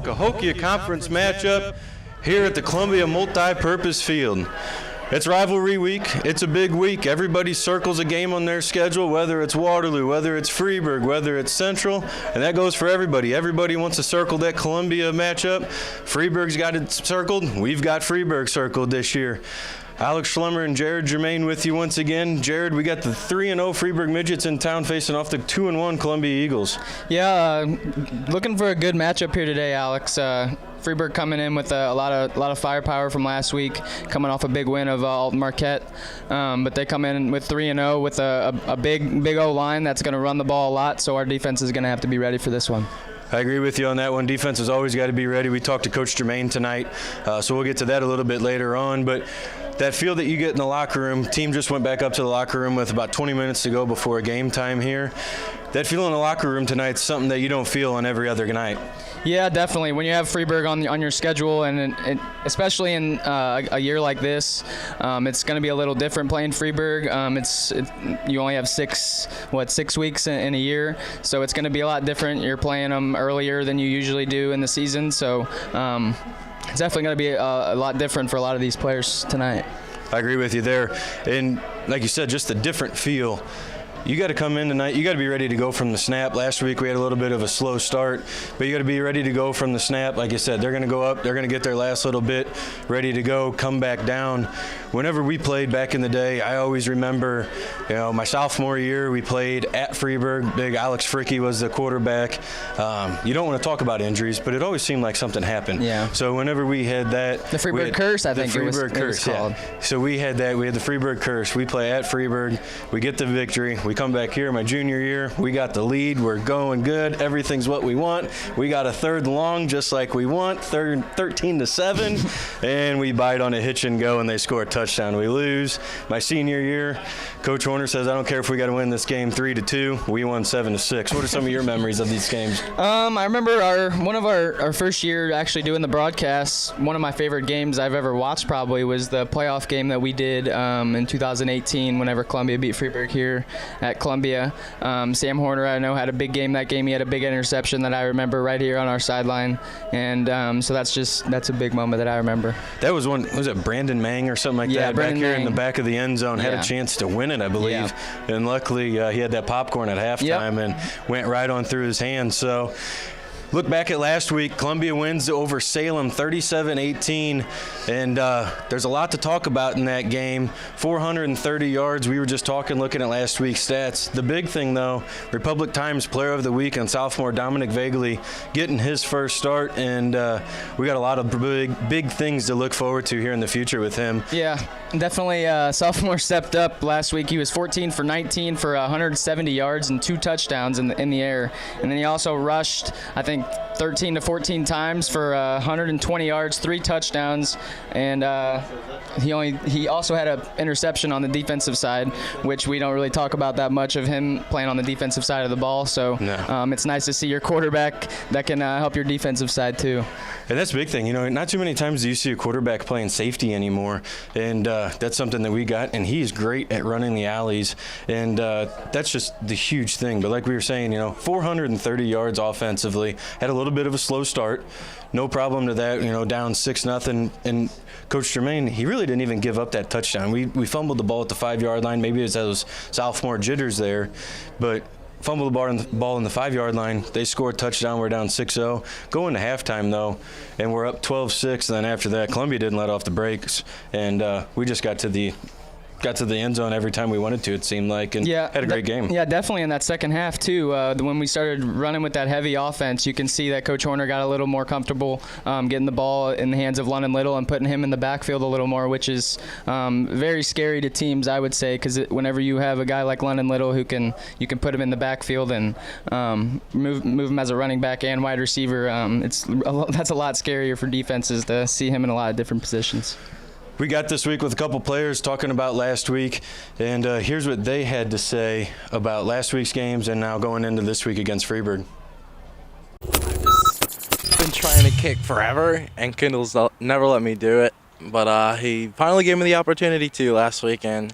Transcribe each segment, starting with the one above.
Cahokia Conference matchup here at the Columbia Multi-Purpose Field. It's rivalry week. It's a big week. Everybody circles a game on their schedule, whether it's Waterloo, whether it's Freeburg, whether it's Central, and that goes for everybody. Everybody wants to circle that Columbia matchup. Freeburg's got it circled. We've got Freeburg circled this year. Alex Schlemmer and Jared Germain with you once again. Jared, we got the 3-0 Freeburg Midgets in town facing off the 2-1 Columbia Eagles. Yeah, looking for a good matchup here today, Alex. Freeburg coming in with a lot of firepower from last week, coming off a big win of Alton Marquette. But they come in with 3-0 with a big O-line that's going to run the ball a lot, so our defense is going to have to be ready for this one. I agree with you on that one. Defense has always got to be ready. We talked to Coach Germain tonight, so we'll get to that a little bit later on. But that feel that you get in the locker room, team just went back up to the locker room with about 20 minutes to go before game time here. That feel in the locker room tonight is something that you don't feel on every other night. Yeah, definitely. When you have Freeburg on your schedule, and especially in a year like this, it's going to be a little different playing Freeburg. You only have 6 weeks in a year, so it's going to be a lot different. You're playing them earlier than you usually do in the season, so it's definitely going to be a lot different for a lot of these players tonight. I agree with you there, and like you said, just a different feel. You got to come in tonight. You got to be ready to go from the snap. Last week we had a little bit of a slow start, but you got to be ready to go from the snap. Like I said, they're going to go up. They're going to get their last little bit ready to go, come back down. Whenever we played back in the day, I always remember, my sophomore year, we played at Freeburg. Big Alex Fricky was the quarterback. You don't want to talk about injuries, but it always seemed like something happened. Yeah. So whenever we had that. The Freeburg curse, I think it was called. Yeah. So we had that. We had the Freeburg curse. We play at Freeburg. We get the victory. We come back here my junior year. We got the lead. We're going good. Everything's what we want. We got a third and long just like we want, 13-7, and we bite on a hitch and go, and they score a touchdown. We lose. My senior year, Coach Horner says, I don't care if we got to win this game 3-2. We won 7-6. What are some of your memories of these games? I remember one of our first year actually doing the broadcasts. One of my favorite games I've ever watched probably was the playoff game that we did in 2018 whenever Columbia beat Freeburg here at Columbia. Sam Horner, I know, had a big game that game. He had a big interception that I remember right here on our sideline. And so that's a big moment that I remember. That was was it Brandon Mang or something like that? Brandon back here Mang. In the back of the end zone, had a chance to win it, I believe. Yeah. And luckily, he had that popcorn at halftime and went right on through his hands. So look back at last week. Columbia wins over Salem 37-18, and there's a lot to talk about in that game. 430 yards. We were just looking at last week's stats. The big thing, though, Republic Times Player of the Week and sophomore Dominic Vagley getting his first start, and we got a lot of big things to look forward to here in the future with him. Yeah, definitely. Sophomore stepped up last week. He was 14 for 19 for 170 yards and 2 touchdowns in the air, and then he also rushed, I think, 13 to 14 times for 120 yards, 3 touchdowns, and he also had an interception on the defensive side, which we don't really talk about that much of him playing on the defensive side of the ball. So it's nice to see your quarterback that can help your defensive side too. And that's a big thing. Not too many times do you see a quarterback playing safety anymore, and that's something that we got, and he's great at running the alleys, and that's just the huge thing. But like we were saying, 430 yards offensively, had a little bit of a slow start. No problem to that, down 6-0. And Coach Germain, he really didn't even give up that touchdown. We fumbled the ball at the 5-yard line. Maybe it was those sophomore jitters there, but fumbled the ball in the 5-yard line. They scored a touchdown. We're down 6-0. Go into halftime, though, and we're up 12-6. And then after that, Columbia didn't let off the brakes, and we just got to the end zone every time we wanted to, it seemed like, and had a great game. Yeah, definitely in that second half, too. When we started running with that heavy offense, you can see that Coach Horner got a little more comfortable getting the ball in the hands of London Little and putting him in the backfield a little more, which is very scary to teams, I would say, because whenever you have a guy like London Little you can put him in the backfield and move him as a running back and wide receiver, that's a lot scarier for defenses to see him in a lot of different positions. We got this week with a couple players talking about last week, and here's what they had to say about last week's games and now going into this week against Freeburg. I've been trying to kick forever, and Kendall's never let me do it, but he finally gave me the opportunity to last week, and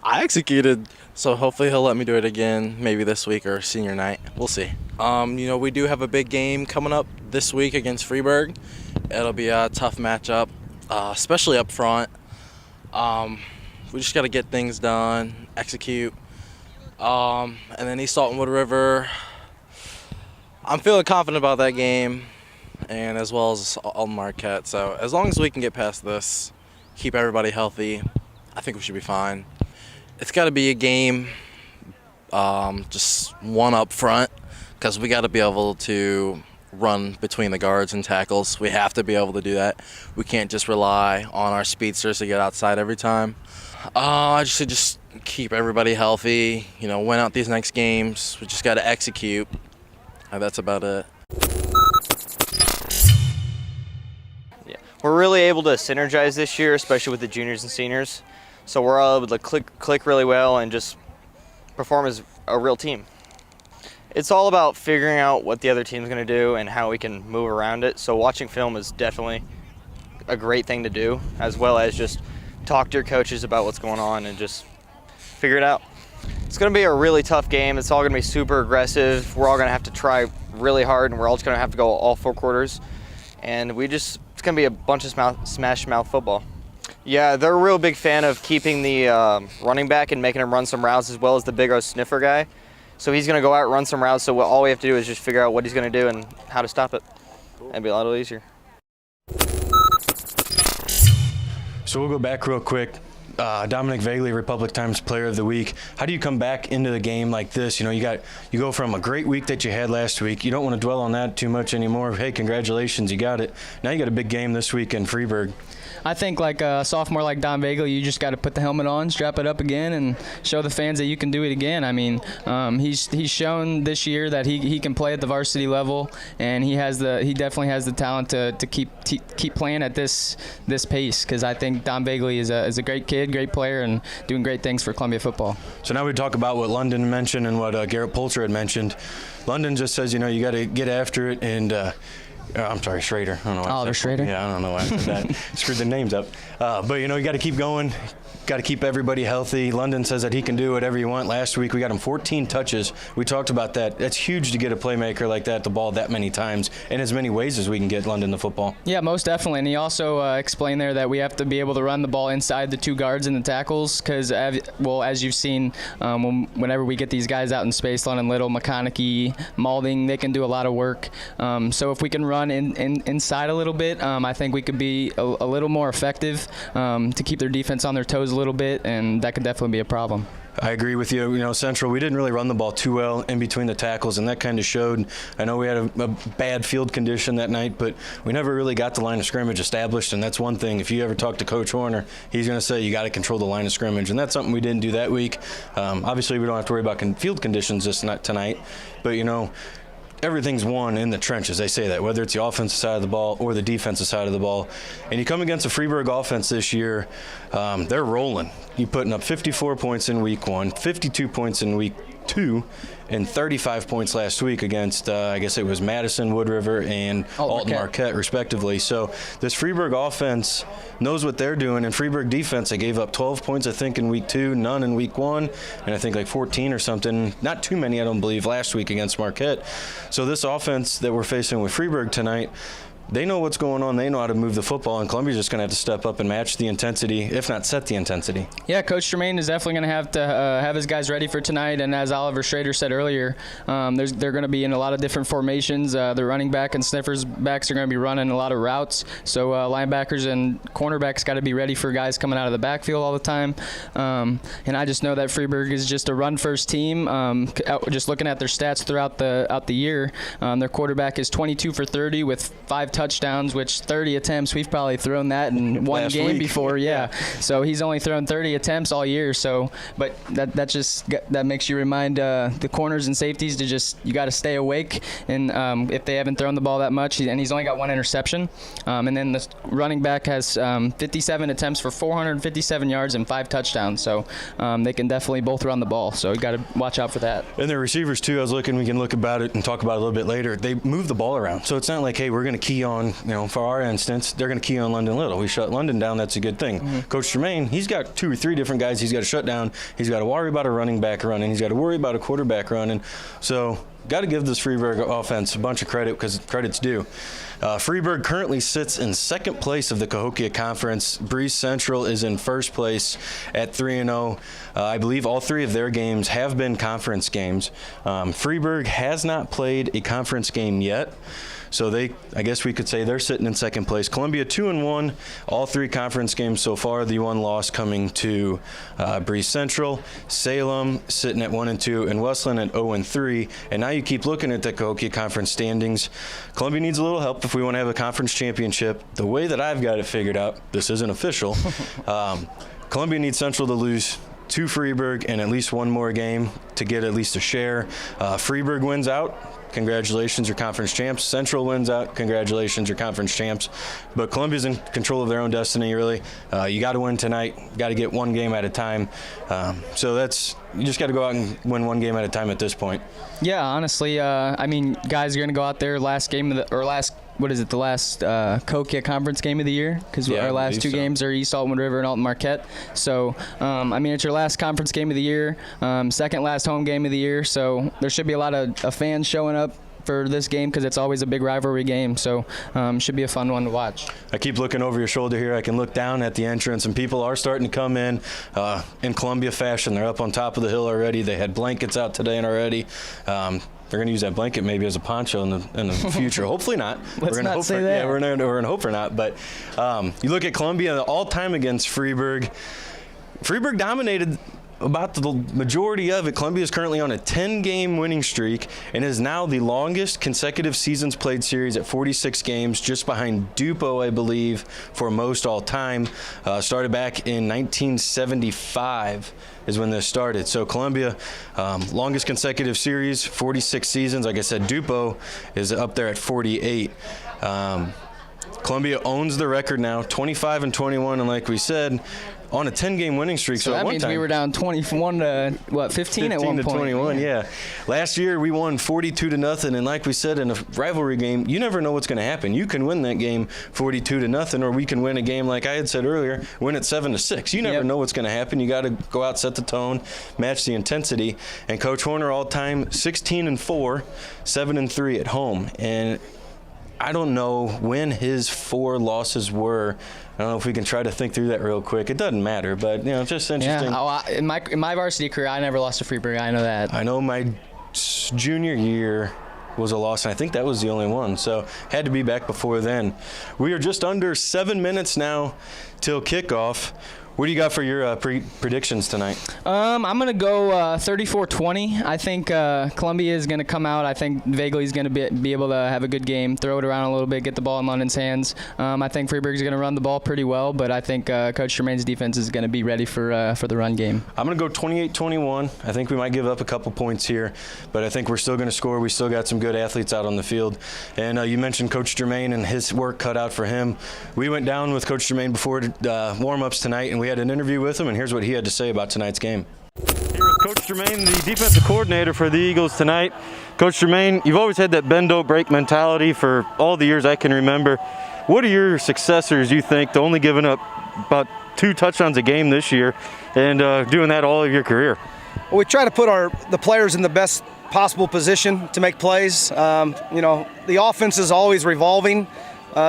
I executed So hopefully he'll let me do it again, maybe this week or senior night. We'll see. We do have a big game coming up this week against Freeburg. It'll be a tough matchup, especially up front. We just got to get things done, execute. And then East Salton Wood River. I'm feeling confident about that game, and as well as Alton Marquette. So as long as we can get past this, keep everybody healthy, I think we should be fine. It's got to be a game, just one up front, because we got to be able to run between the guards and tackles. We have to be able to do that. We can't just rely on our speedsters to get outside every time. I should just keep everybody healthy, win out these next games. We just got to execute. That's about it. We're really able to synergize this year, especially with the juniors and seniors. So we're all able to click really well and just perform as a real team. It's all about figuring out what the other team's going to do and how we can move around it. So watching film is definitely a great thing to do, as well as just talk to your coaches about what's going on and just figure it out. It's going to be a really tough game. It's all going to be super aggressive. We're all going to have to try really hard, and we're all just going to have to go all 4 quarters. And it's going to be a bunch of smash mouth football. Yeah, they're a real big fan of keeping the running back and making him run some routes, as well as the big O sniffer guy. So he's going to go out and run some routes, so all we have to do is just figure out what he's going to do and how to stop it. It'll be a lot easier. So we'll go back real quick. Dominic Vagley, Republic Times Player of the Week. How do you come back into the game like this? You go from a great week that you had last week. You don't want to dwell on that too much anymore. Hey, congratulations, you got it. Now you got a big game this week in Freeburg. I think like a sophomore like Don Vagley, you just got to put the helmet on, strap it up again, and show the fans that you can do it again. I mean, he's shown this year that he can play at the varsity level, and he definitely has the talent to keep playing at this pace. Because I think Don Vagley is a great kid, great player, and doing great things for Columbia football. So now we talk about what London mentioned and what Garrett Poulter had mentioned. London just says, you got to get after it, and I'm sorry, Schrader. I don't know why Oliver Schrader? Yeah, I don't know why I said that. Screwed the names up. But, you got to keep going. Got to keep everybody healthy. London says that he can do whatever you want. Last week we got him 14 touches. We talked about that. That's huge to get a playmaker like that the ball that many times in as many ways as we can get London the football. Yeah, most definitely. And he also explained there that we have to be able to run the ball inside the 2 guards and the tackles because, as you've seen, whenever we get these guys out in space, London Little, McConaughey, Malding, they can do a lot of work. So if we can run inside a little bit, I think we could be a little more effective to keep their defense on their toes a little bit, and that could definitely be a problem. I agree with you. Central, we didn't really run the ball too well in between the tackles, and that kind of showed. I know we had a bad field condition that night, but we never really got the line of scrimmage established, and that's one thing. If you ever talk to Coach Horner, he's going to say you got to control the line of scrimmage, and that's something we didn't do that week. Obviously, we don't have to worry about field conditions tonight, but, everything's won in the trenches. They say that, whether it's the offensive side of the ball or the defensive side of the ball. And you come against a Freeburg offense this year, they're rolling. You're putting up 54 points in week 1, 52 points in week 2, and 35 points last week against, I guess it was Madison, Wood River, and Alton Marquette, respectively. So this Freeburg offense knows what they're doing. And Freeburg defense, they gave up 12 points, I think, in week 2, none in week 1, and I think like 14 or something. Not too many, I don't believe, last week against Marquette. So this offense that we're facing with Freeburg tonight, they know what's going on. They know how to move the football, and Columbia's just going to have to step up and match the intensity, if not set the intensity. Yeah, Coach Tremaine is definitely going to have his guys ready for tonight. And as Oliver Schrader said earlier, they're going to be in a lot of different formations. The running back and sniffers backs are going to be running a lot of routes. So linebackers and cornerbacks got to be ready for guys coming out of the backfield all the time. And I just know that Freeburg is just a run-first team. Just looking at their stats throughout the year, their quarterback is 22 for 30 with 5 touchdowns, which 30 attempts, we've probably thrown that in one game before. Yeah. So he's only thrown 30 attempts all year. So, but that makes you remind the corners and safeties to you got to stay awake. And if they haven't thrown the ball that much, and he's only got 1 interception. And then the running back has 57 attempts for 457 yards and 5 touchdowns. So they can definitely both run the ball. So you got to watch out for that. And their receivers too. I was looking. We can look about it and talk about it a little bit later. They move the ball around. So it's not like, hey, we're going to key on, for our instance, they're going to key on London Little. We shut London down. That's a good thing. Mm-hmm. Coach Jermaine, he's got 2 or 3 different guys he's got to shut down. He's got to worry about a running back running. He's got to worry about a quarterback running. So got to give this Freeburg offense a bunch of credit because credit's due. Freeburg currently sits in second place of the Cahokia Conference. Breeze Central is in first place at 3-0. I believe all 3 of their games have been conference games. Freeburg has not played a conference game yet. So I guess we could say they're sitting in second place. Columbia 2-1, all 3 conference games so far. The one loss coming to Breeze Central. Salem sitting at 1-2, and Westland at 0-3. And now you keep looking at the Cahokia Conference standings. Columbia needs a little help if we want to have a conference championship. The way that I've got it figured out, this isn't official. Columbia needs Central to lose to Freeburg and at least one more game to get at least a share. Freeburg wins out. Congratulations, you're conference champs. Central wins out. Congratulations, you're conference champs. But Columbia's in control of their own destiny, really. You got to win tonight. Got to get one game at a time. So you just got to go out and win one game at a time at this point. Yeah, honestly, guys are going to go out there last Cahokia Conference game of the year, because our last 2 games are East Alton River and Alton Marquette. So, it's your last conference game of the year, second last home game of the year. So there should be a lot of fans showing up for this game because it's always a big rivalry game. So should be a fun one to watch. I keep looking over your shoulder here. I can look down at the entrance, and people are starting to come in Columbia fashion. They're up on top of the hill already. They had blankets out today and already. They're going to use that blanket maybe as a poncho in the future. Hopefully not. Let's not say that. Yeah, we're going to hope for not. But you look at Columbia all-time against Freeburg. Freeburg dominated about the majority of it. Columbia is currently on a 10-game winning streak and is now the longest consecutive seasons played series at 46 games, just behind Dupo, I believe, for most all-time. Started back in 1975 is when this started. So Columbia, longest consecutive series, 46 seasons. Like I said, Dupo is up there at 48. Columbia owns the record now, 25-21, and like we said, on a 10-game winning streak. So that means we were down 21 to 15 at one point. 21, yeah. Last year we won 42-0, and like we said, in a rivalry game, you never know what's going to happen. You can win that game 42-0, or we can win a game, like I had said earlier, win it 7-6. You never know what's going to happen. You got to go out, set the tone, match the intensity. And Coach Horner all-time 16-4, 7-3 at home. And I don't know when his 4 losses were. I don't know if we can try to think through that real quick. It doesn't matter, but it's just interesting. Yeah. In my varsity career, I never lost to Freeburg. I know that. I know my junior year was a loss, and I think that was the only one. So had to be back before then. We are just under 7 minutes now till kickoff. What do you got for your predictions tonight? I'm going to go 34-20. I think Columbia is going to come out. I think Vagley is going to be able to have a good game, throw it around a little bit, get the ball in London's hands. I think Freeburg is going to run the ball pretty well, but I think Coach Germain's defense is going to be ready for the run game. I'm going to go 28-21. I think we might give up a couple points here, but I think we're still going to score. We still got some good athletes out on the field. And you mentioned Coach Germain and his work cut out for him. We went down with Coach Germain before warm-ups tonight, and we had an interview with him, and here's what he had to say about tonight's game. Here is Coach Germain, the defensive coordinator for the Eagles tonight. Coach Germain, you've always had that bend, don't break mentality for all the years I can remember. What are your successors, you think, to only giving up about 2 touchdowns a game this year and doing that all of your career? Well, we try to put the players in the best possible position to make plays. The offense is always revolving.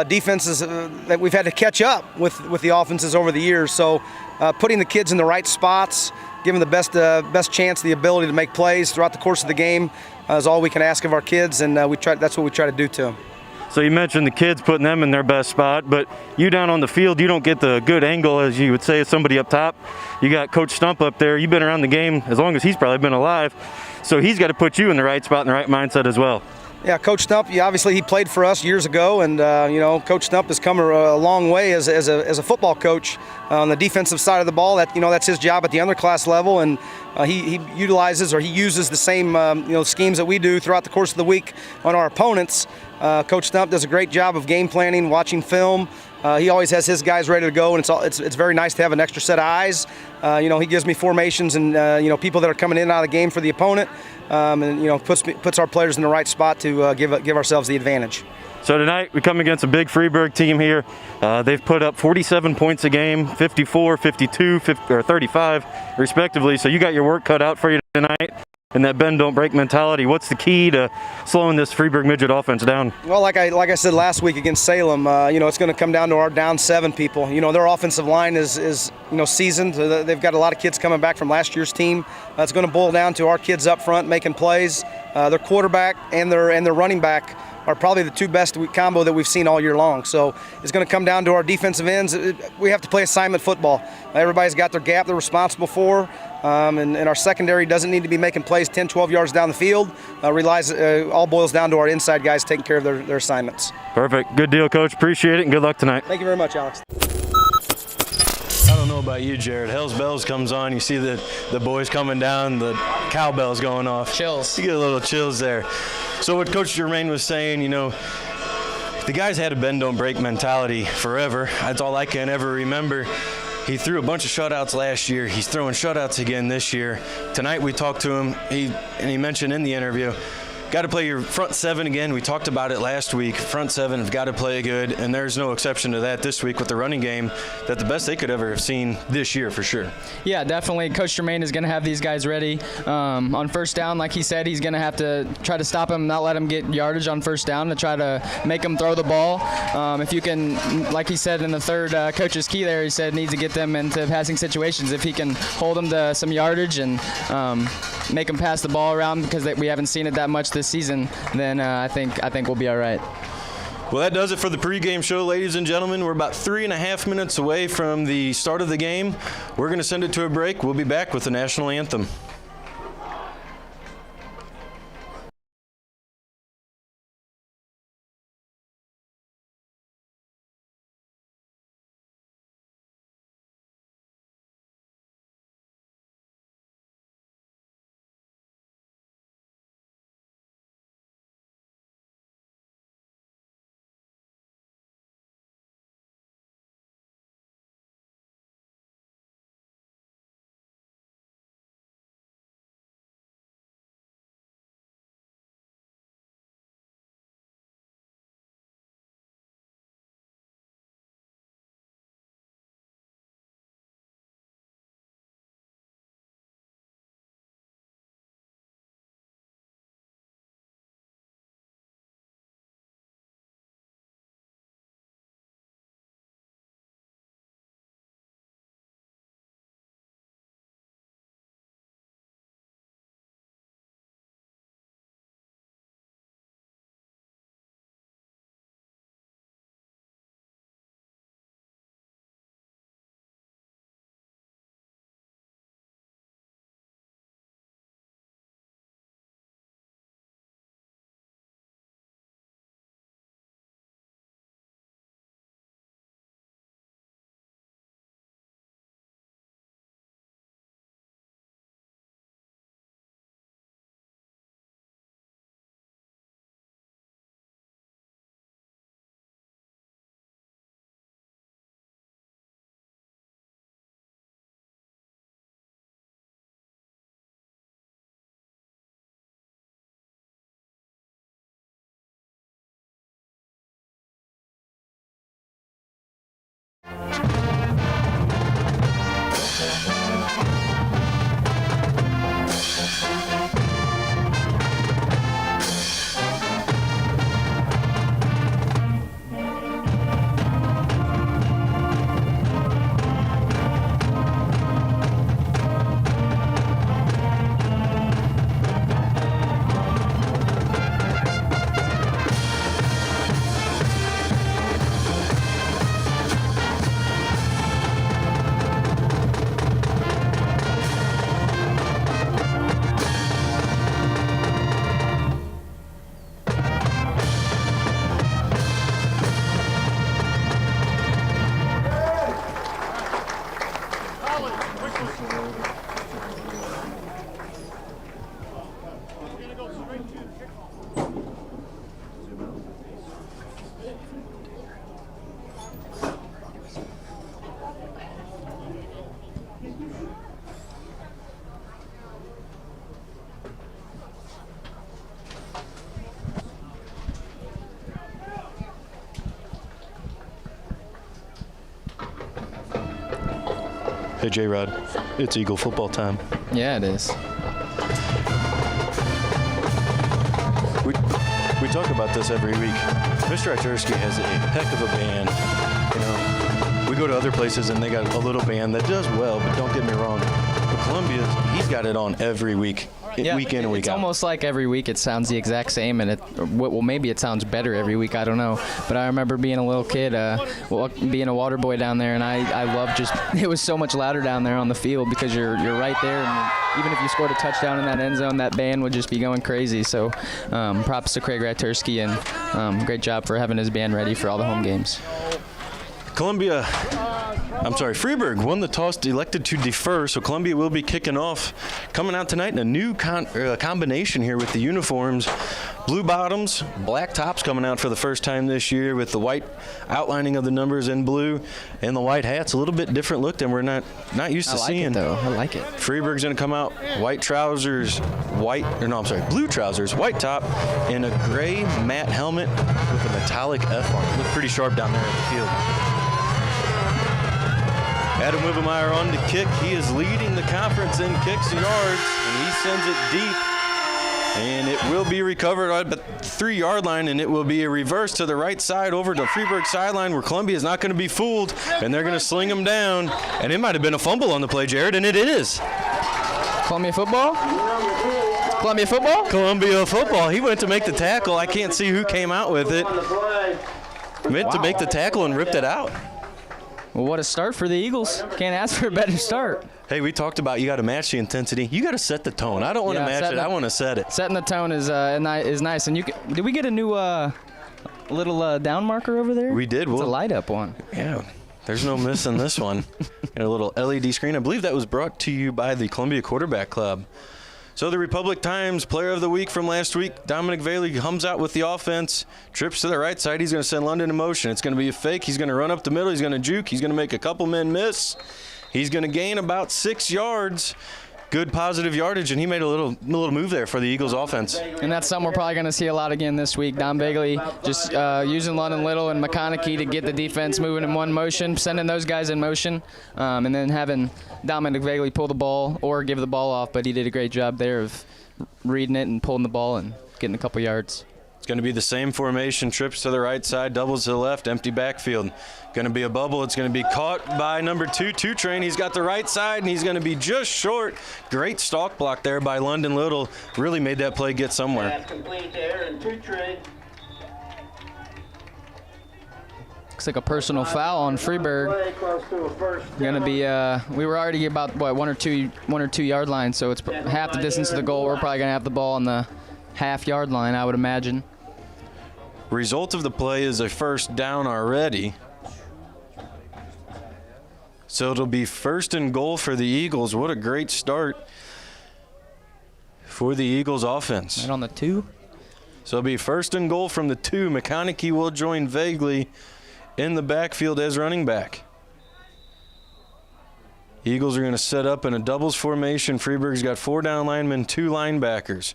Defenses that we've had to catch up with the offenses over the years. So putting the kids in the right spots, giving the best chance, the ability to make plays throughout the course of the game is all we can ask of our kids, and that's what we try to do to them. So you mentioned the kids, putting them in their best spot, but you down on the field, you don't get the good angle, as you would say, as somebody up top. You got Coach Stump up there. You've been around the game as long as he's probably been alive. So he's got to put you in the right spot and the right mindset as well. Yeah, Coach Stump, obviously he played for us years ago, and Coach Stump has come a long way as a football coach on the defensive side of the ball. That's his job at the underclass level, and he uses the same schemes that we do throughout the course of the week on our opponents. Coach Stump does a great job of game planning, watching film. He always has his guys ready to go, and it's very nice to have an extra set of eyes. He gives me formations and people that are coming in and out of the game for the opponent, and puts our players in the right spot to give ourselves the advantage. So tonight we come against a big Freeburg team here. They've put up 47 points a game, 54, 52, 50, or 35 respectively. So you got your work cut out for you tonight. And that bend don't break mentality. What's the key to slowing this Freeburg Midget offense down? Well, like I said last week against Salem, it's going to come down to our down 7 people. Their offensive line is seasoned. They've got a lot of kids coming back from last year's team. It's going to boil down to our kids up front making plays. Their quarterback and their running back are probably the 2 best combo that we've seen all year long. So it's going to come down to our defensive ends. We have to play assignment football. Everybody's got their gap they're responsible for, and our secondary doesn't need to be making plays 10, 12 yards down the field. All boils down to our inside guys taking care of their assignments. Perfect. Good deal, Coach. Appreciate it, and good luck tonight. Thank you very much, Alex. I don't know about you, Jared. Hell's Bells comes on. You see the boys coming down, the cowbells going off. Chills. You get a little chills there. So what Coach Germain was saying, the guys had a bend don't break mentality forever. That's all I can ever remember. He threw a bunch of shutouts last year. He's throwing shutouts again this year. Tonight we talked to him, and he mentioned in the interview, got to play your front 7 again. We talked about it last week. Front 7 have got to play good, and there's no exception to that this week with the running game. That the best they could ever have seen this year for sure. Yeah, definitely. Coach Germain is going to have these guys ready. On first down, like he said, he's going to have to try to stop him, not let him get yardage on first down to try to make him throw the ball. If you can, like he said in the third coach's key there, he said needs to get them into passing situations. If he can hold them to some yardage and make them pass the ball around, because we haven't seen it that much this season, then I think we'll be all right. Well, that does it for the pregame show, ladies and gentlemen. We're about 3.5 minutes away from the start of the game. We're going to send it to a break. We'll be back with the national anthem. Hey, J-Rod, it's Eagle football time. Yeah, it is. We talk about this every week. Mr. Itursky has a heck of a band. You know, we go to other places and they got a little band that does well, but don't get me wrong. But Columbia, he's got it on every week. Week in and week it's out. It's almost like every week it sounds the exact same, and well, maybe it sounds better every week. I don't know. But I remember being a little kid, being a water boy down there, and I loved just it was so much louder down there on the field because you're right there, and even if you scored a touchdown in that end zone, that band would just be going crazy. So props to Craig Ratursky, and great job for having his band ready for all the home games. Freeburg won the toss, elected to defer, so Columbia will be kicking off. Coming out tonight in a new combination here with the uniforms. Blue bottoms, black tops coming out for the first time this year with the white outlining of the numbers in blue, and the white hats. A little bit different look than we're not used to seeing. I like it. Freeburg's going to come out white trousers, blue trousers, white top, and a gray matte helmet with a metallic F on it. Look pretty sharp down there at the field. Adam Wibbemeyer on to kick. He is leading the conference in kicks and yards, and he sends it deep. And it will be recovered at the 3-yard line, and it will be a reverse to the right side over to Freeburg sideline where Columbia is not going to be fooled, and they're going to sling him down. And it might have been a fumble on the play, Jared, and it is. Columbia football? Columbia football? Columbia football. He went to make the tackle. I can't see who came out with it. Meant to make the tackle and ripped it out. Well, what a start for the Eagles. Can't ask for a better start. Hey, we talked about you got to match the intensity. You got to set the tone. I don't want to match it. I want to set it. Setting the tone is nice. And did we get a new little down marker over there? We did. It's a light up one. Yeah. There's no missing this one. Got a little LED screen. I believe that was brought to you by the Columbia Quarterback Club. So the Republic Times Player of the Week from last week, Dominic Valey comes out with the offense, trips to the right side. He's going to send London in motion. It's going to be a fake. He's going to run up the middle. He's going to juke. He's going to make a couple men miss. He's going to gain about 6 yards. Good positive yardage, and he made a little move there for the Eagles offense. And that's something we're probably going to see a lot again this week. Don Bagley just using London Little and McConaughey to get the defense moving in one motion, sending those guys in motion, and then having Dominic Bagley pull the ball or give the ball off. But he did a great job there of reading it and pulling the ball and getting a couple yards. It's going to be the same formation, trips to the right side, doubles to the left, empty backfield. Going to be a bubble. It's going to be caught by number 2, Train. He's got the right side, and he's going to be just short. Great stalk block there by London Little. Really made that play get somewhere. That's complete there, and 2 Train. Looks like a personal foul on Freeburg. Going to be, we were already about, one or two yard line, so it's half the distance to the goal. We're probably going to have the ball on the half-yard line, I would imagine. Result of the play is a first down already. So it'll be 1st and goal for the Eagles. What a great start for the Eagles offense. Right on the 2. So it'll be 1st and goal from the 2. McConaughey will join Vaguely in the backfield as running back. Eagles are going to set up in a doubles formation. Freeburg's got 4 down linemen, 2 linebackers.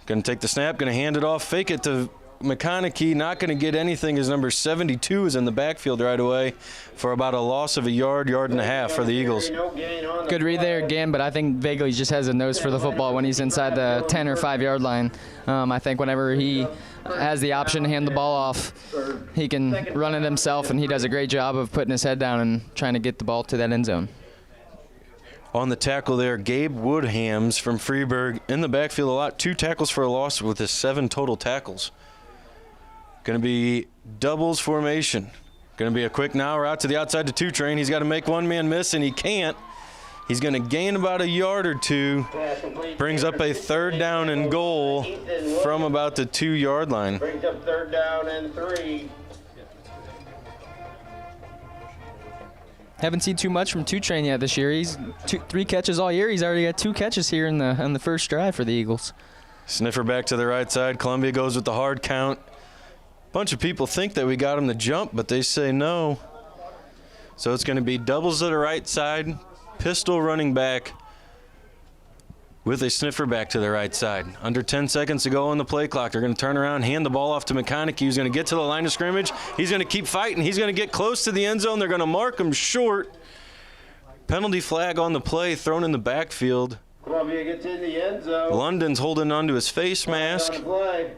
Going to take the snap, going to hand it off, fake it to McConaughey. Not going to get anything as number 72 is in the backfield right away for about a loss of a yard and a half for the Eagles. Good read there again, but I think Vaguely just has a nose for the football when he's inside the 10 or 5 yard line. I think whenever he has the option to hand the ball off, he can run it himself, and he does a great job of putting his head down and trying to get the ball to that end zone. On the tackle there, Gabe Woodhams from Freeburg in the backfield a lot. 2 tackles for a loss with his 7 total tackles. Going to be doubles formation. Going to be a quick now out to the outside to 2 Train. He's got to make one man miss, and he can't. He's going to gain about a yard or 2. Brings up a 3rd down and goal from about the 2 yard line. Brings up 3rd down and 3. Haven't seen too much from 2 Train yet this year. He's 3 catches all year. He's already got 2 catches here in the first drive for the Eagles. Sniffer back to the right side. Columbia goes with the hard count. Bunch of people think that we got him to jump, but they say no. So it's going to be doubles to the right side, pistol running back with a sniffer back to the right side. Under 10 seconds to go on the play clock. They're going to turn around, hand the ball off to McConaughey, who's going to get to the line of scrimmage. He's going to keep fighting. He's going to get close to the end zone. They're going to mark him short. penalty flag on the play, thrown in the backfield. Columbia gets in the end zone. London's holding onto his face mask. On the play.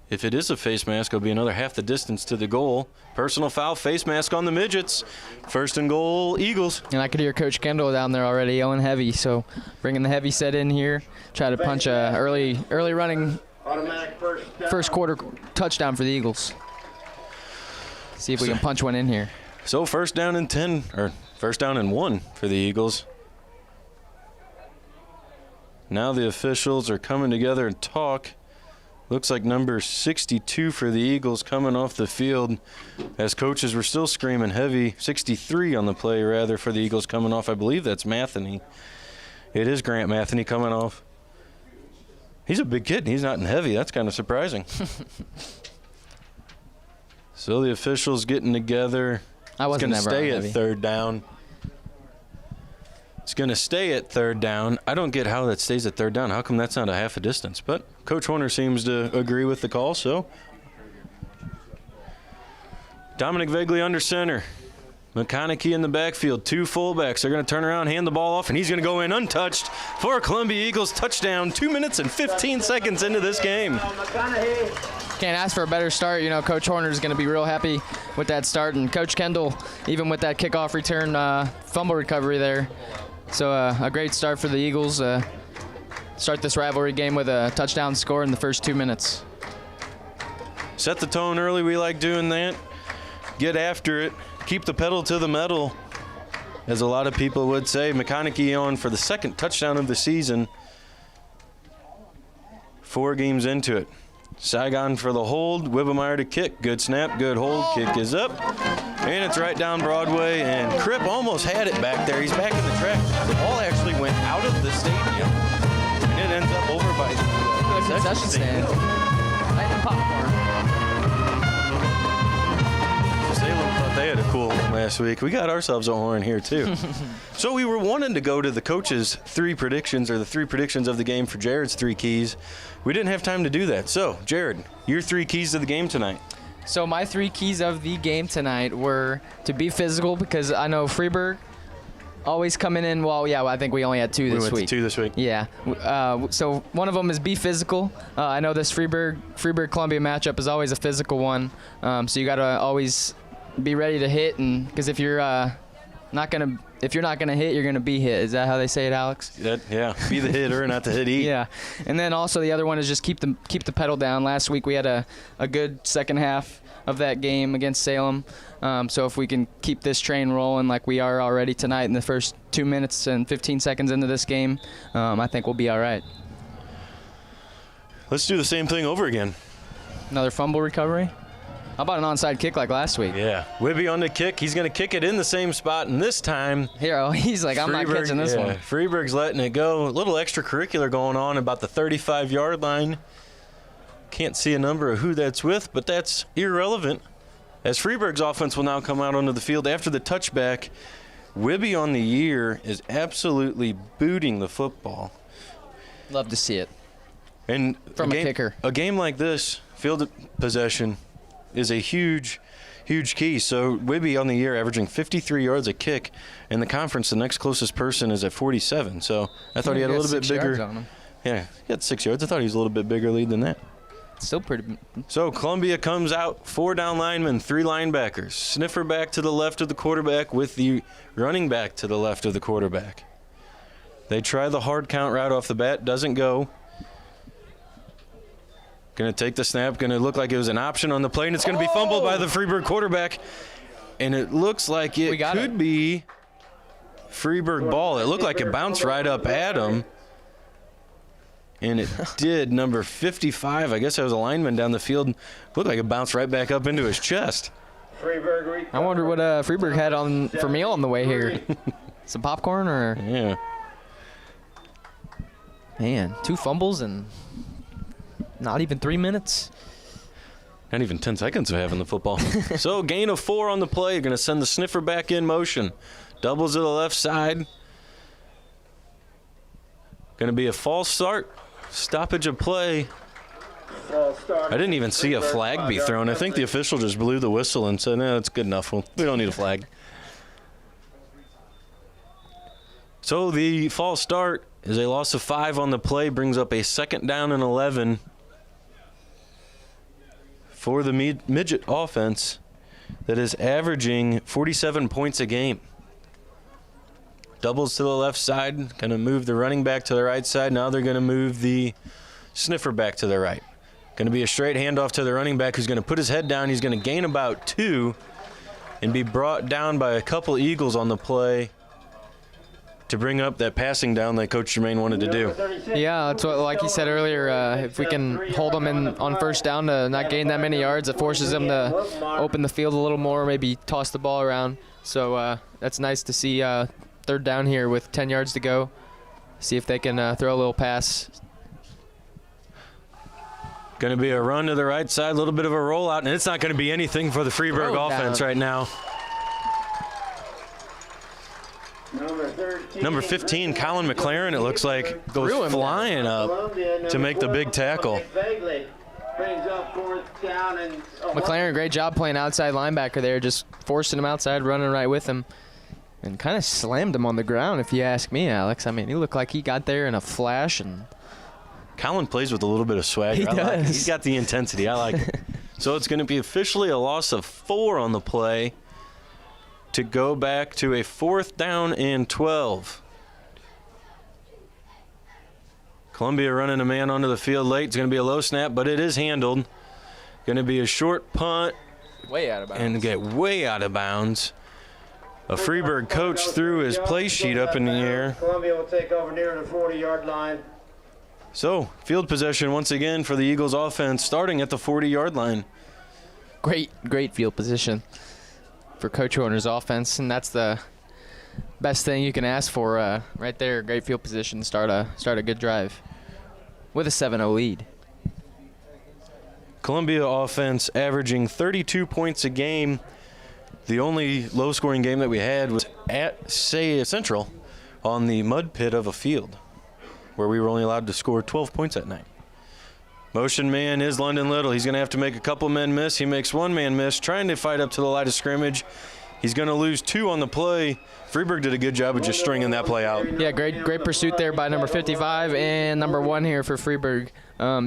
If it is a face mask, it'll be another half the distance to the goal. Personal foul, face mask on the Midgets. First and goal, Eagles. And I could hear Coach Kendall down there already yelling heavy, so bringing the heavy set in here. Try to punch a early running Automatic first down. first quarter touchdown for the Eagles. See if we can punch one in here. So first down and 10, or first down and 1 for the Eagles. Now the officials are coming together and talk. Looks like number 62 for the Eagles coming off the field as coaches were still screaming heavy. 63 on the play, rather, for the Eagles coming off. I believe that's Matheny. It is Grant Matheny coming off. He's a big kid, and he's not in heavy. That's kind of surprising. So the officials getting together. I wasn't It's never going to stay on at heavy. third down. It's going to stay at third down. I don't get how that stays at third down. How come that's not a half a distance? But Coach Horner seems to agree with the call, so. Dominic Vegley under center. McConaughey in the backfield. 2 fullbacks. They're going to turn around, hand the ball off, and he's going to go in untouched for a Columbia Eagles touchdown. 2 minutes and 15 seconds into this game. McConaughey. Can't ask for a better start. You know, Coach Horner is going to be real happy with that start, and Coach Kendall, even with that kickoff return fumble recovery there. So a great start for the Eagles. Start this rivalry game with a touchdown score in the first 2 minutes. Set the tone early. We like doing that. Get after it. Keep the pedal to the metal, as a lot of people would say. McConaughey on for the second touchdown of the season. 4 games into it. Saigon for the hold. Wibbemeyer to kick. Good snap, good hold. Kick is up. And it's right down Broadway. And Kripp almost had it back there. He's back in the track. The ball actually went out of the stadium. And it ends up over by the Concession stand. Right in the popcorn. Salem thought they had a cool one last week. We got ourselves a horn here, too. So we were wanting to go to the coach's 3 predictions, or the 3 predictions of the game for Jared's 3 keys. We didn't have time to do that. So, Jared, your 3 keys to the game tonight. So my 3 keys of the game tonight were to be physical, because I know Freeburg always coming in. Well, yeah, I think we only had 2 this We week. went to 2 this week. Yeah. So one of them is be physical. I know this Freeburg Columbia matchup is always a physical one. So you got to always be ready to hit, and because if you're not gonna hit, you're gonna be hit. Is that how they say it, Alex? Yeah, be the hitter, not the hitty. Yeah. And then also the other one is just keep the pedal down. Last week we had a good second half of that game against Salem. So if we can keep this train rolling like we are already tonight in the first 2 minutes and 15 seconds into this game, I think we'll be all right. Let's do the same thing over again. Another fumble recovery. How about an onside kick like last week? Yeah. Wibby on the kick. He's going to kick it in the same spot, and this time Here, he's like, I'm not catching this one. Freeburg's letting it go. A little extracurricular going on about the 35-yard line. Can't see a number of who that's with, but that's irrelevant, as Freeburg's offense will now come out onto the field after the touchback. Wibby on the year is absolutely booting the football. Love to see it. And From a kicker. A game like this, field possession is a huge key. So Wibby on the year averaging 53 yards a kick. In the conference, the next closest person is at 47. So I thought he had a little bit bigger. On him. Yeah, he had 6 yards. I thought he was a little bit bigger lead than that. Still pretty. So Columbia comes out, 4 down linemen, 3 linebackers. Sniffer back to the left of the quarterback with the running back to the left of the quarterback. They try the hard count route off the bat. Doesn't go. Going to take the snap. Going to look like it was an option on the play, and it's going to be fumbled by the Freeburg quarterback. And it looks like it could be Freeburg ball. It looked like it bounced right up at him. And it did. Number 55, I guess that was a lineman down the field. Looked like it bounced right back up into his chest. I wonder what Freeburg had on for meal on the way here. Some popcorn or? Yeah. Man, 2 fumbles and not even 3 minutes. Not even 10 seconds of having the football. So gain of 4 on the play. You're going to send the sniffer back in motion. Doubles to the left side. Going to be a false start. Stoppage of play. I didn't even see a flag be thrown. I think the official just blew the whistle and said, no, it's good enough. We don't need a flag. So the false start is a loss of 5 on the play, brings up a 2nd down and 11 for the Midget offense that is averaging 47 points a game. Doubles to the left side, going to move the running back to the right side. Now they're going to move the sniffer back to the right. Going to be a straight handoff to the running back who's going to put his head down. He's going to gain about 2 and be brought down by a couple Eagles on the play to bring up that passing down that Coach Jermaine wanted to do. Yeah, that's what, like he said earlier, if we can hold them in on first down to not gain that many yards, it forces them to open the field a little more, maybe toss the ball around. So that's nice to see 3rd down here with 10 yards to go. See if they can throw a little pass. Going to be a run to the right side, a little bit of a rollout, and it's not going to be anything for the Freeburg offense right now. Number 15, Colin McLaren, it looks like, goes flying up to make the big tackle. McLaren, great job playing outside linebacker there, just forcing him outside, running right with him. And kind of slammed him on the ground, if you ask me, Alex. I mean, he looked like he got there in a flash. And Colin plays with a little bit of swagger. He does. He's got the intensity. I like it. So it's going to be officially a loss of 4 on the play to go back to a 4th down and 12. Columbia running a man onto the field late. It's going to be a low snap, but it is handled. Going to be a short punt. Way out of bounds. And get way out of bounds. A Freeburg coach threw his play sheet up in the air. Columbia will take over near the 40-yard line. So, field possession once again for the Eagles offense, starting at the 40-yard line. Great field position for Coach Horner's offense, and that's the best thing you can ask for right there. Great field position, start a good drive with a 7-0 lead. Columbia offense averaging 32 points a game. The only low-scoring game that we had was at, say, Central on the mud pit of a field, where we were only allowed to score 12 points that night. Motion man is London Little. He's going to have to make a couple men miss. He makes 1 man miss, trying to fight up to the line of scrimmage. He's going to lose 2 on the play. Freeburg did a good job of just stringing that play out. Yeah, great pursuit there by number 55 and number 1 here for Freeburg.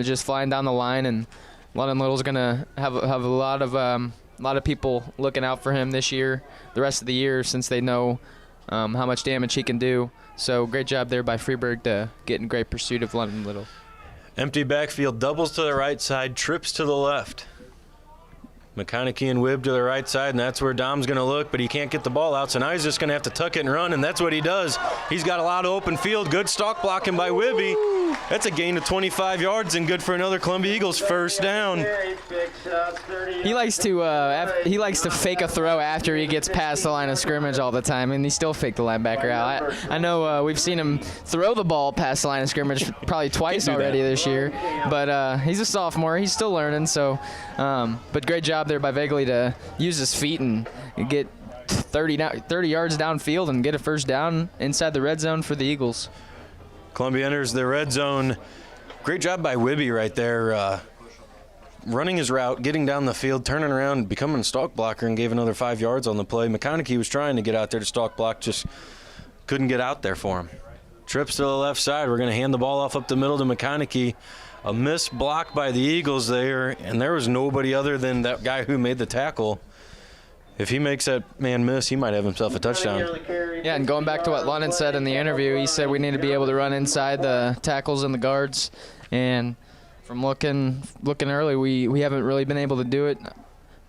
Just flying down the line, and London Little's going to have a lot of people looking out for him this year, the rest of the year, since they know how much damage he can do. So great job there by Freeburg to get in great pursuit of London Little. Empty backfield, doubles to the right side, trips to the left. McConaughey and Wibb to the right side, and that's where Dom's going to look, but he can't get the ball out, so now he's just going to have to tuck it and run, and that's what he does. He's got a lot of open field. Good stalk blocking by Wibby. That's a gain of 25 yards and good for another Columbia Eagles first down. He likes to fake a throw after he gets past the line of scrimmage all the time, and he still faked the linebacker out. I know we've seen him throw the ball past the line of scrimmage probably twice already this year, but he's a sophomore. He's still learning, so but great job there by Vegley to use his feet and get 30 yards downfield and get a first down inside the red zone for the Eagles. Columbia enters the red zone. Great job by Wibby right there, running his route, getting down the field, turning around, becoming a stalk blocker, and gave another 5 yards on the play. McConaughey was trying to get out there to stalk block, just couldn't get out there for him. Trips to the left side. We're going to hand the ball off up the middle to McConaughey. A missed block by the Eagles there, and there was nobody other than that guy who made the tackle. If he makes that man miss, he might have himself a touchdown. Yeah, and going back to what London said in the interview, he said we need to be able to run inside the tackles and the guards. And from looking early, we haven't really been able to do it.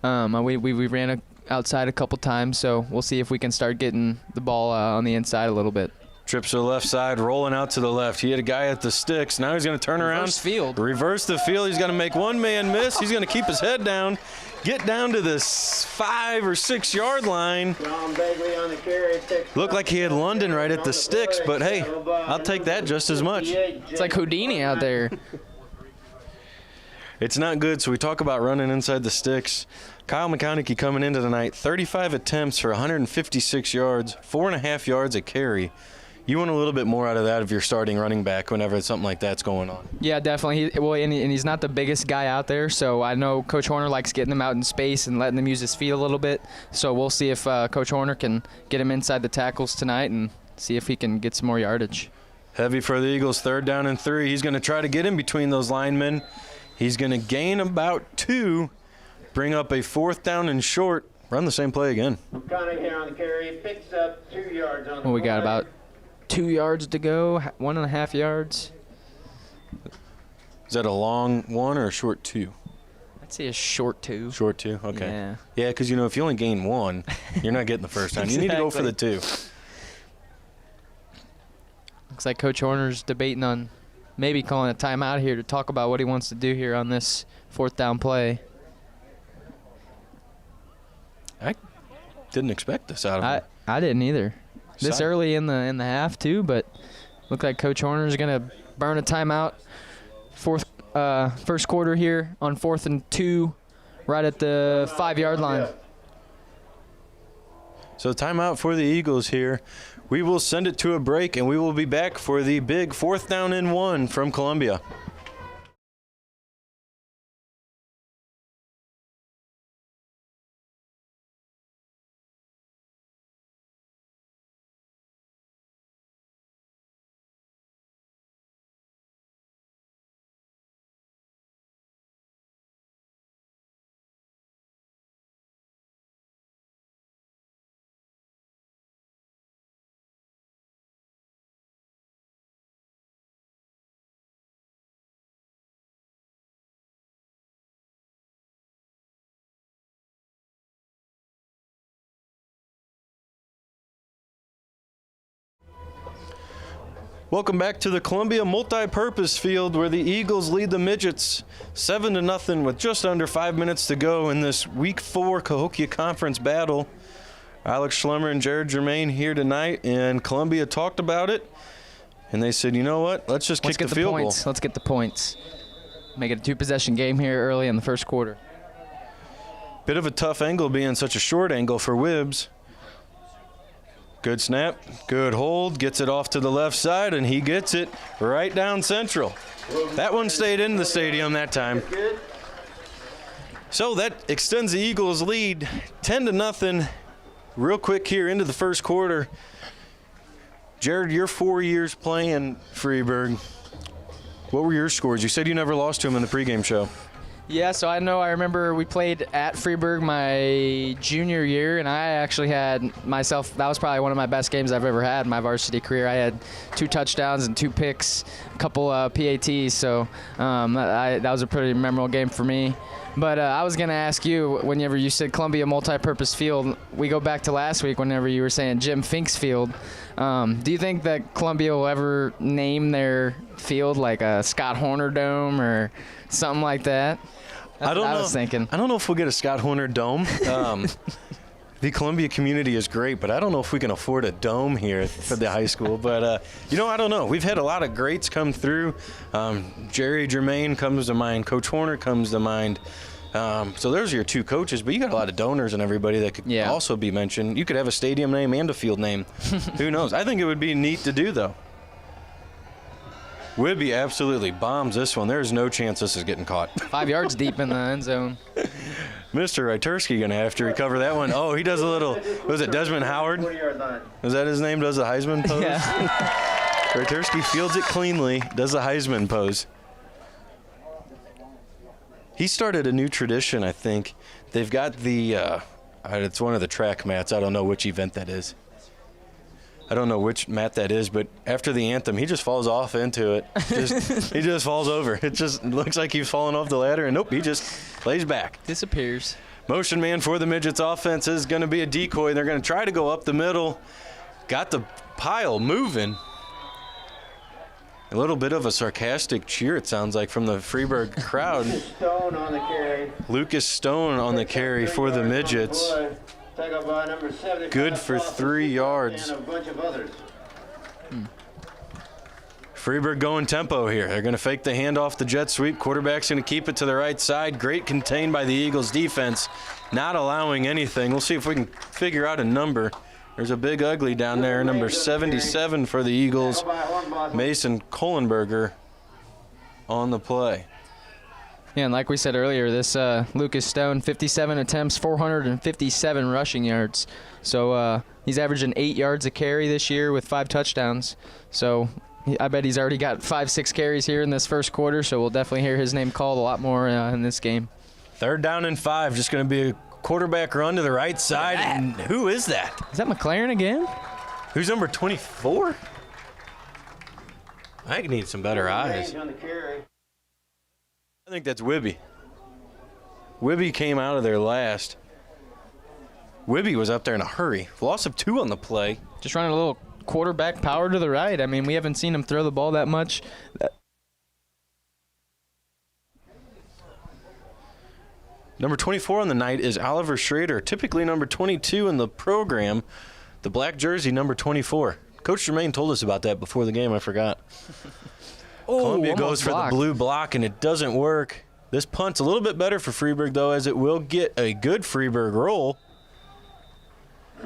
We ran outside a couple times, so we'll see if we can start getting the ball on the inside a little bit. Trips to the left side, rolling out to the left. He had a guy at the sticks. Now he's going to turn around. Reverse the field. He's going to make 1 man miss. He's going to keep his head down, get down to this 5 or 6 yard line. Looked like he had London right at the sticks, but hey, I'll take that just as much. It's like Houdini out there. It's not good, so we talk about running inside the sticks. Kyle McConaughey coming into tonight, 35 attempts for 156 yards, 4.5 yards a carry. You want a little bit more out of that if you're starting running back whenever something like that's going on. Yeah, definitely. And he's not the biggest guy out there, so I know Coach Horner likes getting him out in space and letting him use his feet a little bit. So we'll see if Coach Horner can get him inside the tackles tonight and see if he can get some more yardage. Heavy for the Eagles, 3rd down and 3. He's going to try to get in between those linemen. He's going to gain about 2, bring up a 4th down and short. Run the same play again. Conning here on the carry, picks up 2 yards on the We got play. about 2 yards to go, 1.5 yards. Is that a long 1 or a short 2? I'd say a short 2. Short 2, okay. Yeah. Yeah, because, if you only gain 1, you're not getting the first down. You need to go for the 2. Looks like Coach Horner's debating on maybe calling a timeout here to talk about what he wants to do here on this 4th down play. I didn't expect this out of him. I didn't either. This Solid. early in the half too, but looked like Coach Horner's gonna burn a timeout. First quarter here on 4th and 2, right at the 5-yard line. So timeout for the Eagles here. We will send it to a break, and we will be back for the big 4th down and 1 from Columbia. Welcome back to the Columbia Multi-Purpose Field, where the Eagles lead the Midgets 7-0 with just under 5 minutes to go in this Week 4 Cahokia Conference battle. Alex Schlemmer and Jared Germain here tonight, and Columbia talked about it, and they said, you know what, let's just kick the field goal. Let's get the points. Make it a 2-possession game here early in the first quarter. Bit of a tough angle being such a short angle for Wibbs. Good snap, good hold, gets it off to the left side, and he gets it right down central. That one stayed in the stadium that time. So that extends the Eagles' lead 10-0. Real quick here into the first quarter. Jared, you're 4 years playing Freeburg. What were your scores? You said you never lost to him in the pregame show. Yeah, so I remember we played at Freeburg my junior year, and I actually had myself, that was probably one of my best games I've ever had in my varsity career. I had 2 touchdowns and 2 picks, a couple PATs, so that was a pretty memorable game for me. But I was going to ask you, whenever you said Columbia Multi-Purpose Field, we go back to last week whenever you were saying Jim Fink's Field. Do you think that Columbia will ever name their field like a Scott Horner Dome or something like that? That's what I was thinking. I don't know if we'll get a Scott Horner Dome. The Columbia community is great, but I don't know if we can afford a dome here for the high school. But, I don't know. We've had a lot of greats come through. Jerry Germain comes to mind. Coach Horner comes to mind. So there's your 2 coaches, but you got a lot of donors and everybody that could also be mentioned. You could have a stadium name and a field name. Who knows? I think it would be neat to do, though. Wibby absolutely bombs this one. There's no chance this is getting caught. 5 yards deep in the end zone. Mr. Ryturski going to have to recover that one. Oh, he does a little, was it Desmond Howard? Is that his name? Does the Heisman pose? Yeah. Ryturski fields it cleanly, does the Heisman pose. He started a new tradition, I think. They've got the, it's one of the track mats. I don't know which event that is. I don't know which mat that is, but after the anthem, he just falls off into it. He just falls over. It just looks like he's falling off the ladder, and nope, he just lays back. Disappears. Motion man for the Midgets offense is going to be a decoy. They're going to try to go up the middle. Got the pile moving. A little bit of a sarcastic cheer, it sounds like, from the Freeburg crowd. Stone on the carry. Lucas Stone on the carry for the Midgets. Good for 3 yards. And a bunch of others. Freeburg going tempo here. They're going to fake the handoff, the jet sweep. Quarterback's going to keep it to the right side. Great contained by the Eagles defense, not allowing anything. We'll see if we can figure out a number. There's a big ugly down there, number 77 for the Eagles, Mason Kohlenberger on the play. Yeah, and like we said earlier, this Lucas Stone, 57 attempts, 457 rushing yards. So he's averaging 8 yards a carry this year with 5 touchdowns. So I bet he's already got 5-6 carries here in this first quarter, so we'll definitely hear his name called a lot more in this game. 3rd down and 5, just going to be a quarterback run to the right side. And who is that? Is that McLaren again? Who's number 24? I need some better eyes. On the carry. I think that's Wibby. Wibby came out of there last. Wibby was up there in a hurry. Loss of 2 on the play. Just running a little quarterback power to the right. I mean, we haven't seen him throw the ball that much. Number 24 on the night is Oliver Schrader, typically number 22 in the program. The black jersey, number 24. Coach Germain told us about that before the game. I forgot. Columbia goes for the blue block, and it doesn't work. This punt's a little bit better for Freeburg, though, as it will get a good Freeburg roll.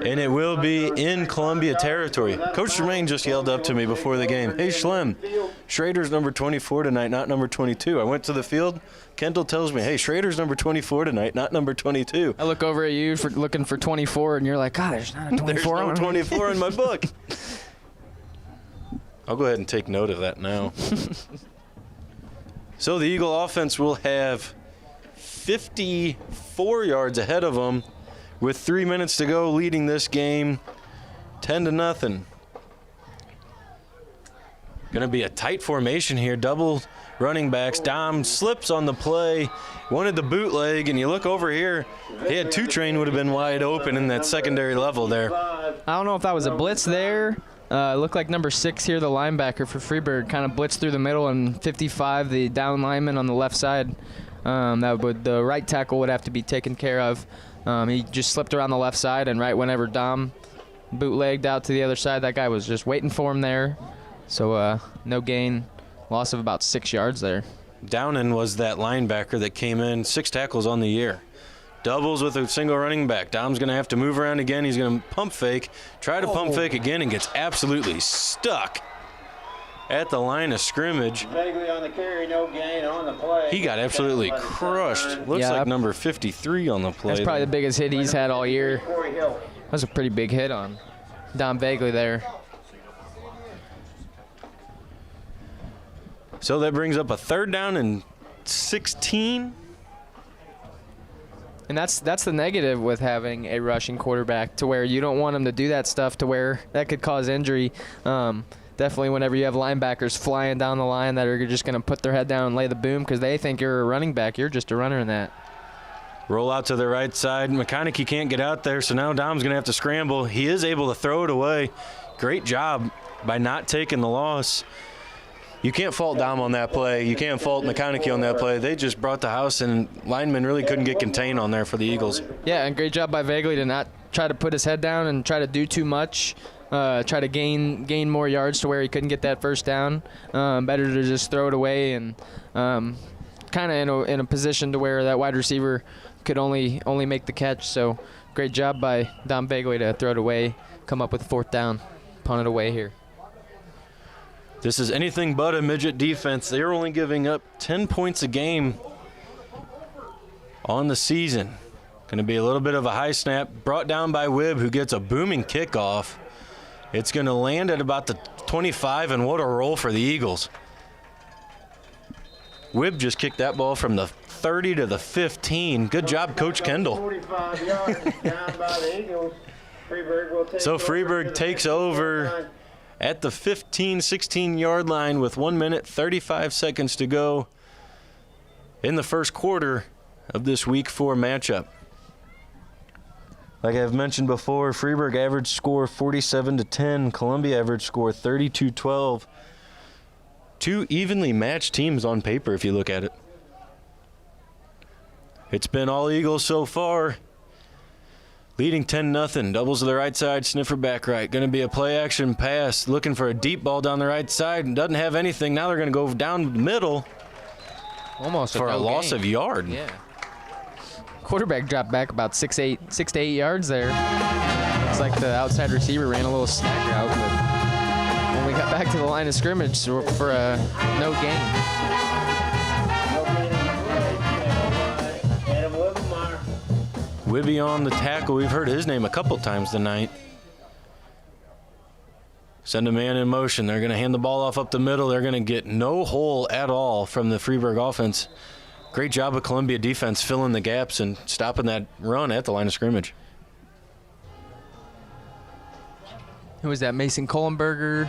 And it will be in Columbia territory. Coach Germain just yelled up to me before the game, "Hey, Schlem, Schrader's number 24 tonight, not number 22. I went to the field. Kendall tells me, "Hey, Schrader's number 24 tonight, not number 22. I look over at you for looking for 24, and you're like, God, there's not a 24 There's no on 24 in my book. I'll go ahead and take note of that now. So the Eagle offense will have 54 yards ahead of them with 3 minutes to go, leading this game 10-0. Going to be a tight formation here. Double running backs. Dom slips on the play. Wanted the bootleg, and you look over here. He had 2 train would have been wide open in that secondary level there. I don't know if that was a blitz there. It looked like number 6 here, the linebacker for Freeburg, kind of blitzed through the middle, and 55, the down lineman on the left side. The right tackle would have to be taken care of. He just slipped around the left side, and right whenever Dom bootlegged out to the other side, that guy was just waiting for him there. So no gain, loss of about 6 yards there. Downen was that linebacker that came in, 6 tackles on the year. Doubles with a single running back. Dom's going to have to move around again. He's going to pump fake, try to pump fake again, and gets absolutely stuck at the line of scrimmage. Vaguely on the carry, no gain on the play. He got absolutely crushed. Looks like number 53 on the play. That's probably the biggest hit he's had all year. Corey Hill. That was a pretty big hit on Dom Vaguely there. So that brings up a 3rd down and 16. And that's the negative with having a rushing quarterback, to where you don't want him to do that stuff to where that could cause injury. Definitely whenever you have linebackers flying down the line that are just going to put their head down and lay the boom because they think you're a running back. You're just a runner in that. Roll out to the right side. McConaughey can't get out there, so now Dom's going to have to scramble. He is able to throw it away. Great job by not taking the loss. You can't fault Dom on that play. You can't fault McConaughey on that play. They just brought the house, and linemen really couldn't get contained on there for the Eagles. Yeah, and great job by Vaguely to not try to put his head down and try to do too much, try to gain more yards to where he couldn't get that first down. Better to just throw it away and kind of in a position to where that wide receiver could only make the catch. So great job by Dom Vaguely to throw it away, come up with 4th down, punt it away here. This is anything but a midget defense. They're only giving up 10 points a game on the season. Going to be a little bit of a high snap brought down by Wibb, who gets a booming kickoff. It's going to land at about the 25, and what a roll for the Eagles. Wibb just kicked that ball from the 30 to the 15. Good job, Coach Kendall. 45 yards down by the Eagles. Freeburg will take So over Freeburg to the takes next over line. at the 16-yard line with 1 minute, 35 seconds to go in the first quarter of this Week 4 matchup. Like I've mentioned before, Freeburg average score 47-10, Columbia average score 32-12. 2 evenly matched teams on paper if you look at it. It's been all Eagles so far. Leading 10-0. Doubles to the right side, sniffer back right. Going to be a play-action pass. Looking for a deep ball down the right side. And doesn't have anything. Now they're going to go down the middle. Almost for a loss of yard. Yeah. Quarterback dropped back about 6 to 8 yards there. It's like the outside receiver ran a little snack route, but when we got back to the line of scrimmage for a no gain. Wibby on the tackle. We've heard his name a couple times tonight. Send a man in motion. They're going to hand the ball off up the middle. They're going to get no hole at all from the Freeburg offense. Great job of Columbia defense filling the gaps and stopping that run at the line of scrimmage. Who was that? Mason Kohlenberger.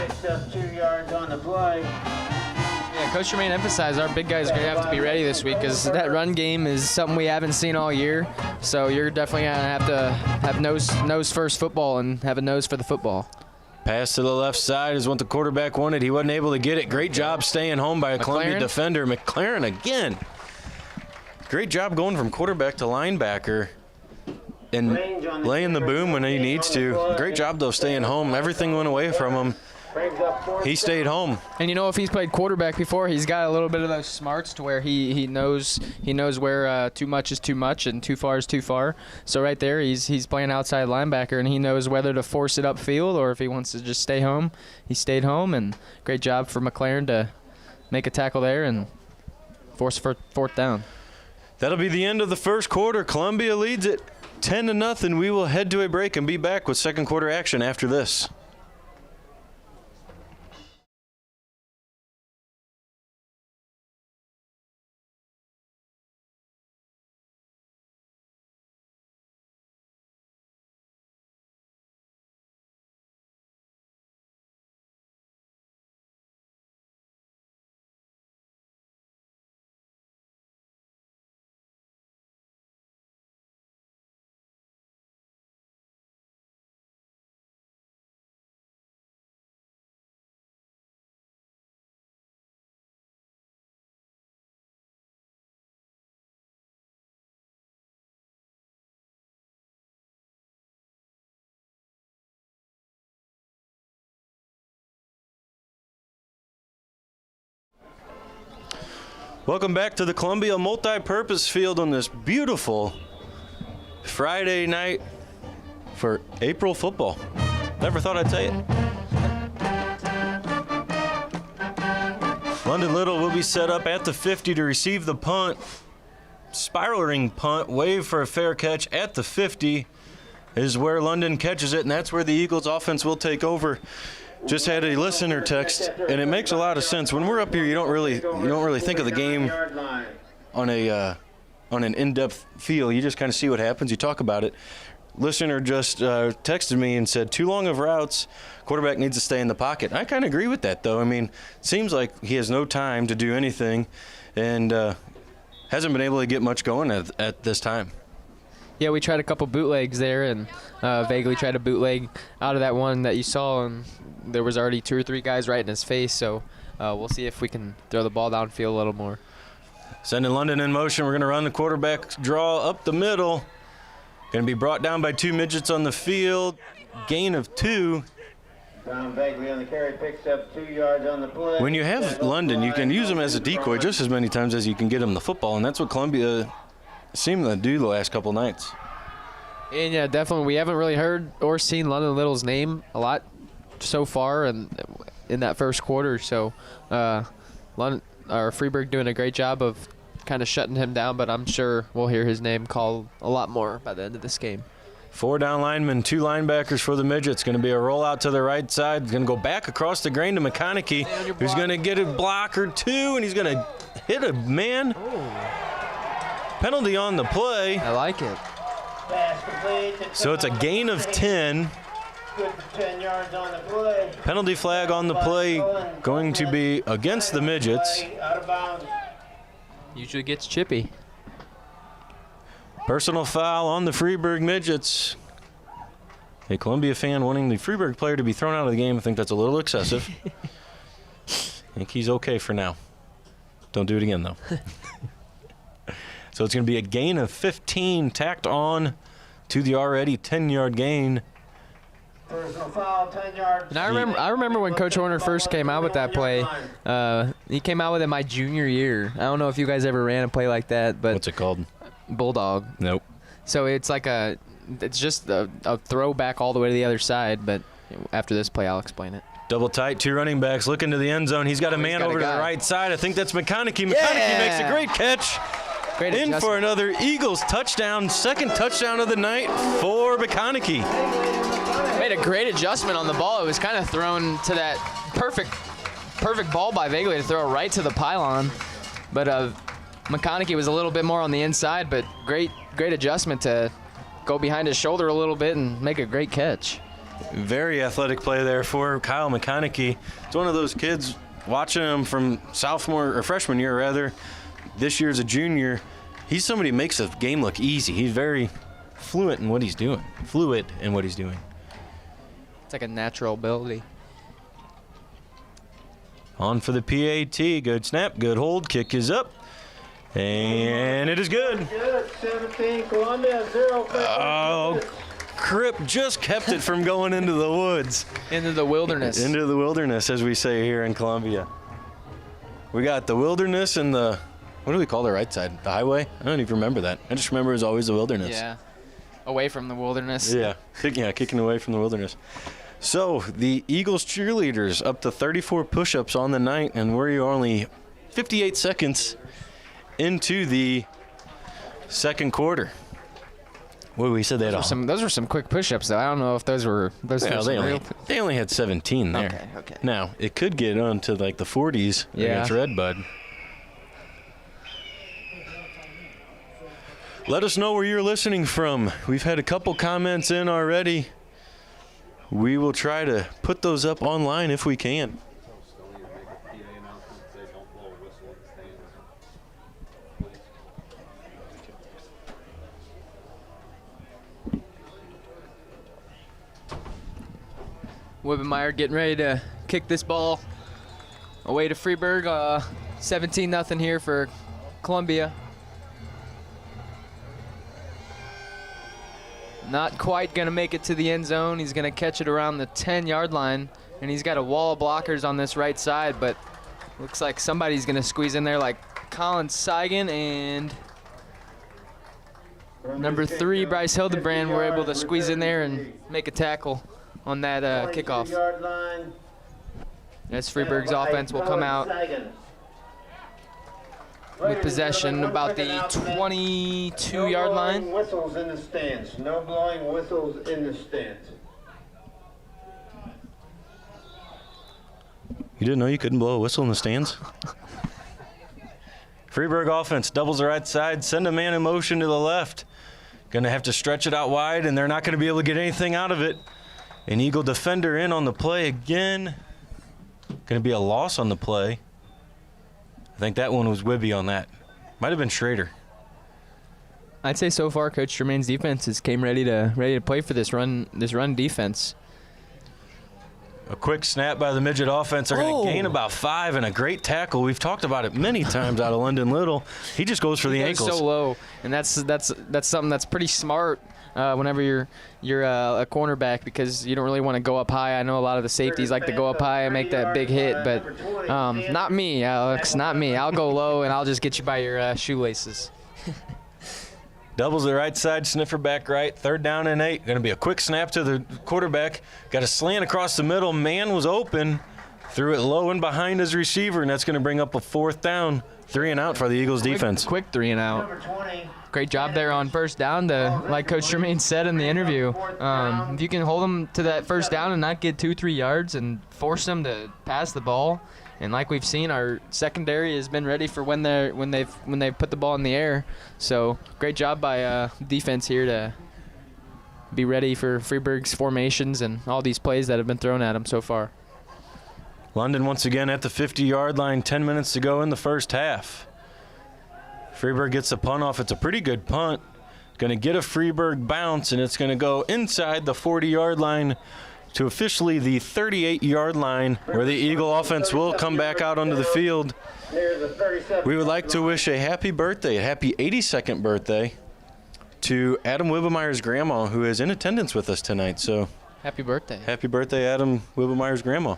Picks up 2 yards on the play. Yeah, Coach Tremaine emphasized our big guys are going to have to be ready this week because that run game is something we haven't seen all year. So you're definitely going to have nose first football and have a nose for the football. Pass to the left side is what the quarterback wanted. He wasn't able to get it. Great job staying home by a Columbia defender. McLaren again. Great job going from quarterback to linebacker and laying the boom when he needs to. Great job, though, staying home. Everything went away from him. He stayed home. And if he's played quarterback before, he's got a little bit of those smarts to where he knows where too much is too much and too far is too far. So right there, he's playing outside linebacker, and he knows whether to force it upfield or if he wants to just stay home. He stayed home, and great job for McLaren to make a tackle there and force for fourth down. That'll be the end of the first quarter. Columbia leads it 10-0. We will head to a break and be back with second quarter action after this. Welcome back to the Columbia Multi-Purpose Field on this beautiful Friday night for April football. Never thought I'd say it. London Little will be set up at the 50 to receive the punt. Spiraling punt, wave for a fair catch at the 50 is where London catches it, and that's where the Eagles offense will take over. Just had a listener text, and it makes a lot of sense. When we're up here, you don't really think of the game on an in-depth feel. You just kind of see what happens. You talk about it. Listener just texted me and said, too long of routes, quarterback needs to stay in the pocket. I kind of agree with that, though. I mean, it seems like he has no time to do anything and hasn't been able to get much going at this time. Yeah, we tried a couple bootlegs there and vaguely tried a bootleg out of that one that you saw, and there was already 2 or 3 guys right in his face, so we'll see if we can throw the ball downfield a little more. Sending London in motion. We're going to run the quarterback draw up the middle. Going to be brought down by 2 midgets on the field. Gain of 2. Brown Bagley on the carry, picks up 2 yards on the play. When you have London, you can use him as a decoy just as many times as you can get him the football, and that's what Columbia seemed to do the last couple nights. And yeah, definitely, we haven't really heard or seen London Little's name a lot so far in that first quarter. So, Freeburg doing a great job of kind of shutting him down, but I'm sure we'll hear his name called a lot more by the end of this game. 4 down linemen, 2 linebackers for the Midgets. Going to be a rollout to the right side. Going to go back across the grain to McConaughey, who's going to get a block or 2, and he's going to hit a man. Penalty on the play. I like it. So it's a gain of 10. Good for 10 yards on the play. Penalty flag on the play going to be against the Midgets. Out of bounds. Usually gets chippy. Personal foul on the Freeburg Midgets. A Columbia fan wanting the Freeburg player to be thrown out of the game. I think that's a little excessive. I think he's okay for now. Don't do it again, though. So it's going to be a gain of 15 tacked on to the already 10-yard gain. Personal foul, 10 yards. And I remember when Coach Horner first came out with that play. He came out with it my junior year. I don't know if you guys ever ran a play like that, but What's it called? Bulldog. Nope. So it's like it's just a throwback all the way to the other side, but after this play I'll explain it. Double tight, 2 running backs looking to the end zone. He's got a man over to the right side. I think that's McConaughey. McConaughey makes a great catch. Great in adjustment. for another Eagles touchdown, second touchdown of the night for McConaughey. Made a great adjustment on the ball. It was kind of thrown to that perfect ball by Vagley to throw right to the pylon. But McConaughey was a little bit more on the inside, but great adjustment to go behind his shoulder a little bit and make a great catch. Very athletic play there for Kyle McConaughey. It's one of those kids, watching him from freshman year rather, this year's a junior. He's somebody who makes the game look easy. He's very fluid in what he's doing. It's like a natural ability. On for the PAT. Good snap, good hold, kick is up. And it is good. Good. 17, Columbia, 0. Oh, Crip just kept it from going into the woods. Into the wilderness. Into the wilderness, as we say here in Columbia. We got the wilderness and the, what do we call the right side? The highway? I don't even remember that. I just remember it was always the wilderness. Yeah. Away from the wilderness. Yeah, kicking away from the wilderness. So the Eagles cheerleaders up to 34 push-ups on the night, and we're only 58 seconds into the second quarter. What we said they had Those were some quick push-ups, though. I don't know if those were they only had 17 there. Okay. Now it could get on to like the 40s against Redbud. Let us know where you're listening from. We've had a couple comments in already. We will try to put those up online if we can. Wibbenmeyer getting ready to kick this ball away to Freeburg. 17-0 here for Columbia. Not quite going to make it to the end zone. He's going to catch it around the 10-yard line, and he's got a wall of blockers on this right side, but looks like somebody's going to squeeze in there like Colin Seigan and number 3, Bryce Hildebrand, were able to squeeze in there and make a tackle on that kickoff. As Freeburg's offense will come out with possession about the 22-yard line. No blowing whistles in the stands. No blowing whistles in the stands. You didn't know you couldn't blow a whistle in the stands? Freeburg offense doubles the right side, send a man in motion to the left. Going to have to stretch it out wide, and they're not going to be able to get anything out of it. An Eagle defender in on the play again. Going to be a loss on the play. I think that one was Wibby on that. Might have been Schrader. I'd say so far, Coach Germain's defense has came ready to play for this run defense. A quick snap by the Midget offense. They're going to gain about 5 and a great tackle. We've talked about it many times out of London Little. He just goes for the ankles. So low, and that's something that's pretty smart whenever you're a cornerback, because you don't really want to go up high. I know a lot of the safeties like to go up high and make that big hit, but not me, Alex, not me. I'll go low and I'll just get you by your shoelaces. Doubles the right side, sniffer back right, 3rd down and 8. Going to be a quick snap to the quarterback. Got a slant across the middle. Man was open. Threw it low and behind his receiver, and that's going to bring up a 4th down. 3 and out for the Eagles defense. Quick 3 and out. Great job there on first down, like Coach Germain said in the interview. If you can hold them to that first down and not get 2-3 yards and force them to pass the ball, and like we've seen, our secondary has been ready for when they've put the ball in the air. So great job by defense here to be ready for Freeburg's formations and all these plays that have been thrown at them so far. London once again at the 50-yard line, 10 minutes to go in the first half. Freeburg gets the punt off. It's a pretty good punt. Going to get a Freeburg bounce, and it's going to go inside the 40-yard line to officially the 38-yard line, where the Eagle offense will come back out onto the field. We would like to wish a happy 82nd birthday to Adam Wibbenmeyer's grandma, who is in attendance with us tonight. So happy birthday. Happy birthday, Adam Wibbenmeyer's grandma.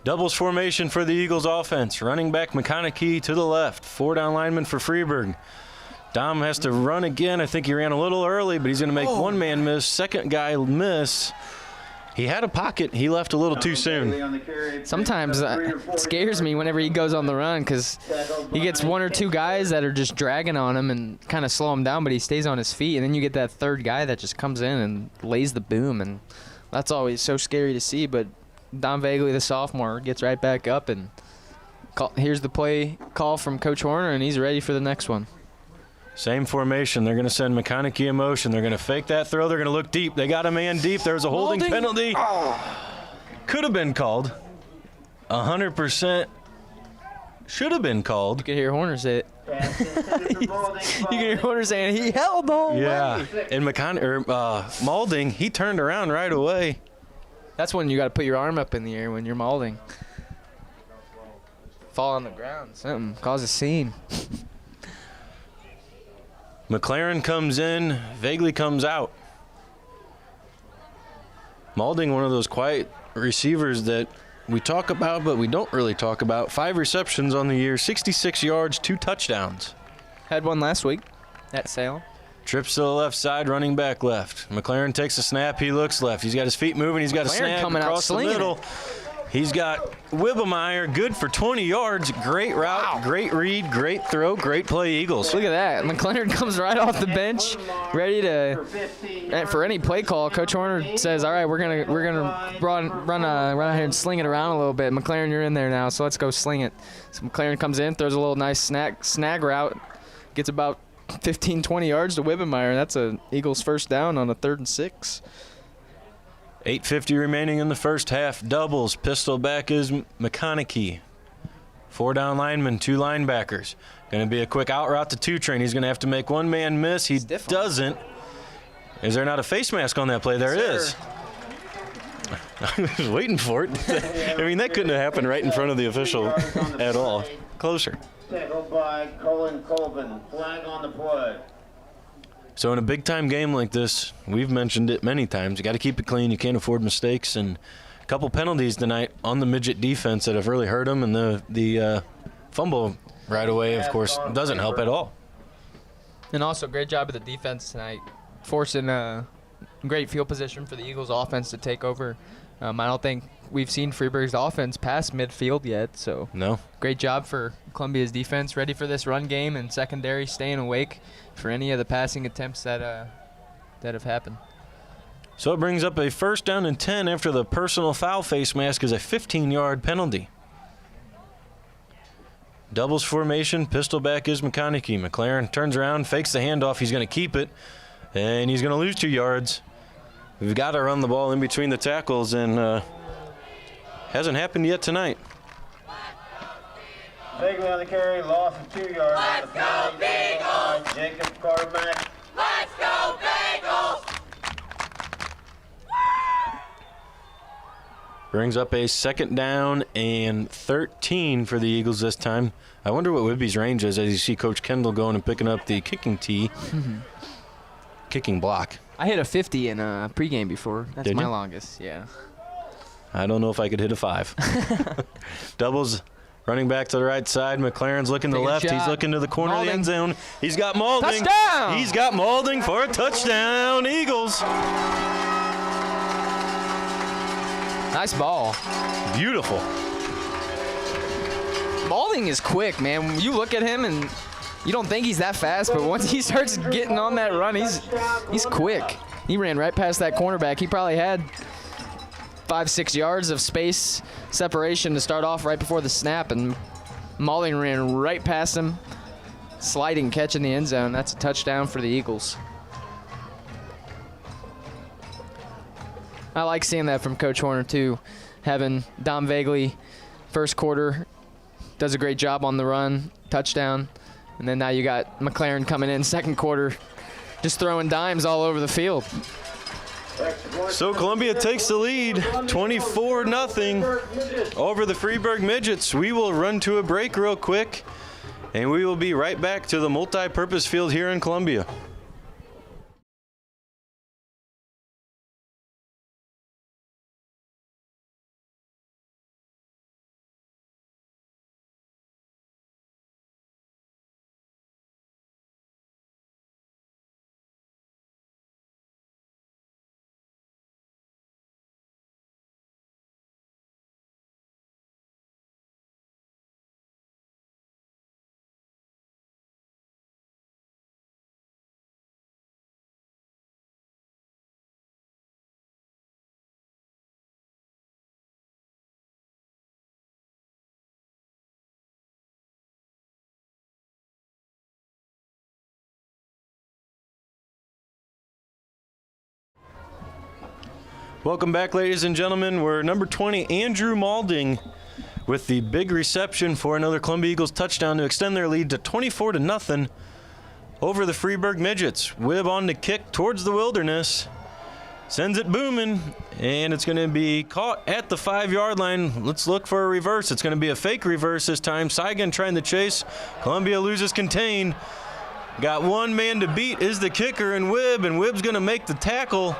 Doubles formation for the Eagles offense. Running back McConaughey to the left. 4 down linemen for Freeburg. Dom has to run again. I think he ran a little early, but he's going to make one man miss. Second guy miss. He had a pocket. He left a little too soon. Sometimes it scares me whenever he goes on the run because he gets 1 or 2 guys that are just dragging on him and kind of slow him down, but he stays on his feet. And then you get that third guy that just comes in and lays the boom, and that's always so scary to see. But Don Vagley, the sophomore, gets right back up, and here's the play call from Coach Horner, and he's ready for the next one. Same formation. They're going to send McConaughey in motion. They're going to fake that throw. They're going to look deep. They got a man deep. There's a holding penalty. Could have been called. 100% should have been called. You could hear Horner say it. You can hear Horner saying he held the whole way. And Maulding, he turned around right away. That's when you got to put your arm up in the air when you're Maulding. Fall on the ground, something, cause a scene. McLaren comes in, Vagley comes out. Maulding, one of those quiet receivers that we talk about, but we don't really talk about. 5 receptions on the year, 66 yards, 2 touchdowns. Had one last week at Salem. Trips to the left side, running back left. McLaren takes a snap, he looks left. He's got his feet moving, he's got a snap coming out across the slinging middle. He's got Wibbemeyer, good for 20 yards. Great route, great read, great throw, great play, Eagles. Look at that. McLaren comes right off the bench, ready to, for any play call. Coach Horner says, all right, we're gonna run out here and sling it around a little bit. McLaren, you're in there now, so let's go sling it. So McLaren comes in, throws a little nice snag route, gets about 15, 20 yards to Wibbemeyer. That's a Eagles first down on a 3rd and 6. 8:50 remaining in the first half. Doubles. Pistol back is McConaughey. 4 down linemen, 2 linebackers. Going to be a quick out route to 2 train. He's going to have to make one man miss. He doesn't. Is there not a face mask on that play? There is. I was waiting for it. I mean, that couldn't have happened right in front of the official at all. Closer. Tackled by Colin Colvin. Flag on the play. So in a big-time game like this, we've mentioned it many times, you got to keep it clean. You can't afford mistakes. And a couple penalties tonight on the Midget defense that have really hurt them. And the fumble right away, of course, doesn't help at all. And also, great job of the defense tonight, forcing a great field position for the Eagles offense to take over. I don't think we've seen Freeburg's offense pass midfield yet, so no. Great job for Columbia's defense, ready for this run game, and secondary staying awake for any of the passing attempts that have happened. So it brings up a 1st down and 10 after the personal foul face mask is a 15-yard penalty. Doubles formation, pistol back is McConaughey. McLaren turns around, fakes the handoff. He's going to keep it, and he's going to lose 2 yards. We've got to run the ball in between the tackles, and hasn't happened yet tonight. Vagley on the carry, loss of 2 yards. Let's go, Eagles! Jacob quarterback. Let's go, Eagles! Brings up a 2nd down and 13 for the Eagles this time. I wonder what Whibby's range is as you see Coach Kendall going and picking up the kicking tee. Kicking block. I hit a 50 in a pregame before. That's Did my you? longest, yeah. I don't know if I could hit a 5. Doubles running back to the right side. McLaren's looking to the left. He's looking to the corner of the end zone. He's got Maulding. Touchdown! He's got Maulding for a touchdown. Eagles. Nice ball. Beautiful. Maulding is quick, man. You look at him and you don't think he's that fast, but once he starts getting on that run, he's quick. He ran right past that cornerback. He probably had 5-6 yards of space separation to start off right before the snap, and Maulding ran right past him, sliding catch in the end zone. That's a touchdown for the Eagles. I like seeing that from Coach Horner too, having Dom Vagley first quarter does a great job on the run, touchdown. And then now you got McLaren coming in second quarter, just throwing dimes all over the field. So Columbia takes the lead, 24-0 over the Freeburg Midgets. We will run to a break real quick, and we will be right back to the multi-purpose field here in Columbia. Welcome back, ladies and gentlemen. We're number 20, Andrew Malding, with the big reception for another Columbia Eagles touchdown to extend their lead to 24-0 over the Freeburg Midgets. Wibb on the kick towards the Wilderness. Sends it booming, and it's going to be caught at the 5-yard line. Let's look for a reverse. It's going to be a fake reverse this time. Saigon trying to chase. Columbia loses contain. Got one man to beat is the kicker and Wibb's going to make the tackle.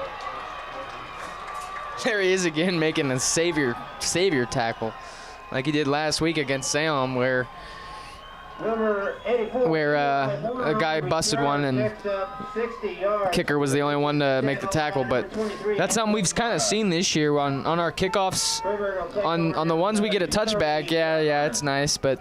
There he is again, making a savior tackle, like he did last week against Salem, where a guy busted one and kicker was the only one to make the tackle. But that's something we've kind of seen this year on our kickoffs. On the ones we get a touchback, yeah, it's nice, but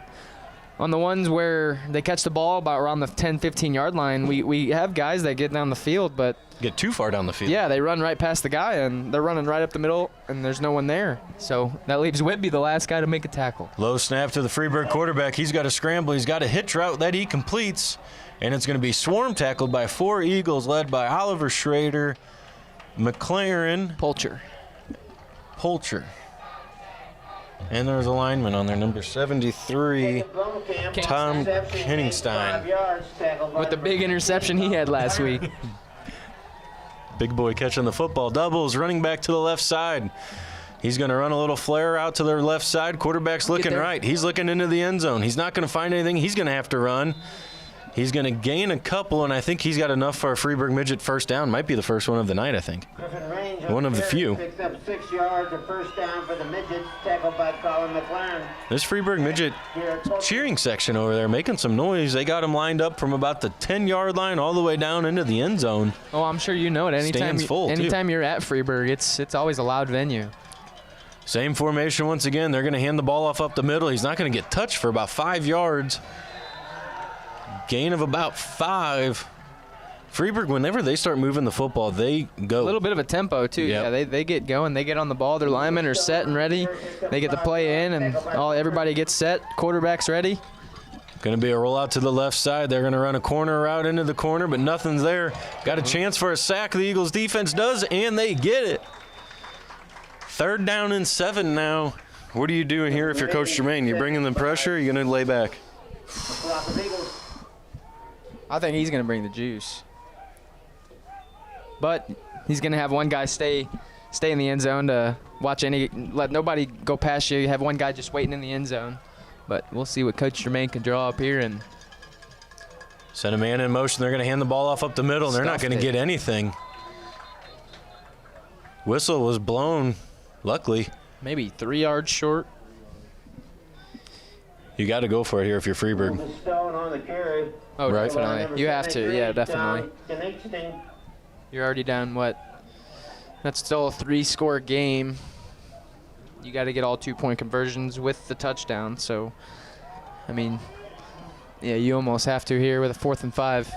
on the ones where they catch the ball about around the 10-15 yard line, we have guys that get down the field, but get too far down the field. Yeah, they run right past the guy, and they're running right up the middle, and there's no one there. So that leaves Whitby, the last guy to make a tackle. Low snap to the Freeburg quarterback. He's got a scramble. He's got a hitch route that he completes, and it's going to be swarm tackled by 4 Eagles led by Oliver Schrader, McLaren, Polcher. And there's a lineman on there, number 73, Tom Kenningstein. With the big interception he had last week. Big boy catching the football. Doubles, running back to the left side. He's going to run a little flare out to the left side. Quarterback's looking right. He's looking into the end zone. He's not going to find anything. He's going to have to run. He's going to gain a couple, and I think he's got enough for a Freeburg Midget first down. Might be the first one of the night, I think. One of the few. Picks up 6 yards, a first down for the Midgets, tackled by Colin McLaren. This Freeburg Midget cheering section over there making some noise. They got him lined up from about the 10-yard line all the way down into the end zone. Oh, I'm sure you know it. Anytime you're at Freeburg, it's always a loud venue. Same formation once again. They're going to hand the ball off up the middle. He's not going to get touched for about 5 yards. Gain of about 5. Freeburg, whenever they start moving the football, they go. A little bit of a tempo, too. Yep. Yeah, they get going. They get on the ball. Their linemen are set and ready. They get the play in, and everybody gets set. Quarterback's ready. Going to be a rollout to the left side. They're going to run a corner route into the corner, but nothing's there. Got a chance for a sack. The Eagles defense does, and they get it. 3rd down and 7 now. What are you doing here if you're Coach Germain? You bringing the pressure, or are you going to lay back? I think he's going to bring the juice. But he's going to have one guy stay in the end zone to let nobody go past you. You have one guy just waiting in the end zone. But we'll see what Coach Germain can draw up here. And send a man in motion. They're going to hand the ball off up the middle. They're not going to get anything. Whistle was blown, luckily. Maybe 3 yards short. You got to go for it here if you're Freeburg. Oh, right. Definitely. You have to. Yeah, definitely. You're already down, what? That's still a 3-score game. You got to get all 2-point conversions with the touchdown. So, I mean, yeah, you almost have to here with a 4th and 5.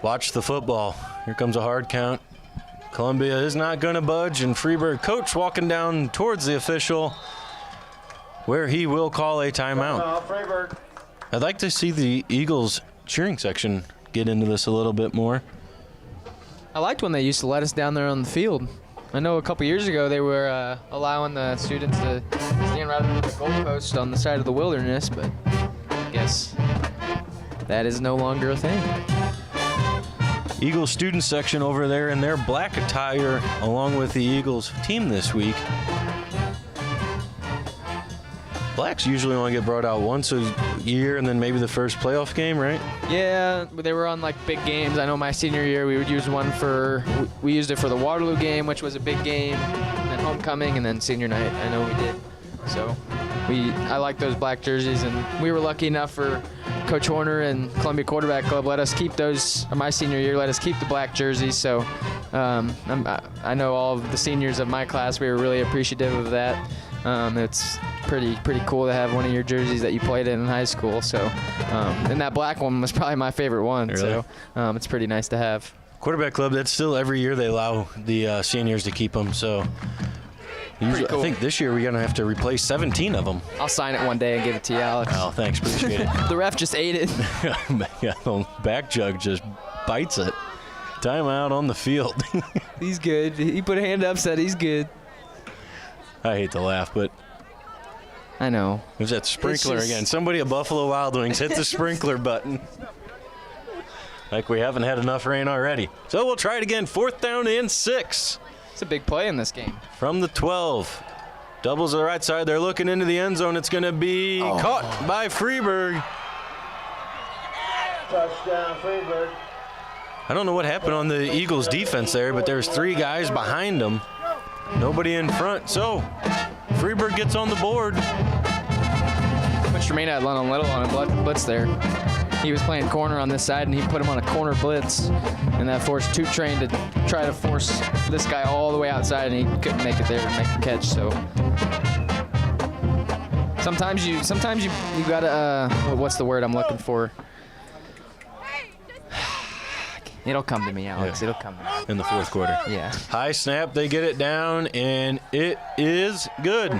Watch the football. Here comes a hard count. Columbia is not going to budge, and Freeburg coach walking down towards the official where he will call a timeout. I'd like to see the Eagles cheering section get into this a little bit more. I liked when they used to let us down there on the field. I know a couple years ago they were allowing the students to stand right under the goalpost on the side of the Wilderness, but I guess that is no longer a thing. Eagles student section over there in their black attire along with the Eagles team this week. Blacks usually only get brought out once a year and then maybe the first playoff game, right? Yeah, they were on like big games. I know my senior year we would use one we used it for the Waterloo game, which was a big game, and then homecoming, and then senior night. I know we did. So I like those black jerseys, and we were lucky enough for Coach Horner and Columbia Quarterback Club let us keep those. My senior year let us keep the black jerseys. So I know all of the seniors of my class, we were really appreciative of that. It's pretty cool to have one of your jerseys that you played in high school. So, and that black one was probably my favorite one. Really? So it's pretty nice to have. Quarterback Club, that's still every year they allow the seniors to keep them. So usually, cool. I think this year we're going to have to replace 17 of them. I'll sign it one day and give it to you, Alex. Oh, thanks. Appreciate it. The ref just ate it. Yeah, the back jug just bites it. Timeout on the field. He's good. He put a hand up, said he's good. I hate to laugh, but I know. there's that sprinkler just- again. Somebody at Buffalo Wild Wings hit the sprinkler button. Like we haven't had enough rain already. So we'll try it again. 4th down and 6. It's a big play in this game. From the 12. Doubles to the right side. They're looking into the end zone. It's going to be caught by Freeburg. Touchdown, Freeburg. I don't know what happened on the Eagles defense there, but there's 3 guys behind them. Nobody in front. So Freeburg gets on the board. Coach Jermaine had Lennon Little on a blitz there. He was playing corner on this side, and he put him on a corner blitz, and that forced Toot Train to try to force this guy all the way outside, and he couldn't make it there to make the catch. So sometimes you gotta what's the word I'm looking for? It'll come to me, Alex. Yeah. It'll come to me. In the 4th quarter. Yeah. High snap, they get it down, and it is good.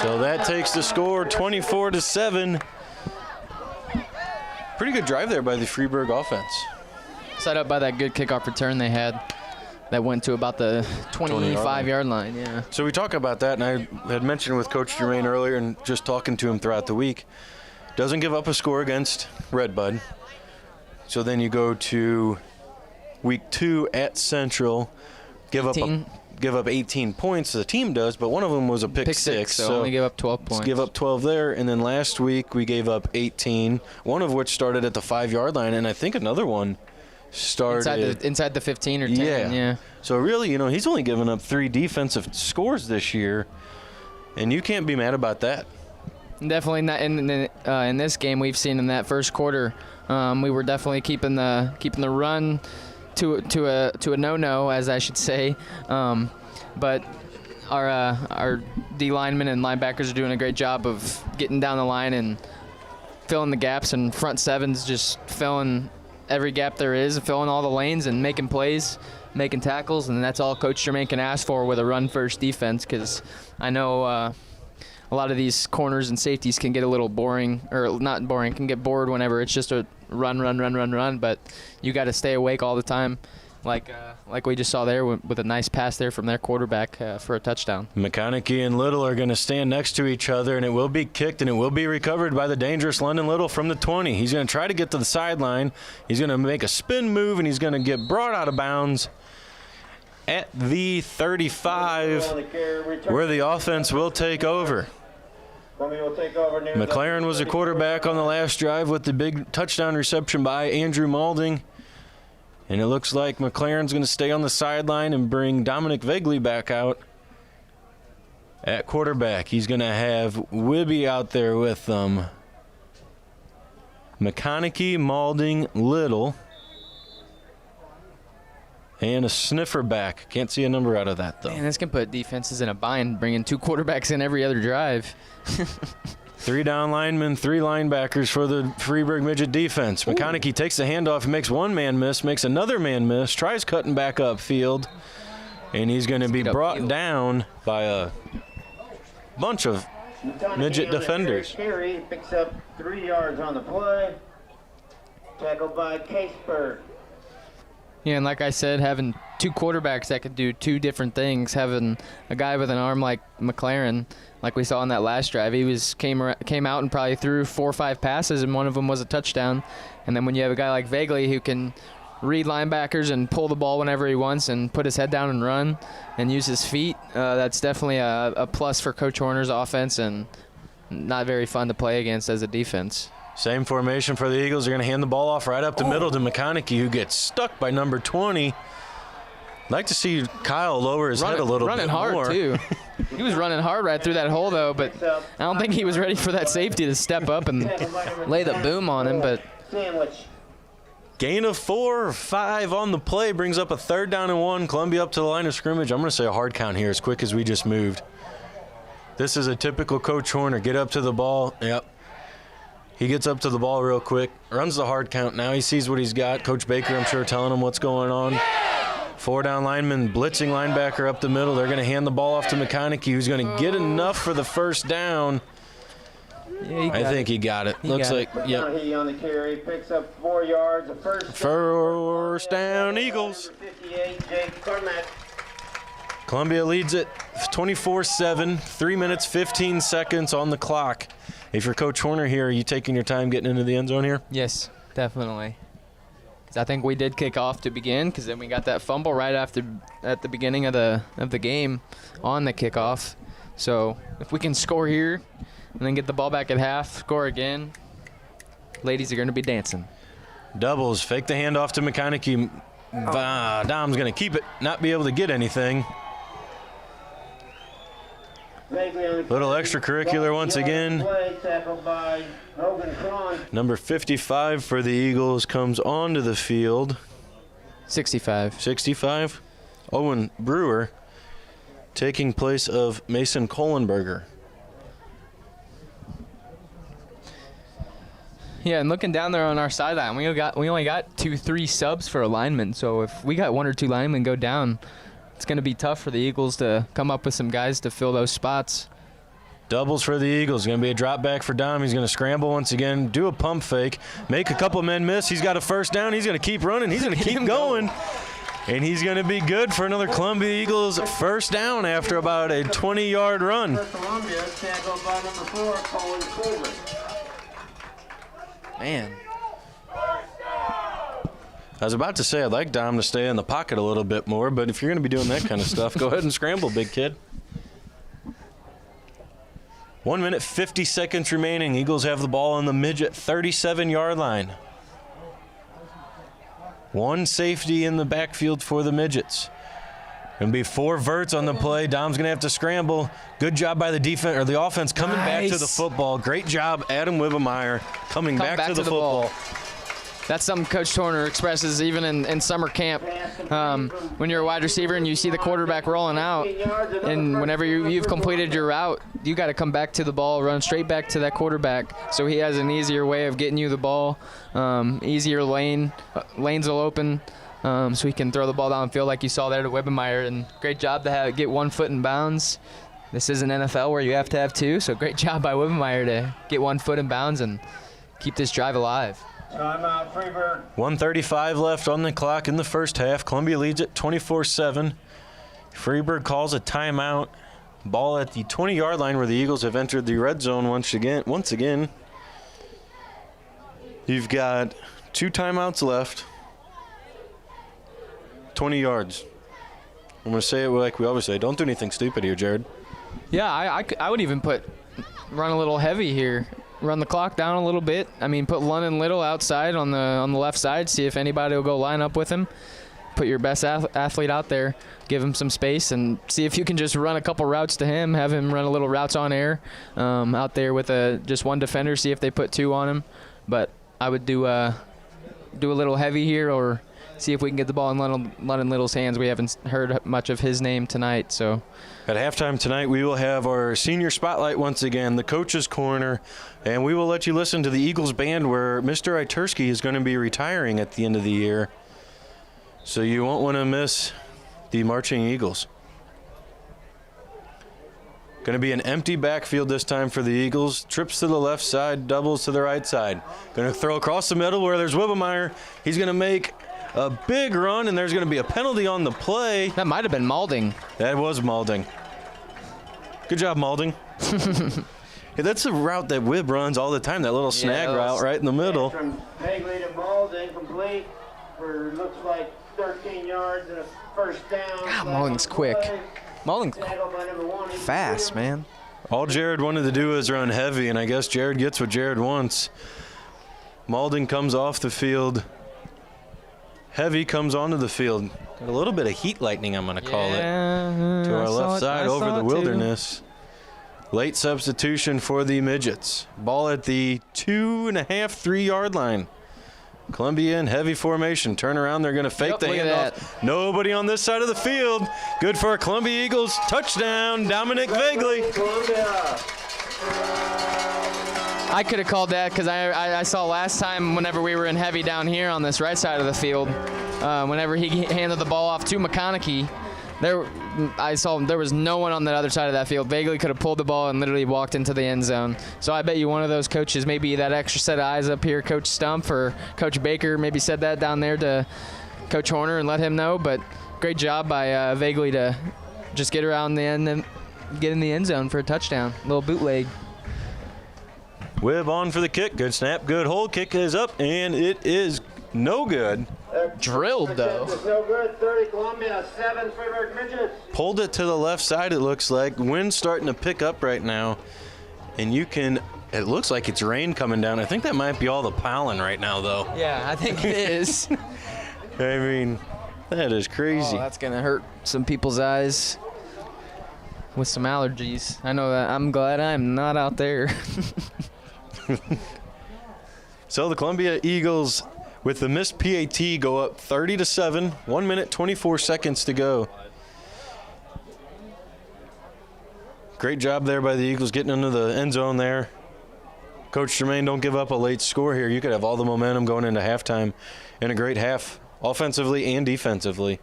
So that takes the score 24-7. Pretty good drive there by the Freeburg offense. Set up by that good kickoff return they had that went to about the 25-yard line. Yeah. So we talk about that, and I had mentioned with Coach Jermaine earlier and just talking to him throughout the week, doesn't give up a score against Redbud. So then you go to week 2 at Central, give up 18 points, the team does, but one of them was a pick six. So only give up 12 points. Give up 12 there, and then last week we gave up 18, one of which started at the 5-yard line, and I think another one started inside the 15 or 10. Yeah. So really, he's only given up 3 defensive scores this year, and you can't be mad about that. Definitely not in this game. We've seen in that first quarter, we were definitely keeping the run to a no-no, as I should say. But our D linemen and linebackers are doing a great job of getting down the line and filling the gaps, and front seven's just filling every gap there is, filling all the lanes and making plays, making tackles, and that's all Coach Jermaine can ask for with a run-first defense, because I know a lot of these corners and safeties can get a little boring, or not boring, can get bored whenever it's just a run, but you got to stay awake all the time, like we just saw there with a nice pass there from their quarterback for a touchdown. McConaughey and Little are going to stand next to each other, and it will be kicked, and it will be recovered by the dangerous London Little from the 20. He's going to try to get to the sideline. He's going to make a spin move, and he's going to get brought out of bounds at the 35, where the offense will take over. McLaren was a quarterback on the last drive with the big touchdown reception by Andrew Maulding. And it looks like McLaren's going to stay on the sideline and bring Dominic Vegley back out at quarterback. He's going to have Wibby out there with them. McConaughey, Maulding, Little, and a sniffer back. Can't see a number out of that, though. Man, this can put defenses in a bind, bringing 2 quarterbacks in every other drive. 3 down linemen, 3 linebackers for the Freeburg Midget defense. McConaughey takes the handoff and makes one man miss, makes another man miss, tries cutting back upfield, and he's going to be brought down by a bunch of Midget defenders. Carey picks up 3 yards on the play. Tackled by Caseburg. Yeah, and like I said, having 2 quarterbacks that could do 2 different things, having a guy with an arm like McLaren, like we saw in that last drive, he came out and probably threw 4 or 5 passes, and one of them was a touchdown. And then when you have a guy like Vegley who can read linebackers and pull the ball whenever he wants and put his head down and run and use his feet, that's definitely a plus for Coach Horner's offense, and not very fun to play against as a defense. Same formation for the Eagles. They're going to hand the ball off right up the middle to McConaughey, who gets stuck by number 20. I'd like to see Kyle lower his head a little bit more. Running hard, too. He was running hard right through that hole, though, but I don't think he was ready for that safety to step up and lay the boom on him. But Gain of 4 or 5 on the play brings up a 3rd down and 1. Columbia up to the line of scrimmage. I'm going to say a hard count here as quick as we just moved. This is a typical Coach Horner. Get up to the ball. Yep. He gets up to the ball real quick, runs the hard count. Now he sees what he's got. Coach Baker, I'm sure, telling him what's going on. 4 down linemen, blitzing linebacker up the middle. They're going to hand the ball off to McConaughey, who's going to get enough for the 1st down. I think he got it. Looks like, yep. He on the carry, picks up 4 yards. First down, Eagles. 58, Jake Cormack. Columbia leads it 24-7, 3 minutes, 15 seconds on the clock. If you're Coach Horner here, are you taking your time getting into the end zone here? Yes, definitely. 'Cause I think we did kick off to begin, because then we got that fumble right at the beginning of the game on the kickoff. So if we can score here and then get the ball back at half, score again, ladies are going to be dancing. Doubles, fake the handoff to McConaughey. Dom's going to keep it, not be able to get anything. Little extracurricular once again. Number 55 for the Eagles comes onto the field. 65. 65. Owen Brewer taking place of Mason Kohlenberger. Yeah, and looking down there on our sideline, we only got 2-3 subs for a lineman. So if we got 1 or 2 linemen go down, it's going to be tough for the Eagles to come up with some guys to fill those spots. Doubles for the Eagles. Going to be a drop back for Dom. He's going to scramble once again, do a pump fake, make a couple men miss. He's got a first down. He's going to keep running. He's going to keep going. And he's going to be good for another Columbia Eagles first down after about a 20-yard run. Columbia, tackled by number 4, Colin Colbert. Man. I was about to say I'd like Dom to stay in the pocket a little bit more, but if you're going to be doing that kind of stuff, go ahead and scramble, big kid. 1 minute, 50 seconds remaining. Eagles have the ball on the Midget 37-yard line. One safety in the backfield for the Midgets. Going to be 4 verts on the play. Dom's going to have to scramble. Good job by the defense or the offense coming back to the football. Great job, Adam Wibbemeyer, coming back to the football. That's something Coach Horner expresses even in summer camp. When you're a wide receiver and you see the quarterback rolling out, and whenever you've completed your route, you got to come back to the ball, run straight back to that quarterback, so he has an easier way of getting you the ball, easier lanes will open, so he can throw the ball downfield like you saw there to Wibbemeyer. And great job to get 1 foot in bounds. This is an NFL where you have to have 2, so great job by Wibbemeyer to get 1 foot in bounds and keep this drive alive. Timeout, Freeburg. 1:35 left on the clock in the first half. Columbia leads it 24-7. Freeburg calls a timeout. Ball at the 20-yard line where the Eagles have entered the red zone once again. You've got 2 timeouts left. 20 yards. I'm going to say it like we always say. Don't do anything stupid here, Jared. Yeah, I would even run a little heavy here. Run the clock down a little bit. I mean, put London Little outside on the left side. See if anybody will go line up with him. Put your best athlete out there. Give him some space and see if you can just run a couple routes to him. Have him run a little routes on air out there with just 1 defender. See if they put 2 on him. But I would do a little heavy here, or see if we can get the ball in London Little's hands. We haven't heard much of his name tonight, so. At halftime tonight, we will have our senior spotlight once again, the coach's corner, and we will let you listen to the Eagles band where Mr. Itersky is going to be retiring at the end of the year. So you won't want to miss the Marching Eagles. Going to be an empty backfield this time for the Eagles. Trips to the left side, doubles to the right side. Going to throw across the middle where there's Wibbemeyer. He's going to make a big run, and there's going to be a penalty on the play. That might have been Malding. That was Malding. Good job, Malding. Hey, that's the route that Wib runs all the time, that little snag route right in the middle. From Hagley to Malding, complete for looks like 13 yards and a first down. God, Malding's quick. Malding's fast, man. All Jared wanted to do is run heavy, and I guess Jared gets what Jared wants. Malding comes off the field. Heavy comes onto the field. Got a little bit of heat lightning, I'm going to call it. To our left side over the Wilderness. Late substitution for the Midgets. Ball at the 2.5, 3-yard line. Columbia in heavy formation. Turn around. They're going to fake the handoff. Nobody on this side of the field. Good for Columbia Eagles. Touchdown, Dominic Vagley. I could have called that because I saw last time whenever we were in heavy down here on this right side of the field, whenever he handed the ball off to McConaughey, I saw there was no one on the other side of that field. Vaguely could have pulled the ball and literally walked into the end zone. So I bet you one of those coaches, maybe that extra set of eyes up here, Coach Stump or Coach Baker, maybe said that down there to Coach Horner and let him know. But great job by Vaguely to just get around the end and get in the end zone for a touchdown. Little bootleg. Webb on for the kick. Good snap, good hold. Kick is up, and it is no good. Drilled, though. No good. 30 Columbia, 7 Freeburg Midgets. Pulled it to the left side, it looks like. Wind's starting to pick up right now. And it looks like it's rain coming down. I think that might be all the pollen right now, though. Yeah, I think it is. I mean, that is crazy. Oh, that's going to hurt some people's eyes with some allergies. I know that. I'm glad I'm not out there. So the Columbia Eagles, with the missed PAT, go up 30-7. 1 minute, 24 seconds to go. Great job there by the Eagles getting into the end zone there. Coach Germain, don't give up a late score here. You could have all the momentum going into halftime and a great half, offensively and defensively.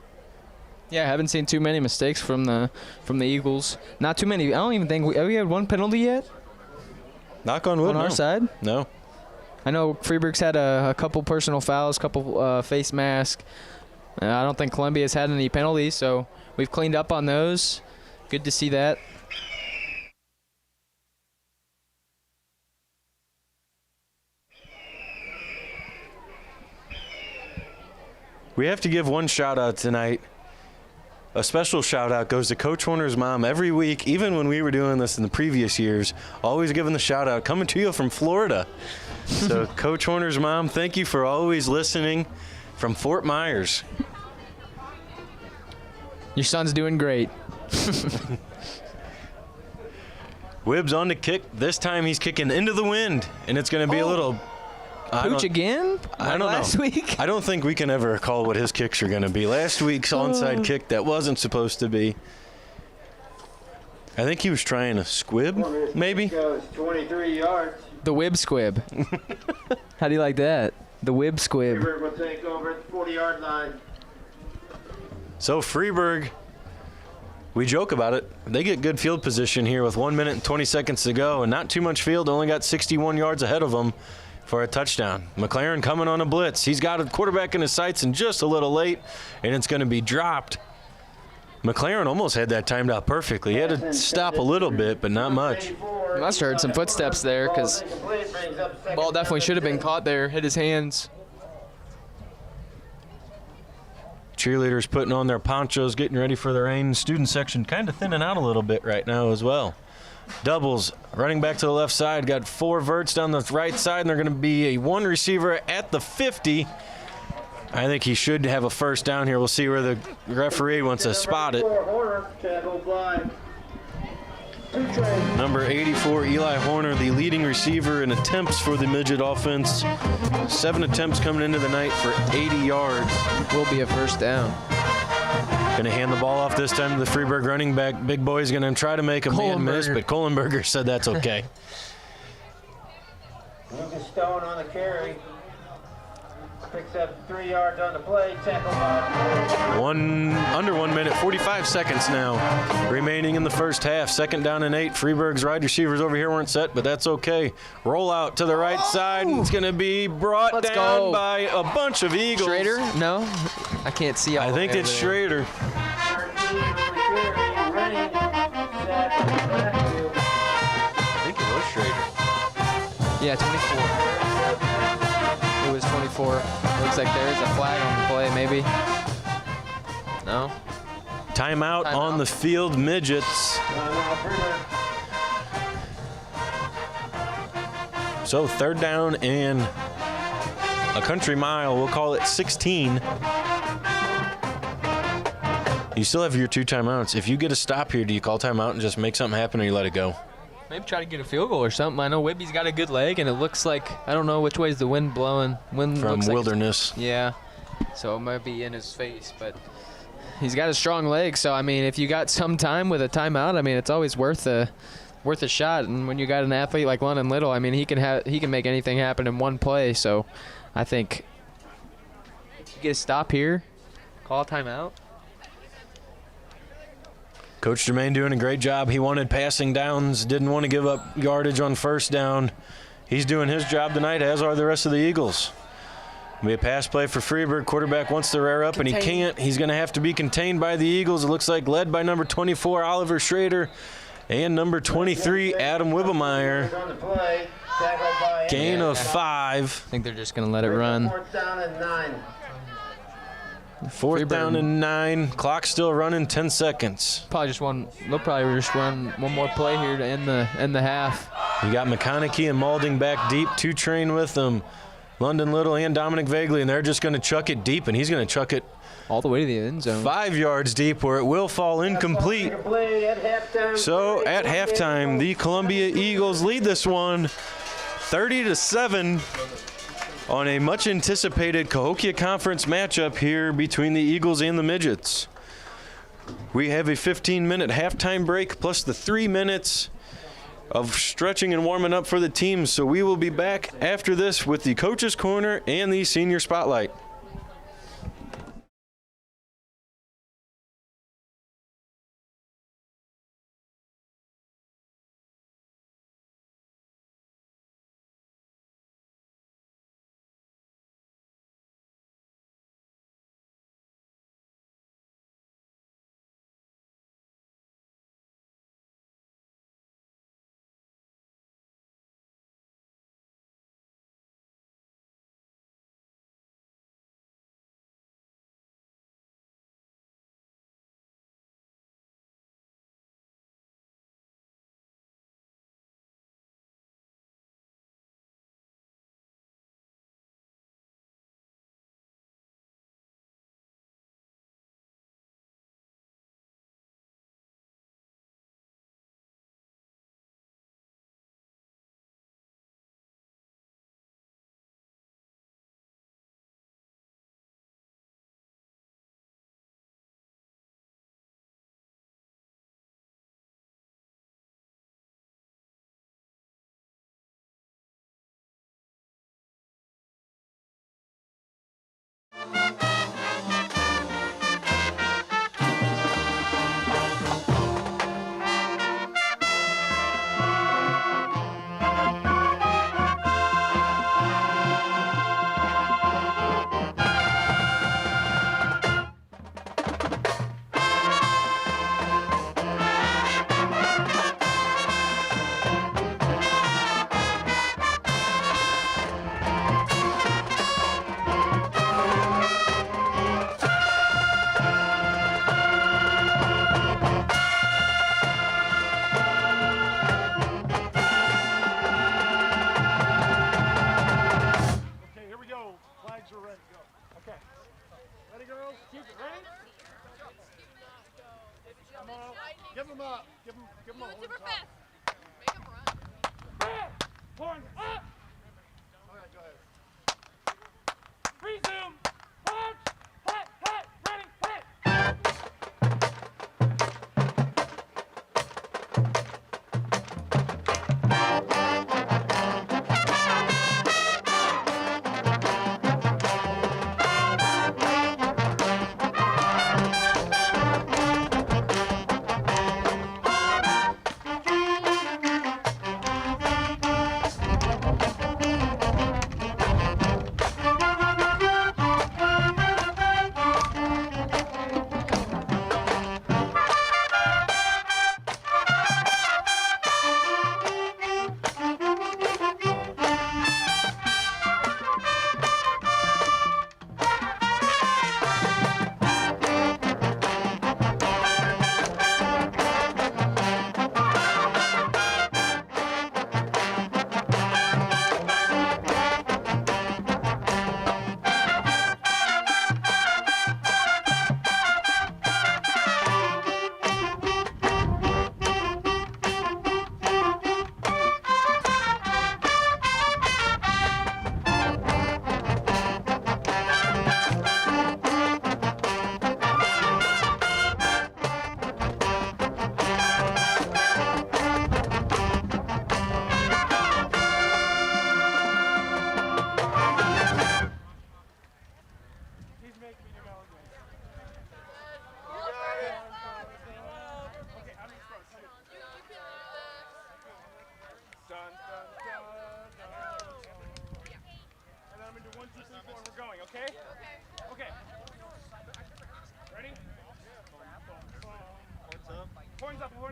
Yeah, I haven't seen too many mistakes from the Eagles. Not too many. I don't even think have we had one penalty yet? Knock on wood. On our side? No. I know Freeburg's had a couple personal fouls, couple face masks. I don't think Columbia's had any penalties, so we've cleaned up on those. Good to see that. We have to give one shout out tonight. A special shout out goes to Coach Horner's mom every week, even when we were doing this in the previous years, always giving the shout out, coming to you from Florida. So Coach Horner's mom, thank you for always listening from Fort Myers. Your son's doing great. Wibbs on the kick. This time he's kicking into the wind, and it's going to be a little... Pooch again? I don't know. Last week? I don't think we can ever call what his kicks are going to be. Last week's onside kick that wasn't supposed to be. I think he was trying a squib, maybe? Goes 23 yards. The Wib Squib. How do you like that? The Wib Squib. Freeburg will take over at the 40-yard line. So Freeburg, we joke about it. They get good field position here with 1 minute and 20 seconds to go, and not too much field. Only got 61 yards ahead of them for a touchdown. McLaren coming on a blitz. He's got a quarterback in his sights and just a little late, and it's going to be dropped. McLaren almost had that timed out perfectly. He had to stop a little bit, but not much. You must have heard some footsteps there because the ball definitely should have been caught there. Hit his hands. Cheerleaders putting on their ponchos, getting ready for the rain. Student section kind of thinning out a little bit right now as well. Doubles, running back to the left side, got 4 verts down the right side, and they're going to be a 1 receiver at the 50. I think he should have a first down here. We'll see where the referee wants to spot it. Number 84, Eli Horner, the leading receiver in attempts for the Midget offense. 7 attempts coming into the night for 80 yards. Will be a first down. Going to hand the ball off this time to the Freeburg running back. Big boy's going to try to make a man miss, but Kohlenberger said that's okay. Lucas Stone on the carry. Picks up 3 yards on the play. Tackle by Under 1 minute, 45 seconds now remaining in the first half. 2nd down and 8. Freeburg's wide receivers over here weren't set, but that's okay. Roll out to the right side, and it's going to be brought down by a bunch of Eagles. Schrader? No, I can't see. I think it's Schrader. I think it was Schrader. Yeah, 24. It was 24. Looks like there's a flag on the play, maybe. No? Timeout on the field, Midgets. So 3rd down and a country mile. We'll call it 16. You still have your 2 timeouts. If you get a stop here, do you call timeout and just make something happen, or you let it go? Maybe try to get a field goal or something. I know Wibby's got a good leg, and it looks like, I don't know which way is the wind blowing. Wind from looks Wilderness. Like yeah, so it might be in his face, but he's got a strong leg. So, I mean, if you got some time with a timeout, I mean, it's always worth a shot. And when you got an athlete like London Little, I mean, he can make anything happen in one play. So I think if you get a stop here, call a timeout. Coach Jermaine doing a great job. He wanted passing downs, didn't want to give up yardage on first down. He's doing his job tonight, as are the rest of the Eagles. It'll be a pass play for Freeburg. Quarterback wants to rear up, and he can't. He's going to have to be contained by the Eagles. It looks like led by number 24, Oliver Schrader, and number 23, Adam Wibbemeyer. Gain of 5. I think they're just going to let it run. Fourth down and 9. Fourth down and 9. Clock still running, 10 seconds. They'll probably just run one more play here to end the half. You got McConaughey and Maulding back deep, 2 train with them. London Little and Dominic Vagley, and they're just going to chuck it deep, and he's going to chuck it all the way to the end zone. 5 yards deep, where it will fall incomplete. So at halftime, the Columbia Eagles lead this one 30-7 on a much anticipated Cahokia Conference matchup here between the Eagles and the Midgets. We have a 15-minute halftime break plus the 3 minutes of stretching and warming up for the teams. So we will be back after this with the Coach's Corner and the Senior Spotlight.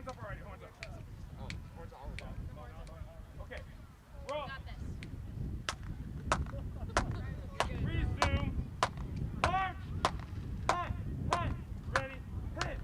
Horns up already. Horns up. Horns up. Okay. Roll. Resume. March. Hut. Hut. Ready. Hit.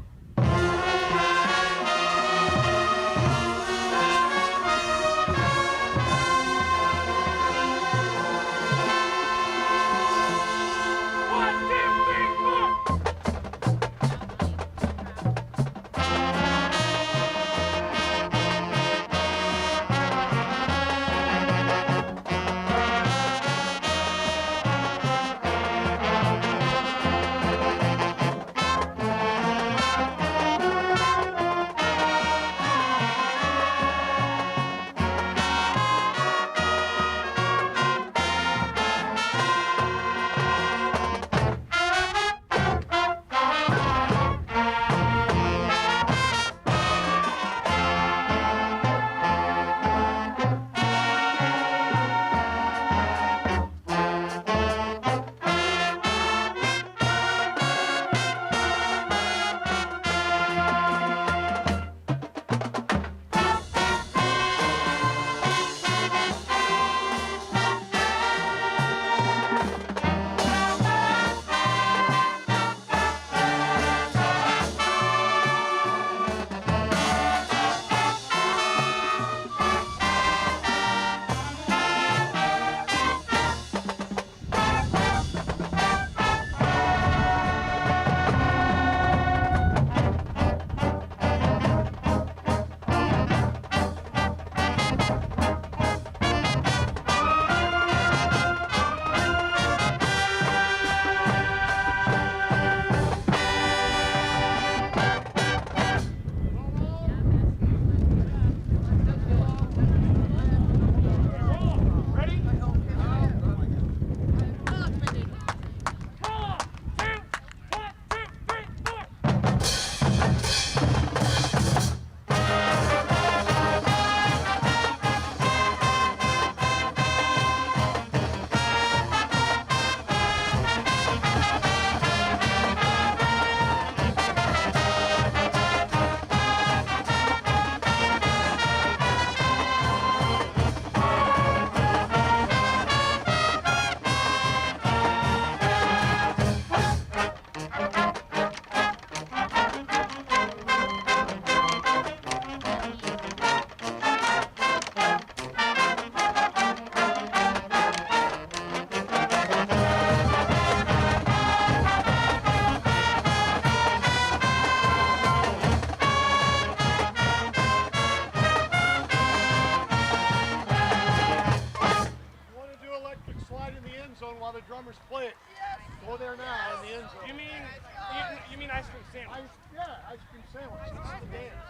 While the drummers play it. Yes. Go there now in the end zone. You mean ice cream sandwich? Yeah, ice cream sandwich. This is the dance.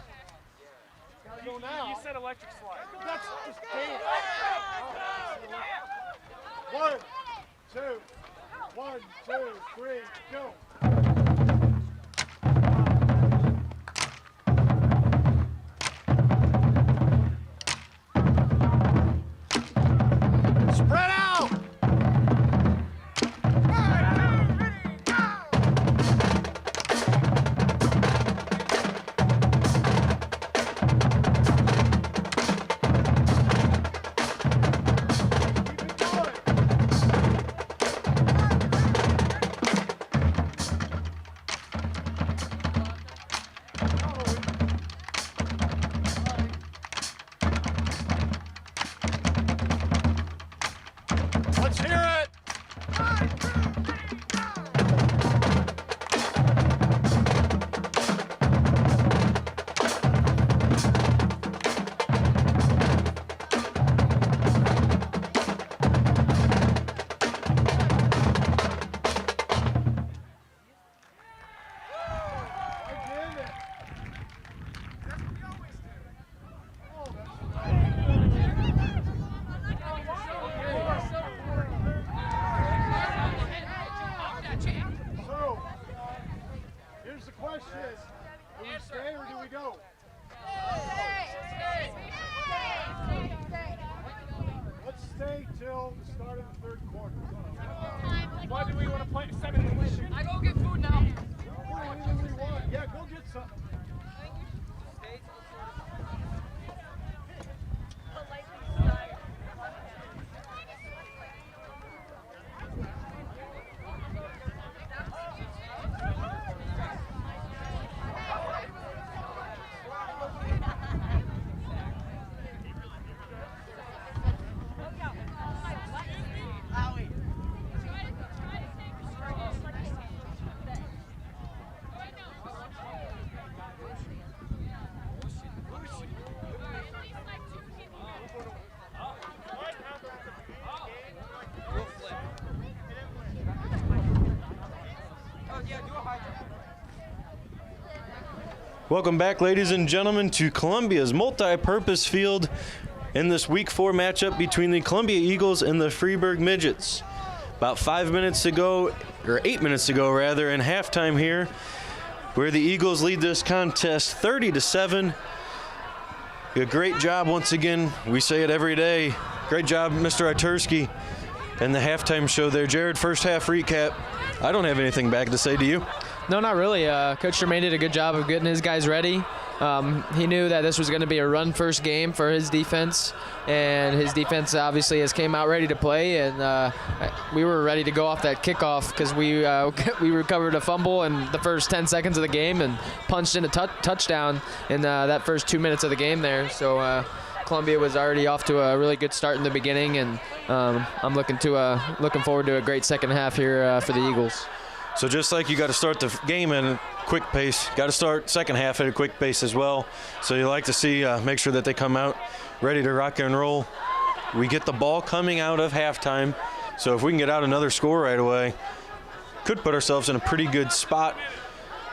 Gotta go now. You said electric slide. That's just dance. 1, 2, 1, 2, 3, go. Spread out! Welcome back, ladies and gentlemen, to Columbia's multi-purpose field in this Week 4 matchup between the Columbia Eagles and the Freeburg Midgets. About 8 minutes ago, rather, in halftime here, where the Eagles lead this contest 30-7. A great job once again. We say it every day. Great job, Mr. Itursky, and the halftime show there. Jared, first half recap. I don't have anything back to say to you. No, not really. Coach Germain did a good job of getting his guys ready. He knew that this was going to be a run-first game for his defense, and his defense obviously has came out ready to play, and we were ready to go off that kickoff because we recovered a fumble in the first 10 seconds of the game and punched in a touchdown in that first 2 minutes of the game there. So Columbia was already off to a really good start in the beginning, and I'm looking forward to a great second half here for the Eagles. So just like you got to start the game at a quick pace, got to start second half at a quick pace as well. So you like to see, make sure that they come out ready to rock and roll. We get the ball coming out of halftime. So if we can get out another score right away, could put ourselves in a pretty good spot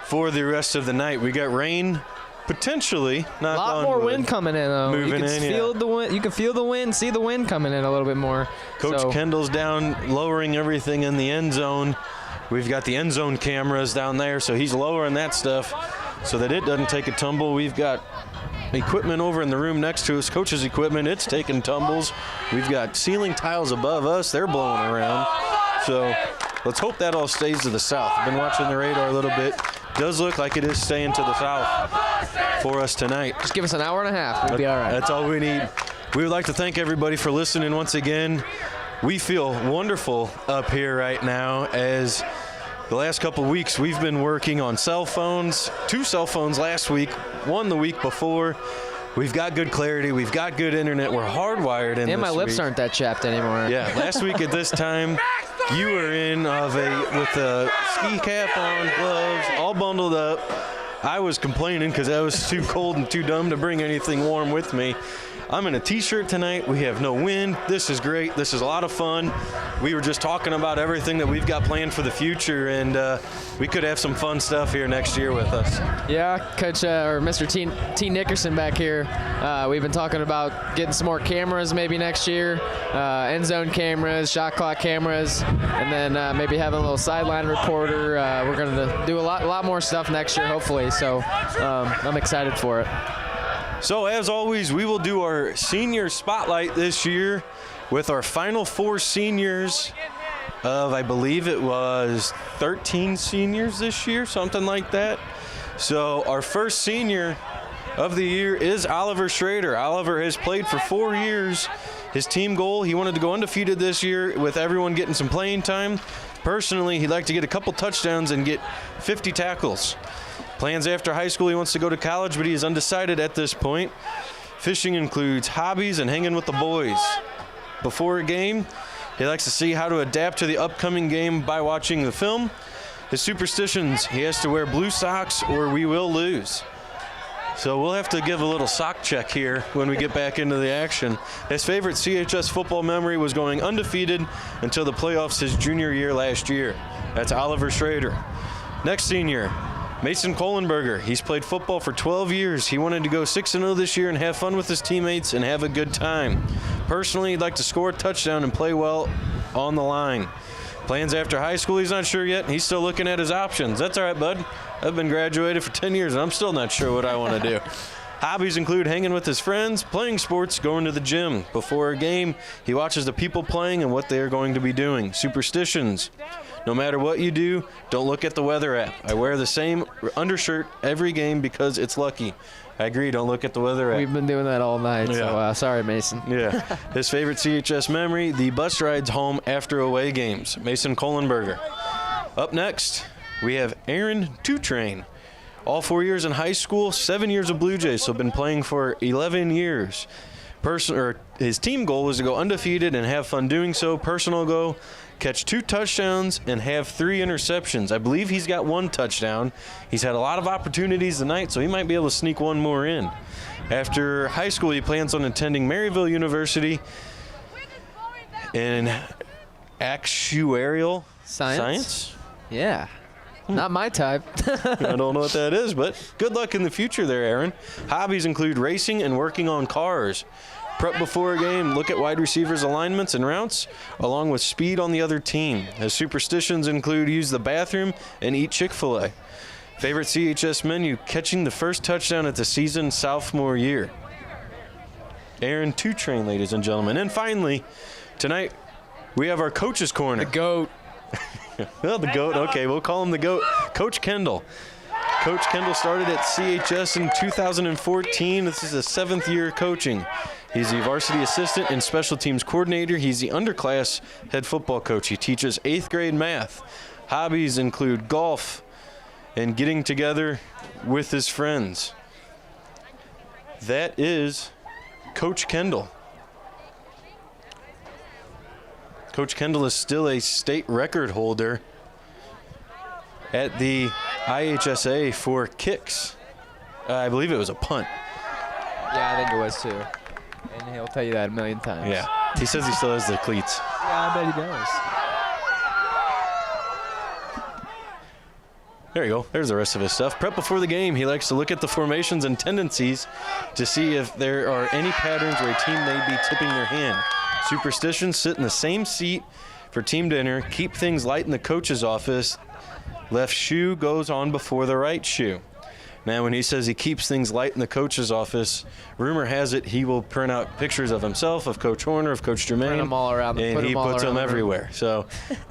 for the rest of the night. We got rain potentially. Not a lot more wind coming in, though. Moving you can in, feel the wind. You can feel the wind, see the wind coming in a little bit more. Coach Kendall's down, lowering everything in the end zone. We've got the end zone cameras down there, so he's lowering that stuff so that it doesn't take a tumble. We've got equipment over in the room next to us, coach's equipment. It's taking tumbles. We've got ceiling tiles above us. They're blowing around. So let's hope that all stays to the south. I've been watching the radar a little bit. Does look like it is staying to the south for us tonight. Just give us an hour and a half. We'll be all right. That's all we need. We would like to thank everybody for listening once again. We feel wonderful up here right now as the last couple weeks we've been working on cell phones, 2 cell phones last week, 1 the week before. We've got good clarity. We've got good internet. We're hardwired in. And my lips aren't that chapped anymore. Yeah, last week at this time, you were in with a ski cap on, gloves, all bundled up. I was complaining because I was too cold and too dumb to bring anything warm with me. I'm in a t-shirt tonight. We have no wind. This is great. This is a lot of fun. We were just talking about everything that we've got planned for the future, and we could have some fun stuff here next year with us. Yeah, Coach or Mr. T. Nickerson back here. We've been talking about getting some more cameras maybe next year, end zone cameras, shot clock cameras, and then maybe having a little sideline reporter. We're going to do a lot more stuff next year, hopefully. So I'm excited for it. So as always, we will do our senior spotlight this year with our final 4 seniors of, I believe it was 13 seniors this year, something like that. So our first senior of the year is Oliver Schrader. Oliver has played for 4 years. His team goal, he wanted to go undefeated this year with everyone getting some playing time. Personally, he'd like to get a couple touchdowns and get 50 tackles. Plans after high school, he wants to go to college, but he is undecided at this point. Fishing includes hobbies and hanging with the boys. Before a game, he likes to see how to adapt to the upcoming game by watching the film. His superstitions, he has to wear blue socks or we will lose. So we'll have to give a little sock check here when we get back into the action. His favorite CHS football memory was going undefeated until the playoffs his junior year last year. That's Oliver Schrader. Next senior, Mason Kohlenberger. He's played football for 12 years. He wanted to go 6-0 this year and have fun with his teammates and have a good time. Personally, he'd like to score a touchdown and play well on the line. Plans after high school, he's not sure yet. He's still looking at his options. That's all right, bud. I've been graduated for 10 years and I'm still not sure what I want to do. Hobbies include hanging with his friends, playing sports, going to the gym. Before a game, he watches the people playing and what they are going to be doing. Superstitions. No matter what you do, don't look at the weather app. I wear the same undershirt every game because it's lucky. I agree, don't look at the weather app. We've been doing that all night, so sorry, Mason. Yeah. His favorite CHS memory, the bus rides home after away games. Mason Kohlenberger. Up next, we have Aaron Tutrain. All 4 years in high school, 7 years of Blue Jays, so been playing for 11 years. His team goal was to go undefeated and have fun doing so. Personal goal, catch 2 touchdowns and have 3 interceptions. I believe he's got 1 touchdown. He's had a lot of opportunities tonight, so he might be able to sneak 1 more in. After high school, he plans on attending Maryville University in actuarial science. Yeah. Not my type. I don't know what that is, but good luck in the future there, Aaron. Hobbies include racing and working on cars. Prep before a game, look at wide receivers' alignments and routes, along with speed on the other team. His superstitions include use the bathroom and eat Chick-fil-A. Favorite CHS menu, catching the first touchdown at the season sophomore year. Aaron Two-Train, ladies and gentlemen. And finally, tonight we have our Coach's Corner. The GOAT. Well, the GOAT. Okay, we'll call him the GOAT. Coach Kendall. Coach Kendall started at CHS in 2014. This is his 7th year coaching. He's the varsity assistant and special teams coordinator. He's the underclass head football coach. He teaches 8th grade math. Hobbies include golf and getting together with his friends. That is Coach Kendall. Coach Kendall is still a state record holder at the IHSA for kicks. I believe it was a punt. Yeah, I think it was too. And he'll tell you that a million times. Yeah, he says he still has the cleats. Yeah, I bet he does. There you go. There's the rest of his stuff. Prep before the game, he likes to look at the formations and tendencies to see if there are any patterns where a team may be tipping their hand. Superstitions, sit in the same seat for team dinner, keep things light in the coach's office. Left shoe goes on before the right shoe. Now, when he says he keeps things light in the coach's office, rumor has it he will print out pictures of himself, of Coach Horner, of Coach Germain. Print them all around. And he puts them everywhere. So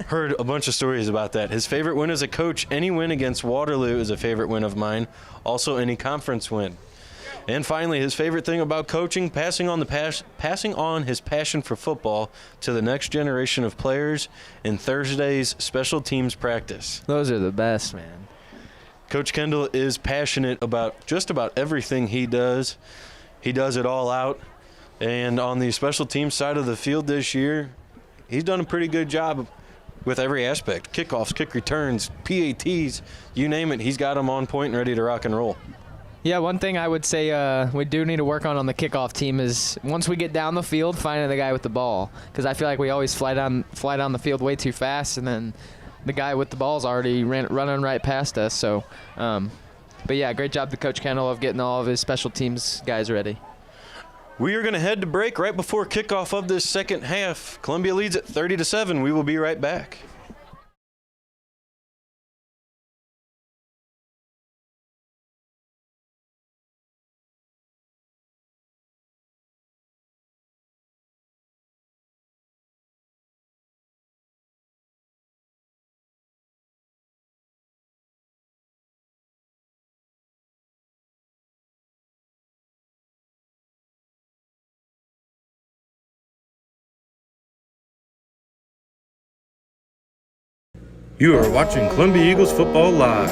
heard a bunch of stories about that. His favorite win as a coach, any win against Waterloo is a favorite win of mine. Also, any conference win. And finally, his favorite thing about coaching, passing on his passion for football to the next generation of players in Thursday's special teams practice. Those are the best, man. Coach Kendall is passionate about just about everything he does. He does it all out. And on the special teams side of the field this year, he's done a pretty good job with every aspect. Kickoffs, kick returns, PATs, you name it, he's got them on point and ready to rock and roll. Yeah, one thing I would say we do need to work on the kickoff team is once we get down the field, finding the guy with the ball. Because I feel like we always fly down the field way too fast, and then the guy with the ball is already running right past us. So, but yeah, great job to Coach Kendall of getting all of his special teams guys ready. We are going to head to break right before kickoff of this second half. Columbia leads at 30-7. We will be right back. You are watching Columbia Eagles football live.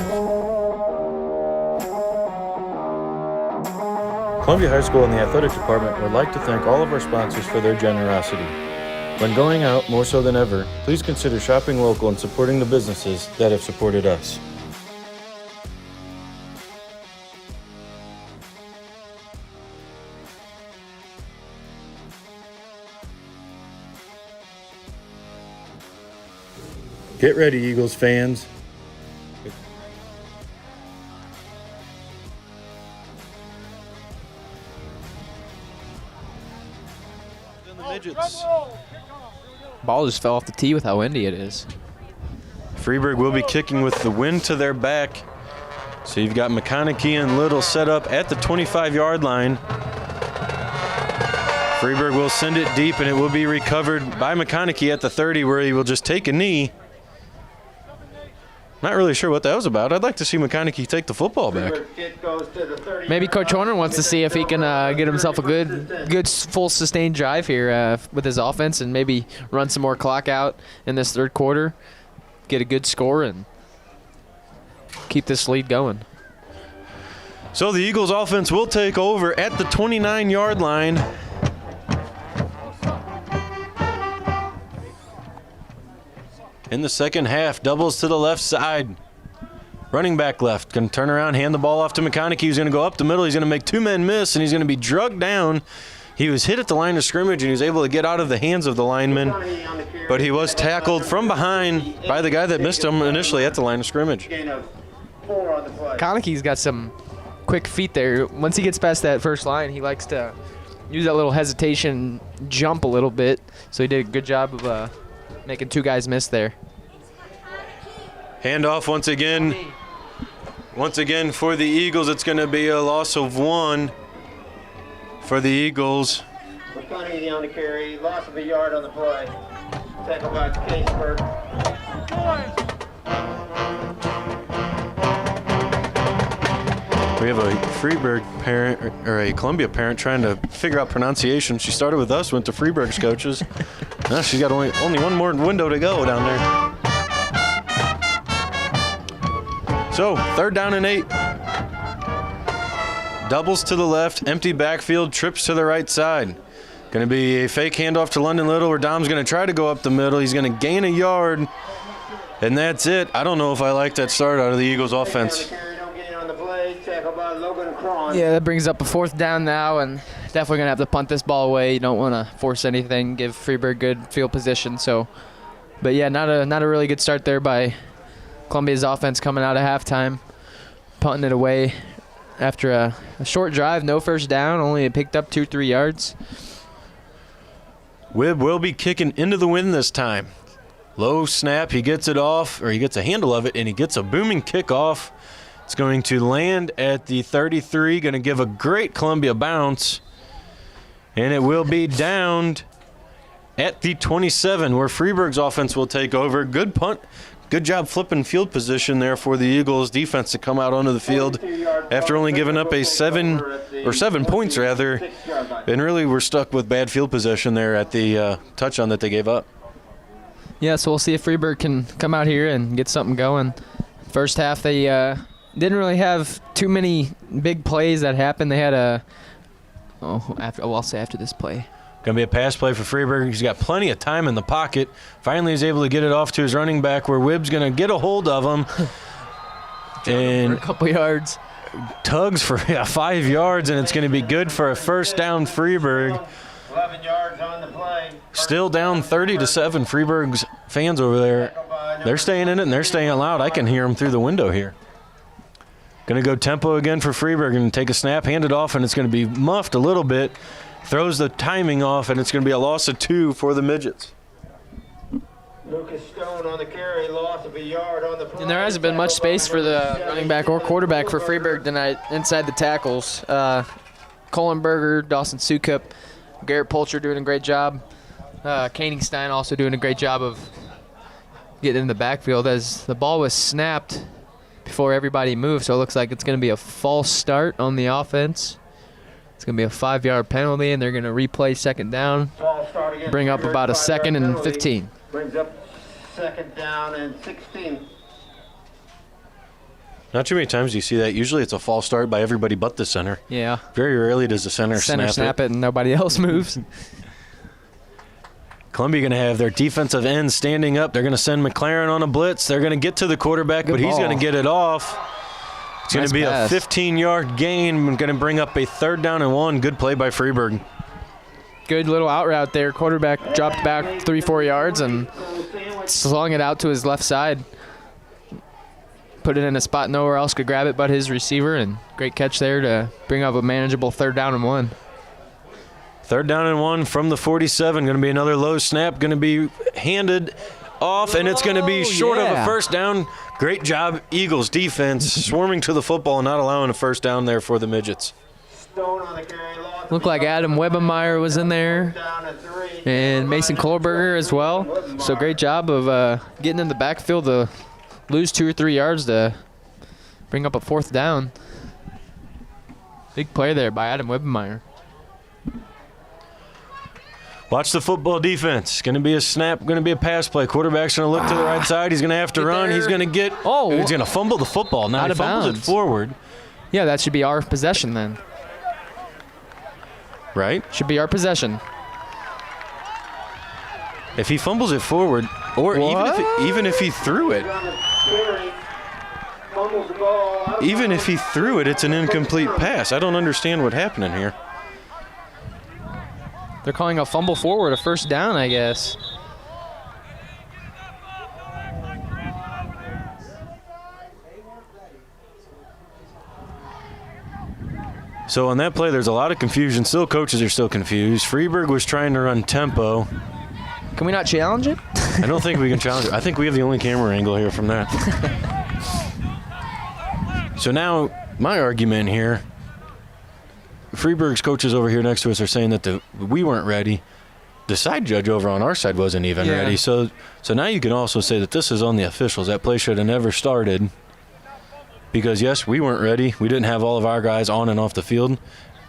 Columbia High School and the athletic department would like to thank all of our sponsors for their generosity. When going out, more so than ever, please consider shopping local and supporting the businesses that have supported us. Get ready, Eagles fans. The Midgets. Ball just fell off the tee with how windy it is. Freeburg will be kicking with the wind to their back. So you've got McConaughey and Little set up at the 25-yard line. Freeburg will send it deep, and it will be recovered by McConaughey at the 30, where he will just take a knee. Not really sure what that was about. I'd like to see McConaughey take the football back. Maybe Coach Horner wants to see if he can get himself a good full sustained drive here with his offense and maybe run some more clock out in this third quarter, get a good score, and keep this lead going. So the Eagles offense will take over at the 29-yard line. In the second half, doubles to the left side. Running back left, going to turn around, hand the ball off to McConaughey, who's going to go up the middle. He's going to make two men miss, and he's going to be drugged down He was hit at the line of scrimmage, and he was able to get out of the hands of the lineman, but he was tackled from behind by the guy that missed him initially at the line of scrimmage. Konicke's got some quick feet there. Once he gets past that first line, he likes to use that little hesitation, jump a little bit. So he did a good job of making 2 guys miss there. Handoff once again. Once again for the Eagles, it's going to be a loss of 1 for the Eagles. McConaughey on the carry, loss of a yard on the play. Tackle by Caseburg. We have a Freeburg parent, or a Columbia parent, trying to figure out pronunciation. She started with us, went to Freeburg's coaches. Now she's got only one more window to go down there. So, 3rd down and 8. Doubles to the left, empty backfield, trips to the right side. Going to be a fake handoff to London Little, where Dom's going to try to go up the middle. He's going to gain a yard, and that's it. I don't know if I like that start out of the Eagles offense. Yeah, that brings up a 4th down now, and definitely going to have to punt this ball away. You don't want to force anything, give Freeburg good field position. So, but yeah, not a really good start there by Columbia's offense coming out of halftime, punting it away after a short drive, no first down, only picked up 2-3 yards. Wibb will be kicking into the wind this time. Low snap, he gets it off, or he gets a handle of it, and he gets a booming kickoff. It's going to land at the 33, going to give a great Columbia bounce, and it will be downed at the 27, where Freeburg's offense will take over. Good punt. Good job flipping field position there for the Eagles defense to come out onto the field after only giving up a 7 points rather, and really were stuck with bad field position there at the touchdown that they gave up. Yeah, so we'll see if Freeburg can come out here and get something going. First half, they didn't really have too many big plays that happened. They had I'll say after this play. Going to be a pass play for Freeburg. He's got plenty of time in the pocket. Finally, he's able to get it off to his running back, where Wibb's going to get a hold of him. And a couple yards. Tugs for 5 yards, and it's going to be good for a first down, Freeburg. 11 yards on the play. Still down 30-7. Freeburg's fans over there, they're staying in it, and they're staying loud. I can hear them through the window here. Going to go tempo again for Freeburg and take a snap, hand it off, and it's going to be muffed a little bit. Throws the timing off, and it's going to be a loss of 2 for the Midgets. Lucas Stone on the carry, loss of a yard on the play. And there hasn't been much space for the running back or quarterback for Freeburg tonight inside the tackles. Colin Berger, Dawson Sukup, Garrett Polcher doing a great job. Koenigstein also doing a great job of getting in the backfield as the ball was snapped before everybody moved, so it looks like it's going to be a false start on the offense. It's going to be a 5-yard penalty, and they're going to replay 2nd down, bring up about a 2nd and 15. Brings up 2nd down and 16. Not too many times do you see that. Usually it's a false start by everybody but the center. Yeah. Very rarely does the center snap it and nobody else moves. Columbia going to have their defensive end standing up. They're going to send McLaren on a blitz. They're going to get to the quarterback, but he's going to get it off. It's going to be a 15-yard gain. Going to bring up a 3rd down and 1. Good play by Freeburg. Good little out route there. Quarterback dropped back 3-4 yards and slung it out to his left side. Put it in a spot nowhere else could grab it but his receiver, and great catch there to bring up a manageable 3rd down and 1. 3rd down and 1 from the 47. Going to be another low snap. Going to be handed off, and it's going to be short of a first down. Great job, Eagles defense, swarming to the football and not allowing a first down there for the Midgets. Looked like Adam Webemeyer was in there, and Mason Kohlberger as well. So great job of getting in the backfield to lose 2 or 3 yards to bring up a 4th down. Big play there by Adam Webemeyer. Watch the football defense. Going to be a snap, going to be a pass play. Quarterback's going to look to the right side. He's going to have to run. He's going to get – he's going to fumble the football. Now he fumbles it forward. Yeah, that should be our possession then. Right? Should be our possession. If he fumbles it forward, or even if he threw it, even if he threw it, it's an incomplete pass. I don't understand what's happening here. They're calling a fumble forward, a first down, I guess. So on that play, there's a lot of confusion. Still, coaches are still confused. Freeburg was trying to run tempo. Can we not challenge it? I don't think we can challenge it. I think we have the only camera angle here from that. So now, my argument here, Freeburg's coaches over here next to us are saying that we weren't ready. The side judge over on our side wasn't even ready. So now you can also say that this is on the officials. That play should have never started. Because, yes, we weren't ready. We didn't have all of our guys on and off the field,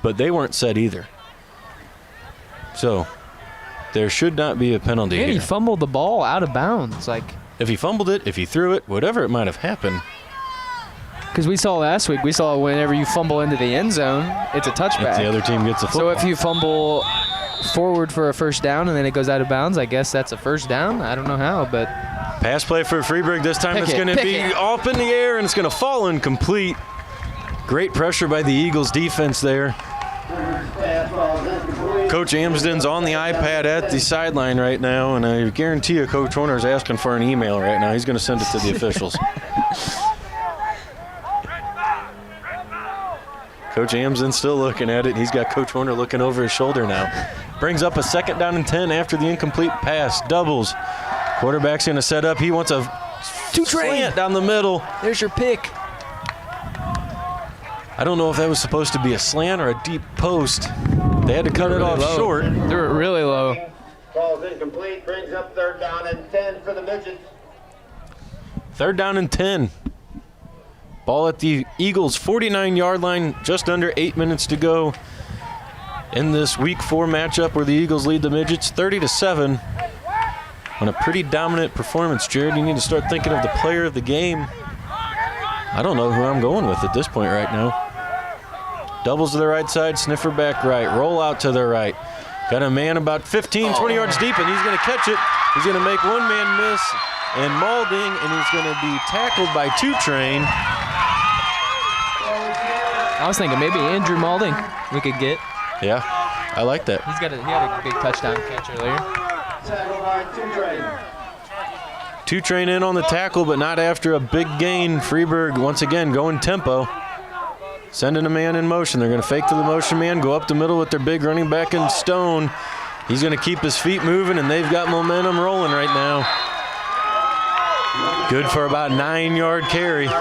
but they weren't set either. So there should not be a penalty here. He fumbled the ball out of bounds. If he fumbled it, if he threw it, whatever it might have happened. Because we saw last week, whenever you fumble into the end zone, it's a touchback. If the other team gets a football. So if you fumble forward for a first down and then it goes out of bounds, I guess that's a first down. I don't know how, but... Pass play for Freeburg. This time it's going to be up in the air, and it's going to fall incomplete. Great pressure by the Eagles defense there. Coach Amsden's on the iPad at the sideline right now, and I guarantee you Coach Horner's asking for an email right now. He's going to send it to the officials. Coach Amsden's still looking at it. He's got Coach Horner looking over his shoulder now. Brings up a 2nd down and 10 after the incomplete pass. Doubles. Quarterback's going to set up. He wants a slant down the middle. There's your pick. I don't know if that was supposed to be a slant or a deep post. They had to cut it off short. They were really low. Ball's incomplete. Brings up 3rd down and 10 for the Midgets. 3rd down and 10. Ball at the Eagles' 49-yard line. Just under 8 minutes to go in this Week 4 matchup where the Eagles lead the Midgets 30-7. On a pretty dominant performance, Jared, you need to start thinking of the player of the game. I don't know who I'm going with at this point right now. Doubles to the right side, sniffer back right, roll out to the right. Got a man about 15, 20 yards deep, and he's going to catch it. He's going to make one man miss, and Maulding, and he's going to be tackled by Two-Train. I was thinking maybe Andrew Maulding we could get. Yeah, I like that. He had a big touchdown catch earlier. Two-Train in on the tackle, but not after a big gain. Freeburg, once again, going tempo. Sending a man in motion. They're going to fake to the motion man, go up the middle with their big running back in Stone. He's going to keep his feet moving, and they've got momentum rolling right now. Good for about 9-yard carry. Look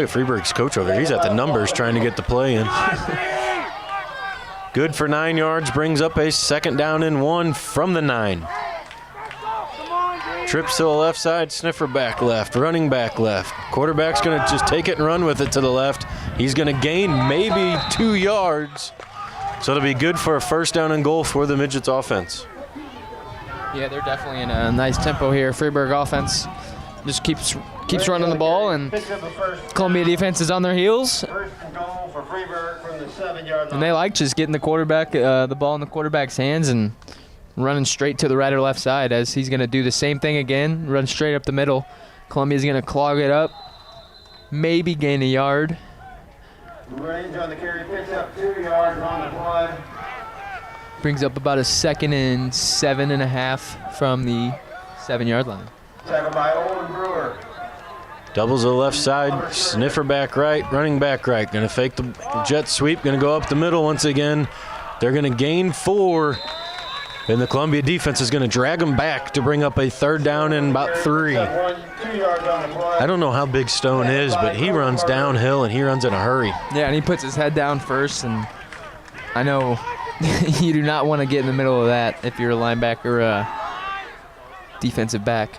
at Freeburg's coach over there. He's at the numbers trying to get the play in. Good for 9 yards, brings up a 2nd down and 1 from the 9. Trips to the left side, sniffer back left, running back left. Quarterback's going to just take it and run with it to the left. He's going to gain maybe 2 yards. So it'll be good for a 1st down and goal for the Midgets offense. Yeah, they're definitely in a nice tempo here. Freeburg offense just keeps running the ball, and Columbia defense is on their heels. 1st and goal for Freeburg from the 7-yard line. And they like just getting the ball in the quarterback's hands and running straight to the right or left side, as he's going to do the same thing again, run straight up the middle. Columbia's going to clog it up, maybe gain a yard. Range on the carry, picks up 2 yards on the play. Brings up about a 2nd and 7.5 from the 7-yard line. Tackled by Owen Brewer. Doubles to the left side, sniffer back right, running back right. Going to fake the jet sweep, going to go up the middle once again. They're going to gain 4, and the Columbia defense is going to drag them back to bring up a 3rd down and about 3. I don't know how big Stone is, but he runs downhill and he runs in a hurry. Yeah, and he puts his head down first, and I know you do not want to get in the middle of that if you're a linebacker or a defensive back.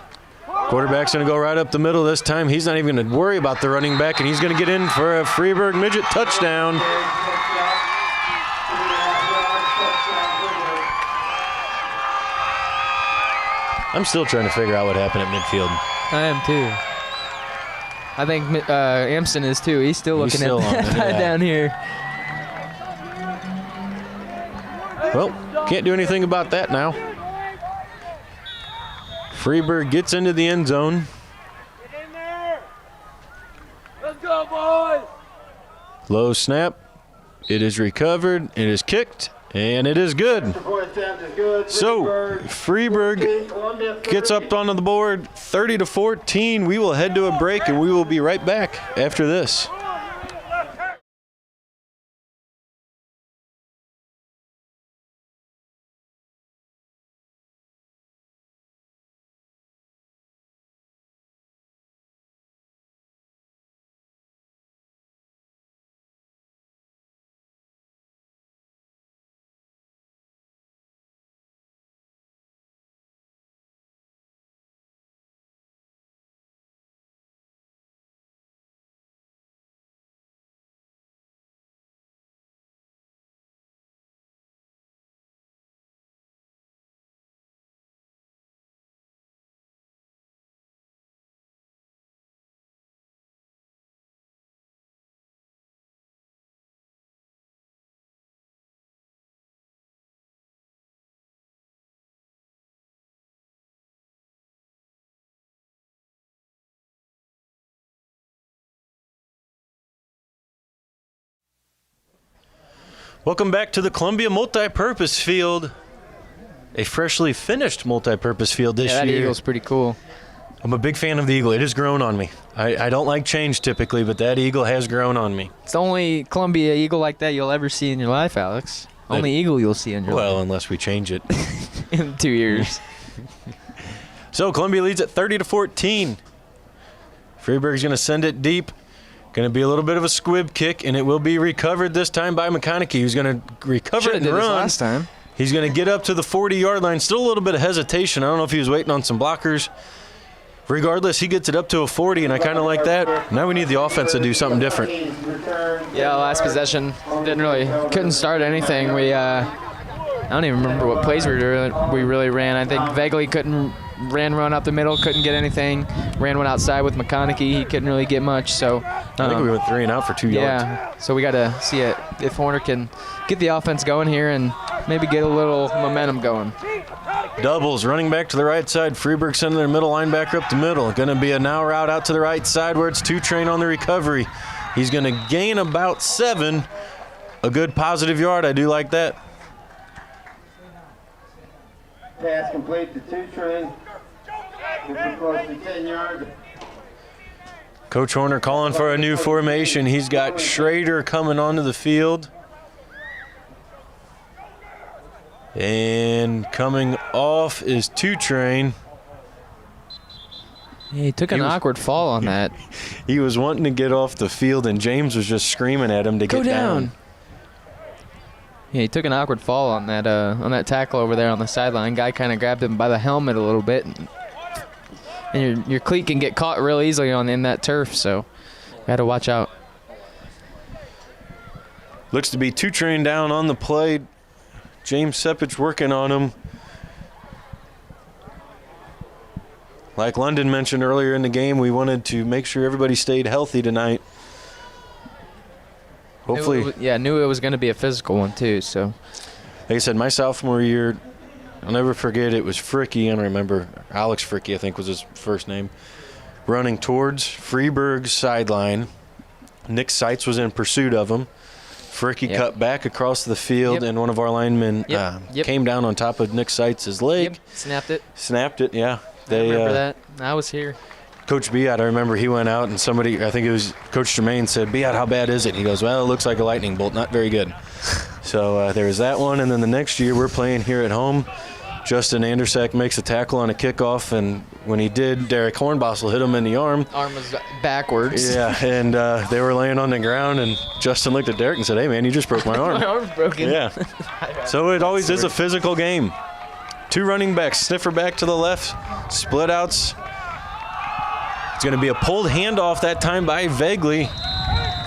Quarterback's going to go right up the middle this time. He's not even going to worry about the running back, and he's going to get in for a Freeburg Midget touchdown. I'm still trying to figure out what happened at midfield. I am too. I think Amston is too. He's still looking at that down here. Well, can't do anything about that now. Freeburg gets into the end zone. Get in there. Let's go, boys. Low snap. It is recovered. It is kicked. And it is good. So Freeburg gets up onto the board 30-14. We will head to a break and we will be right back after this. Welcome back to the Columbia Multipurpose Field. A freshly finished multipurpose field this year. That eagle's pretty cool. I'm a big fan of the eagle. It has grown on me. I don't like change typically, but that eagle has grown on me. It's the only Columbia eagle like that you'll ever see in your life, Alex. Only eagle you'll see in your life. Well, unless we change it. In 2 years. So Columbia leads at 30-14. Freeburg's going to send it deep. Going to be a little bit of a squib kick, and it will be recovered this time by McConaughey, who's going to recover it and run. Last time. He's going to get up to the 40-yard line. Still a little bit of hesitation. I don't know if he was waiting on some blockers. Regardless, he gets it up to a 40, and I kind of like that. Now we need the offense to do something different. Yeah, last possession couldn't start anything. I don't even remember what plays we really ran. I think Vegley ran run up the middle, couldn't get anything. Ran one outside with McConaughey. He couldn't really get much. So I think we went 3 and out for 2 yards. Yeah, so we got to see if Horner can get the offense going here and maybe get a little momentum going. Doubles, running back to the right side. Freeburg sending their middle linebacker up the middle. Going to be a now route out to the right side where it's 2-train on the recovery. He's going to gain about 7. A good positive yard. I do like that. Pass complete to 2-train. Close to 10 yards. Coach Horner calling for a new formation. He's got Schrader coming onto the field. And coming off is 2-train. Yeah, he took an awkward fall on that. He was wanting to get off the field, and James was just screaming at him to get down. Yeah, he took an awkward fall on that tackle over there on the sideline. Guy kind of grabbed him by the helmet a little bit, and your cleat can get caught real easily in that turf. So, got to watch out. Looks to be 2-train down on the play. James Sepich working on him. Like London mentioned earlier in the game, we wanted to make sure everybody stayed healthy tonight. Hopefully. Knew it was going to be a physical one too. So, like I said, my sophomore year, I'll never forget, it was Fricky. I don't remember. Alex Fricky, I think, was his first name. Running towards Freeburg's sideline. Nick Seitz was in pursuit of him. Fricky cut back across the field, and one of our linemen came down on top of Nick Seitz's leg. Snapped it, yeah. I remember that. I was here. Coach Beat, I remember he went out and somebody, I think it was Coach Germain, said, Beat, how bad is it? He goes, well, it looks like a lightning bolt, not very good. So there was that one, and then the next year we're playing here at home. Justin Andersack makes a tackle on a kickoff, and when he did, Derek Hornbossel hit him in the arm. Arm was backwards. Yeah, and they were laying on the ground, and Justin looked at Derek and said, hey, man, you just broke my arm. My arm's broken. Yeah. So it always is a physical game. 2 running backs, sniffer back to the left, split outs. It's going to be a pulled handoff that time by Vegley.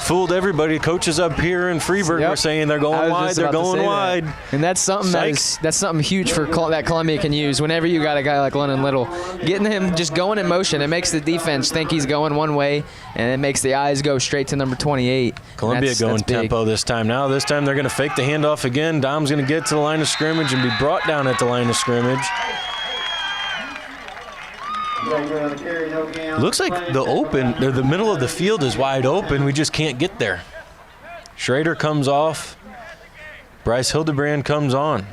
Fooled everybody. Coaches up here in Freeburg were saying they're going wide, they're going wide. And that's something that's something huge for that Columbia can use whenever you got a guy like London Little. Getting him just going in motion, it makes the defense think he's going one way, and it makes the eyes go straight to number 28. Columbia going tempo this time. Now this time they're going to fake the handoff again. Dom's going to get to the line of scrimmage and be brought down at the line of scrimmage. Looks like the middle of the field is wide open. We just can't get there. Schrader comes off. Bryce Hildebrand comes on.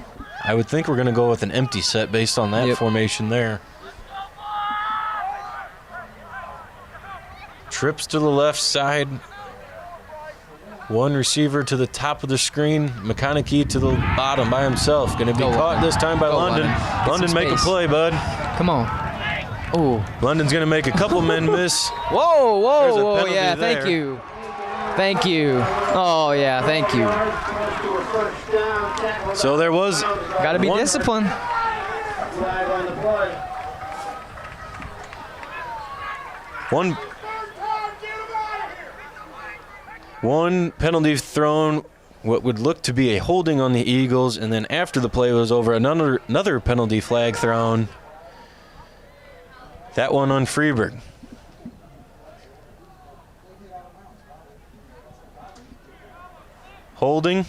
I would think we're going to go with an empty set based on that formation there. Trips to the left side. One receiver to the top of the screen. McConaughey to the bottom by himself. Going to be caught this time by London. London, make a play, bud. Come on. Oh. London's going to make a couple men miss. Whoa, whoa, yeah, there. thank you. Thank you. Oh, yeah, thank you. So there was... Got to be disciplined. One penalty thrown, what would look to be a holding on the Eagles, and then after the play was over, another penalty flag thrown. That one on Freeburg. Holding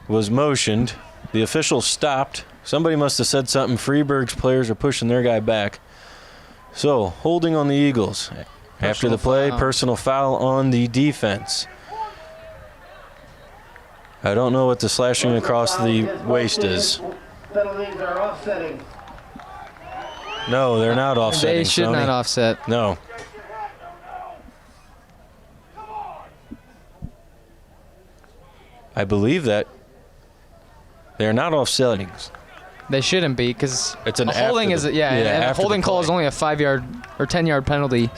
was motioned. The official stopped. Somebody must have said something. Freeburg's players are pushing their guy back. So, holding on the Eagles. After the play, personal foul on the defense. I don't know what the slashing across the waist is. Penalties are offsetting. No, they're not offsetting. They should not offset. No. I believe that they're not offsetting. They shouldn't be because it's an holding is and a holding call is only a 5-yard or 10-yard penalty,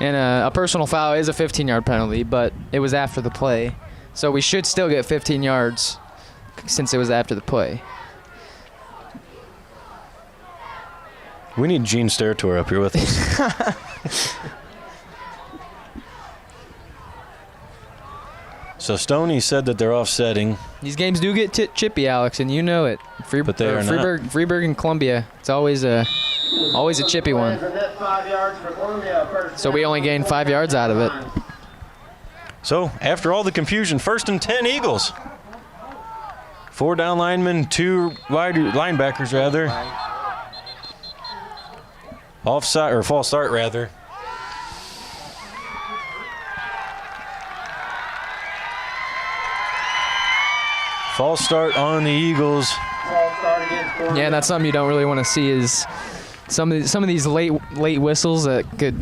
and a personal foul is a 15-yard penalty. But it was after the play, so we should still get 15 yards since it was after the play. We need Gene Sterator up here with us. So Stoney said that they're offsetting. These games do get chippy, Alex, and you know it. But they are not. Freeburg and Columbia, it's always a chippy one. So we only gained 5 yards out of it. So after all the confusion, 1st and 10 Eagles. 4 down linemen, 2 wide linebackers rather. Offside or false start rather. False start on the Eagles. Yeah, that's something you don't really want to see is some of these late whistles that could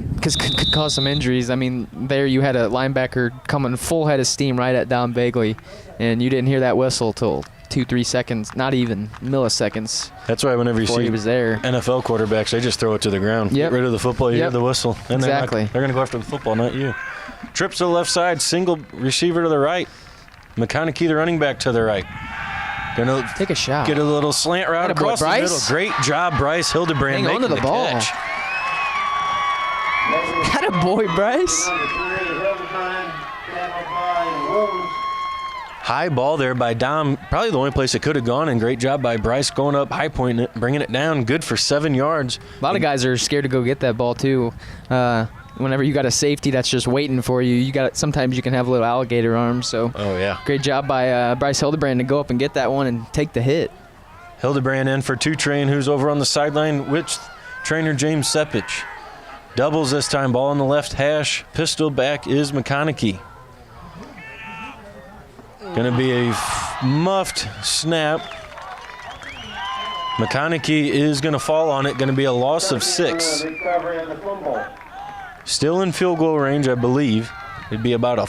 cause some injuries. I mean, there you had a linebacker coming full head of steam right at Dom Bagley, and you didn't hear that whistle till 2-3 seconds, not even milliseconds. That's why whenever you see he was there. NFL quarterbacks, they just throw it to the ground. Get rid of the football, you hear the whistle. And exactly. They're going to go after the football, not you. Trips to the left side, single receiver to the right. McConaughey, the running back, to the right. Gonna take a shot. Get a little slant route across the middle. Great job, Bryce Hildebrand. Hang on to the ball. Catch. Got a boy, Bryce. High ball there by Dom. Probably the only place it could have gone, and great job by Bryce going up, high pointing it, bringing it down. Good for 7 yards. A lot of guys are scared to go get that ball, too. Whenever you got a safety that's just waiting for you, sometimes you can have a little alligator arms. So great job by Bryce Hildebrand to go up and get that one and take the hit. Hildebrand in for 2 Train, who's over on the sideline with trainer James Sepich. Doubles this time, ball on the left hash. Pistol back is McConaughey. Going to be a muffed snap. McConaughey is going to fall on it. Going to be a loss of 6. Still in field goal range, I believe. It'd be about a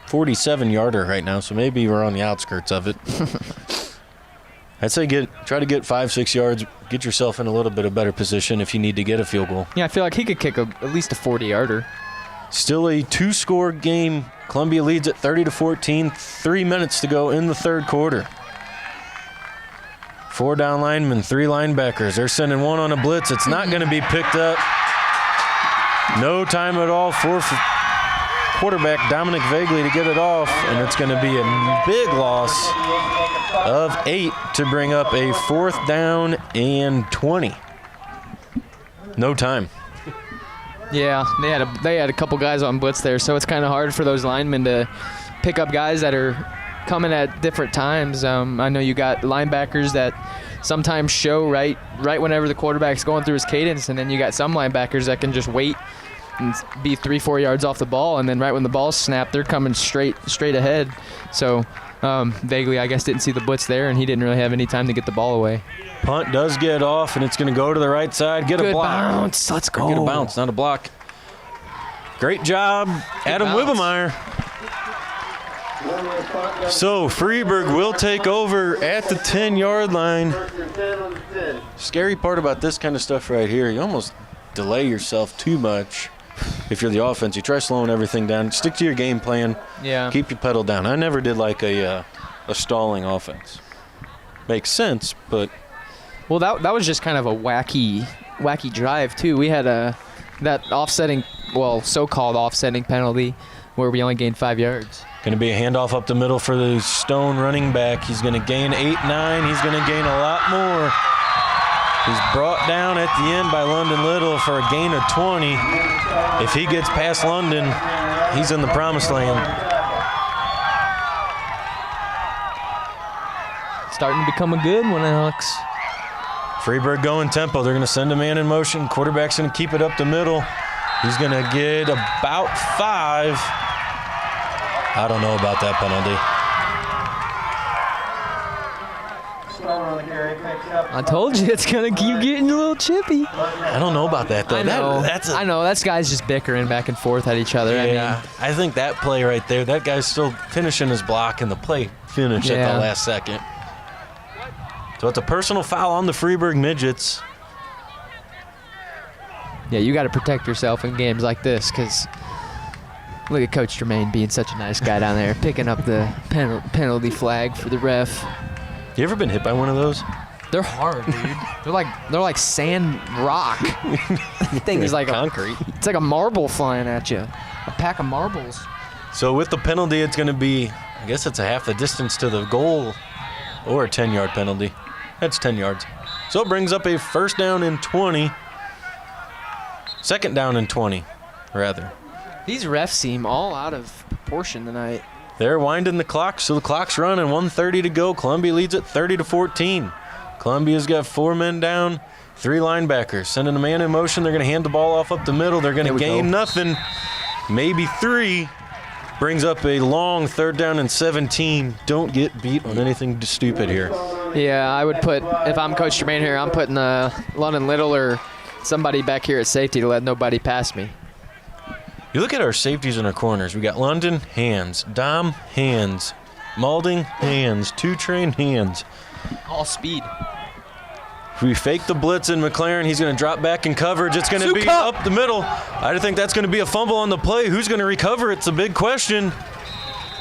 47-yarder right now, so maybe we're on the outskirts of it. I'd say try to get 5-6 yards. Get yourself in a little bit of better position if you need to get a field goal. Yeah, I feel like he could kick at least a 40-yarder. Still a 2-score game. Columbia leads at 30-14. 3 minutes to go in the third quarter. 4 down linemen, 3 linebackers. They're sending one on a blitz. It's not going to be picked up. No time at all for quarterback Dominic Vagley to get it off, and it's going to be a big loss of 8 to bring up a 4th down and 20. No time. Yeah, they had a couple guys on blitz there, so it's kind of hard for those linemen to pick up guys that are coming at different times. I know you got linebackers that sometimes show right whenever the quarterback's going through his cadence, and then you got some linebackers that can just wait and be 3-4 yards off the ball, and then right when the ball's snapped, they're coming straight ahead. So vaguely, I guess, didn't see the blitz there, and he didn't really have any time to get the ball away. Punt does get off, and it's going to go to the right side. Get Good a block. bounce. Let's go. Get a bounce, not a block. Great job, Adam bounce. Wibbemeyer. So Freeburg will take over at the 10-yard line. Scary part about this kind of stuff right here, you almost delay yourself too much. If you're the offense, you try slowing everything down. Stick to your game plan. Yeah. Keep your pedal down. I never did like a stalling offense. Makes sense, but Well, that was just kind of a wacky drive too. We had that offsetting, well, so-called offsetting penalty where we only gained 5 yards. going to be a handoff up the middle for the Stone running back. He's going to gain 8-9. He's going to gain a lot more. He's brought down at the end by London Little for a gain of 20. If he gets past London, he's in the promised land. Starting to become a good one, Alex. Freeburg going tempo. They're going to send a man in motion. Quarterback's going to keep it up the middle. He's going to get about 5. I don't know about that penalty. I told you it's gonna keep getting a little chippy. I don't know about that though. I know. That's I know. That's guys just bickering back and forth at each other. Yeah, I think that play right there, that guy's still finishing his block, and the play finished at the last second. So it's a personal foul on the Freeburg Midgets. Yeah, you got to protect yourself in games like this, because look at Coach Jermaine being such a nice guy down there, picking up the penalty flag for the ref. You ever been hit by one of those? They're hard, dude. they're like sand rock. The thing is like concrete. It's like a marble flying at you. A pack of marbles. So with the penalty, it's going to be, I guess it's a half the distance to the goal, or a 10-yard penalty. That's 10 yards. So it brings up a first down and 20. Second down and 20, rather. These refs seem all out of proportion tonight. They're winding the clock, so the clock's running. 1:30 to go. Columbia leads it 30-14. Columbia's got 4 men down, 3 linebackers. Sending a man in motion. They're going to hand the ball off up the middle. They're going to gain nothing, maybe 3. Brings up a long 3rd down and 17. Don't get beat on anything stupid here. Yeah, I would put, if I'm Coach Jermaine here, I'm putting London Little or somebody back here at safety to let nobody pass me. You look at our safeties and our corners. We got London, hands. Dom, hands. Malding, hands. 2 trained hands. All speed. If we fake the blitz in McLaren, he's going to drop back in coverage. It's going to be up the middle. I think that's going to be a fumble on the play. Who's going to recover? It's a big question.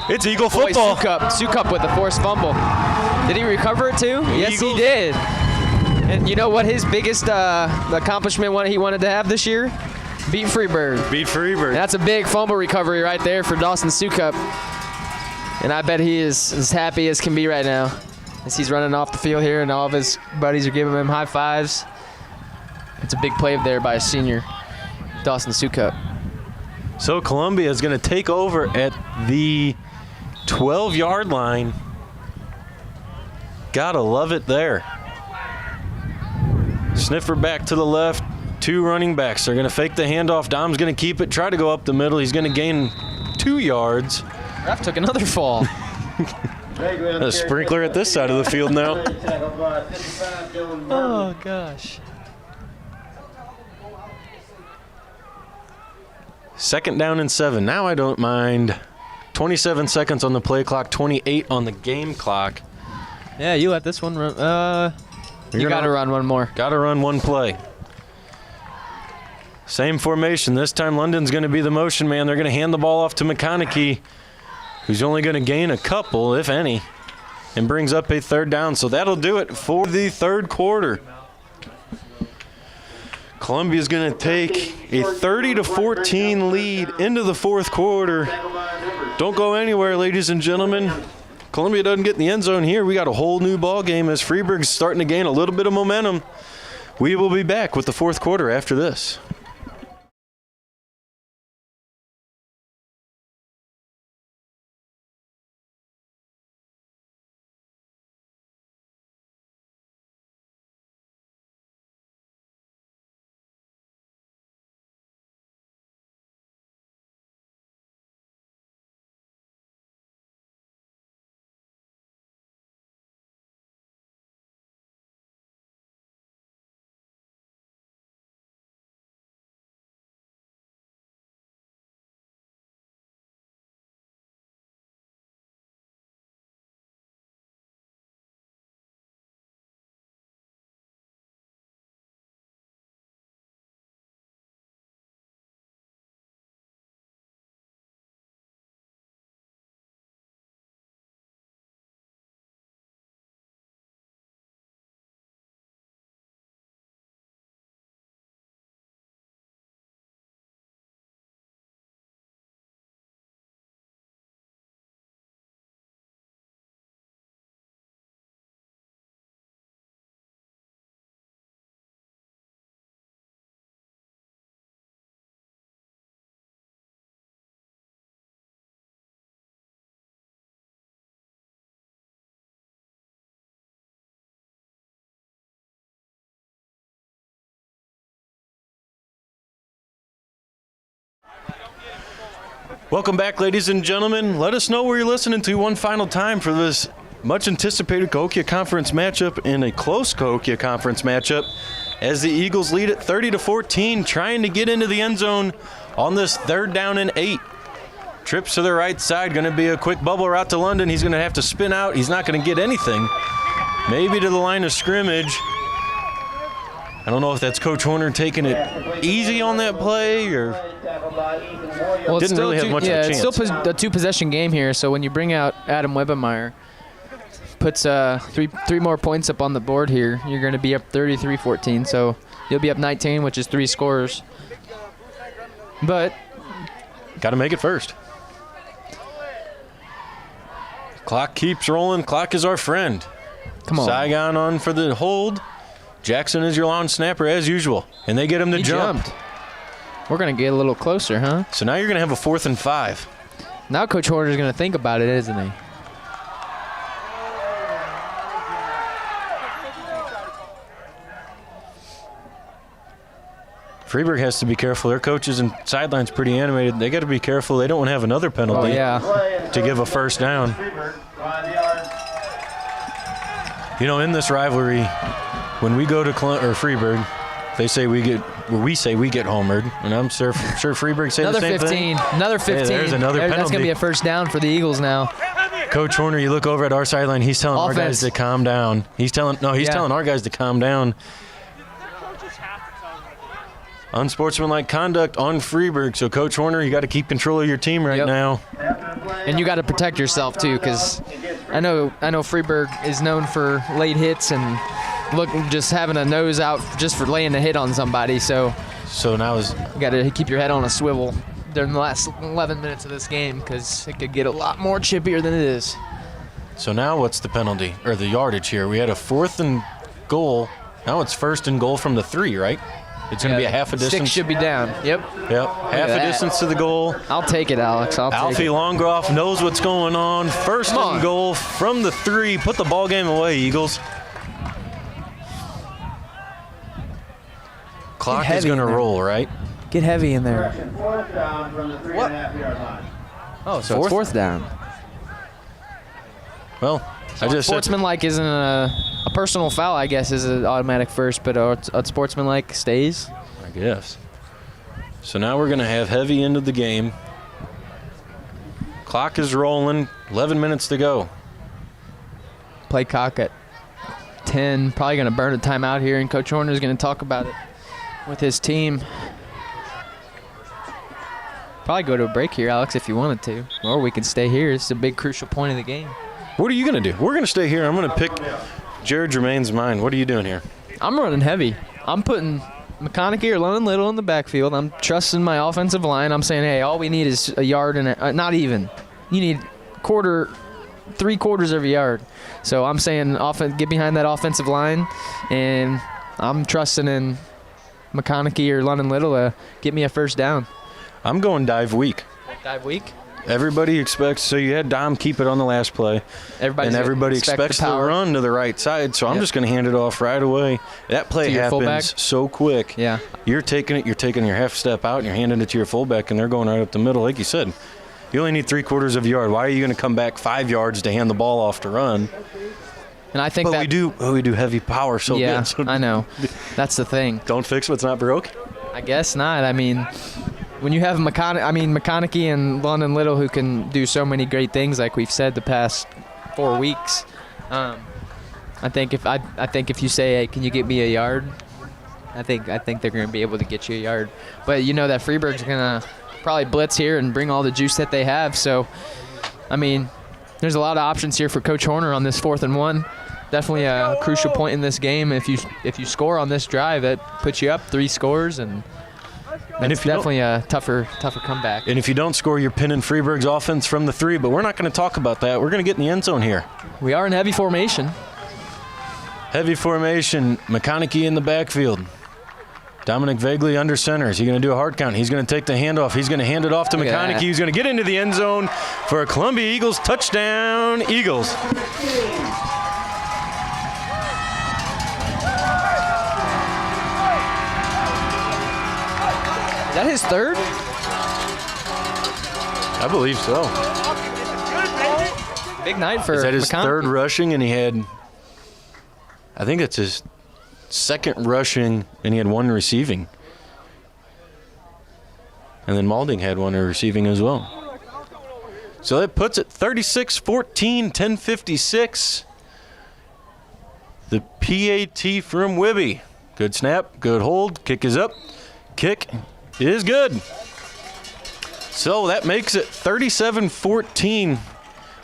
It's Eagle football. Sukup with the forced fumble. Did he recover it too? Yes, he did. And you know what his biggest accomplishment he wanted to have this year? Beat Freeburg. Beat Freeburg. That's a big fumble recovery right there for Dawson Sukup. And I bet he is as happy as can be right now as he's running off the field here and all of his buddies are giving him high fives. It's a big play there by a senior, Dawson Sukup. So Columbia is going to take over at the 12-yard line. Gotta love it there. Sniffer back to the left. 2 running backs. They're going to fake the handoff. Dom's going to keep it, try to go up the middle. He's going to gain 2 yards. Ref took another fall. A sprinkler at this side of the field now. Oh, gosh. 2nd down and 7. Now I don't mind. 27 seconds on the play clock, 28 on the game clock. Yeah, you let this one run. You got to run one more. Got to run one play. Same formation. This time London's going to be the motion man. They're going to hand the ball off to McConaughey, who's only going to gain a couple, if any, and brings up a 3rd down. So that'll do it for the 3rd quarter. Columbia's going to take a 30-14 lead into the 4th quarter. Don't go anywhere, ladies and gentlemen. Columbia doesn't get in the end zone here. We got a whole new ball game as Freeburg's starting to gain a little bit of momentum. We will be back with the 4th quarter after this. Welcome back, ladies and gentlemen. Let us know where you're listening to one final time for this much-anticipated Cahokia Conference matchup and a close Cahokia Conference matchup as the Eagles lead at 30-14, trying to get into the end zone on this 3rd down and 8. Trips to the right side, going to be a quick bubble route to London. He's going to have to spin out. He's not going to get anything. Maybe to the line of scrimmage. I don't know if that's Coach Horner taking it easy on that play or Well, didn't really have much of a chance. It's still a 2-possession game here, so when you bring out Adam Webemeyer, puts three more points up on the board here, you're going to be up 33-14, so you'll be up 19, which is 3 scores. But got to make it first. Clock keeps rolling. Clock is our friend. Come on. Saigon on for the hold. Jackson is your long snapper as usual, and they get him to jump. Jumped. We're going to get a little closer, huh? So now you're going to have a 4th and 5. Now Coach Horner's going to think about it, isn't he? Freeburg has to be careful. Their coaches and sidelines pretty animated. They got to be careful. They don't want to have another penalty to give a first down. You know, in this rivalry, when we go to Freeburg, we say we get homered, and I'm sure Freeburg say the same thing. Another 15. Hey, there's another penalty. That's going to be a first down for the Eagles now. Coach Horner, you look over at our sideline. He's telling our guys to calm down. He's telling our guys to calm down. Unsportsmanlike conduct on Freeburg. So, Coach Horner, you got to keep control of your team right now. And you got to protect yourself too, because I know Freeburg is known for late hits and just having a nose out just for laying a hit on somebody. So now you got to keep your head on a swivel during the last 11 minutes of this game, because it could get a lot more chippier than it is. So now what's the penalty or the yardage here? We had a 4th and goal. Now it's 1st and goal from the 3, right? It's going to be a half a distance. 6 should be down. Yep. Half a distance to the goal. I'll take it, Alex. Alfie Longroff knows what's going on. 1st and goal from the 3. Put the ball game away, Eagles. Clock is going to roll, right? Get heavy in there. What? Oh, so it's 4th down. Well, I just said sportsmanlike isn't a personal foul, I guess, is an automatic first, but a sportsmanlike stays. I guess. So now we're going to have heavy into the game. Clock is rolling. 11 minutes to go. Play cock at 10. Probably going to burn a timeout here, and Coach Horner is going to talk about it with his team. Probably go to a break here, Alex, if you wanted to. Or we can stay here. It's a big, crucial point of the game. What are you going to do? We're going to stay here. I'm going to pick Jared Germain's mind. What are you doing here? I'm running heavy. I'm putting McConaughey or Lennon Little in the backfield. I'm trusting my offensive line. I'm saying, hey, all we need is a yard and not even. You need 3/4 of a yard. So I'm saying get behind that offensive line, and I'm trusting in McConaughey or London Little to get me a first down. I'm going dive weak. Dive weak? Everybody expects, so you had Dom keep it on the last play. Everybody expects to run to the right side, so I'm just going to hand it off right away. That play happens so quick. Yeah. You're taking your half step out, and you're handing it to your fullback, and they're going right up the middle. Like you said, you only need 3/4 of a yard. Why are you going to come back 5 yards to hand the ball off to run? And I think we do heavy power so good. So I know. That's the thing. Don't fix what's not broke? I guess not. I mean, when you have McConaughey and London Little, who can do so many great things, like we've said the past 4 weeks, I think if you say, hey, can you get me a yard? I think they're going to be able to get you a yard. But you know that Freeburg's going to probably blitz here and bring all the juice that they have. So, I mean, there's a lot of options here for Coach Horner on this 4th and 1. Definitely a crucial point in this game. If you score on this drive, that puts you up 3 scores, and it's definitely a tougher comeback. And if you don't score, you're pinning Freeburg's offense from the 3. But we're not going to talk about that. We're going to get in the end zone here. We are in heavy formation. Heavy formation. McConaughey in the backfield. Dominic Vagley under center. Is he going to do a hard count? He's going to take the handoff. He's going to hand it off to McConaughey. He's going to get into the end zone for a Columbia Eagles touchdown. Eagles. Is that his 3rd? I believe so. Big night for Is that his McConkey. third rushing, and he had, I think it's his second rushing, and he had one receiving. And then Malding had one receiving as well. So that puts it 36-14, 10:56. The PAT from Wibby. Good snap, good hold, kick is up. Kick is good. So that makes it 37-14.